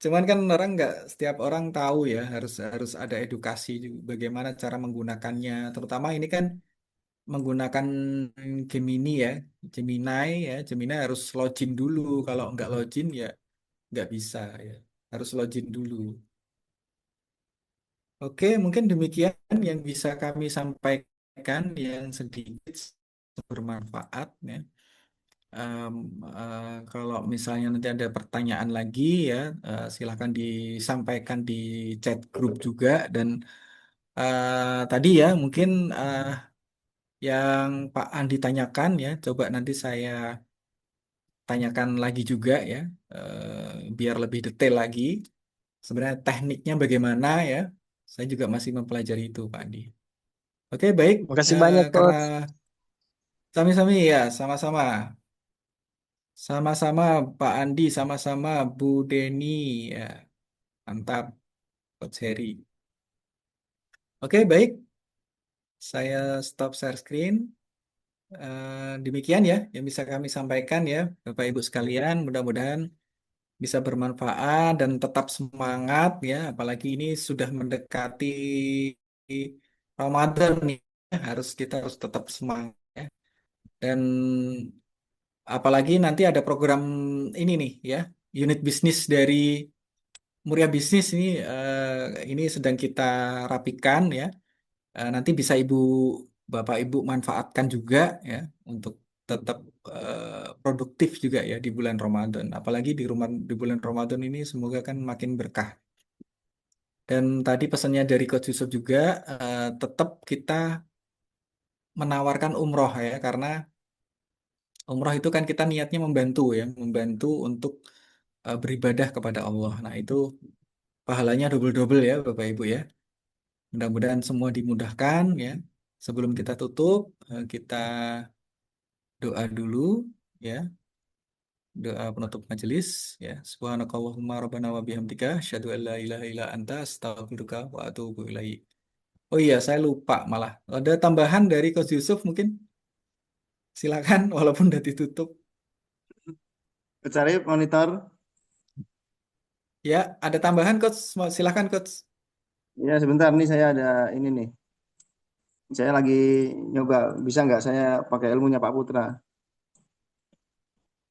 Cuman kan orang nggak setiap orang tahu ya, harus harus ada edukasi juga bagaimana cara menggunakannya. Terutama ini kan menggunakan Gemini ya, Gemini ya, Gemini harus login dulu. Kalau nggak login ya nggak bisa ya, harus login dulu. Oke, mungkin demikian yang bisa kami sampaikan yang sedikit bermanfaat ya. Em, Kalau misalnya nanti ada pertanyaan lagi ya, silahkan disampaikan di chat grup juga. Dan tadi ya mungkin yang Pak Andi tanyakan ya, coba nanti saya tanyakan lagi juga ya, biar lebih detail lagi. Sebenarnya tekniknya bagaimana ya? Saya juga masih mempelajari itu, Pak Andi. Oke, baik. Makasih banyak, Karena Coach. sami-sami ya, sama-sama. Sama-sama Pak Andi, sama-sama Bu Deni. Ya, mantap, Coach Heri. Oke, baik. Saya stop share screen. Demikian ya yang bisa kami sampaikan ya, Bapak Ibu sekalian. Mudah-mudahan bisa bermanfaat dan tetap semangat ya. Apalagi ini sudah mendekati Ramadan nih. Kita harus tetap semangat ya. Dan apalagi nanti ada program ini nih ya, unit bisnis dari Muria Bisnis ini sedang kita rapikan ya. Nanti bisa Bapak Ibu manfaatkan juga ya untuk tetap produktif juga ya di bulan Ramadan. Apalagi di bulan Ramadan ini semoga kan makin berkah. Dan tadi pesannya dari Coach Yusuf juga tetap kita menawarkan umroh ya, karena umroh itu kan kita niatnya membantu ya, membantu untuk beribadah kepada Allah. Nah, itu pahalanya double-double ya Bapak Ibu ya. Mudah-mudahan semua dimudahkan ya. Sebelum kita tutup, kita doa dulu ya. Doa penutup majelis ya. Subhanakallahumma rabbana wa bihamdika asyhadu an la ilaha illa anta astaghfiruka wa atubu ilaik. Oh iya, saya lupa malah. Ada tambahan dari Coach Yusuf mungkin? Silakan walaupun udah ditutup. Coach Arif, monitor. Ya, ada tambahan Coach. Silakan Coach. Ya, sebentar nih saya ada ini nih. Saya lagi nyoba, bisa nggak saya pakai ilmunya Pak Putra.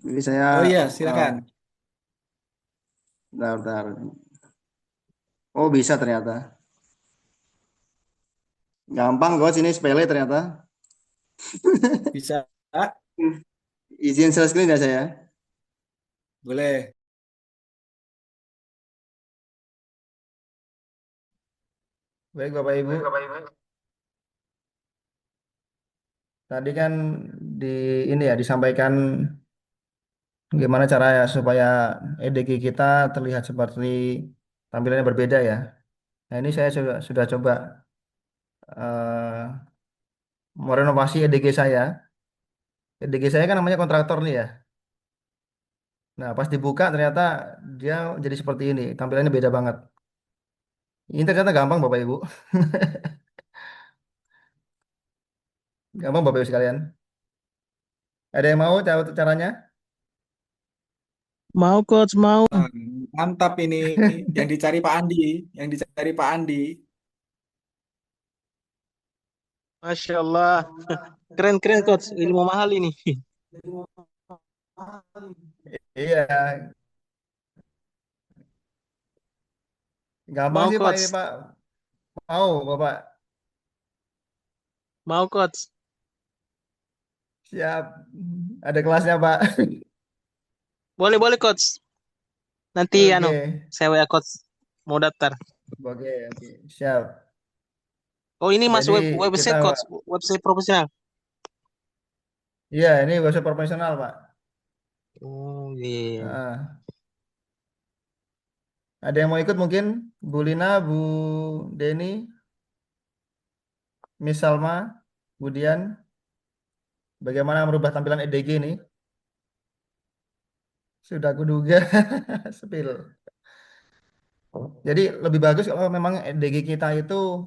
Jadi saya, Oh iya, eh, silakan. bentar, bentar. Oh bisa ternyata. Gampang kok, sini sepele ternyata. Bisa. Izin share screen ya saya. Boleh. Baik Bapak Ibu. Tadi kan di ini ya disampaikan gimana cara ya supaya EDG kita terlihat seperti tampilannya berbeda ya. Nah ini saya sudah coba eh merenovasi EDG saya. EDG saya kan namanya kontraktor nih ya. Nah pas dibuka ternyata dia jadi seperti ini. Tampilannya beda banget. Ini ternyata gampang Bapak Ibu. Gampang Bapak Ibu sekalian. Ada yang mau tahu caranya? Mau, Coach, mau. Nah, mantap ini yang dicari Pak Andi, yang dicari Pak Andi. Masya Allah. Keren-keren, Coach. Ilmu mahal ini. Iya, gampang Mau, sih Pak ini Coach. Pak. Mau Bapak. Mau, Coach. Siap. Ada kelasnya Pak. Boleh, boleh, Coach. Nanti, Oke. saya WA Coach. Mau daftar. Oke, oke. Siap. Oh, ini Mas Jadi kita, website, Coach. Website profesional. iya ini website profesional Pak. Oh, iya. Ah, ada yang mau ikut mungkin? Bu Lina, Bu Deni, Miss Salma, Bu Dian. Bagaimana merubah tampilan EDG ini? Sudah kuduga. Spill. Jadi lebih bagus kalau memang EDG kita itu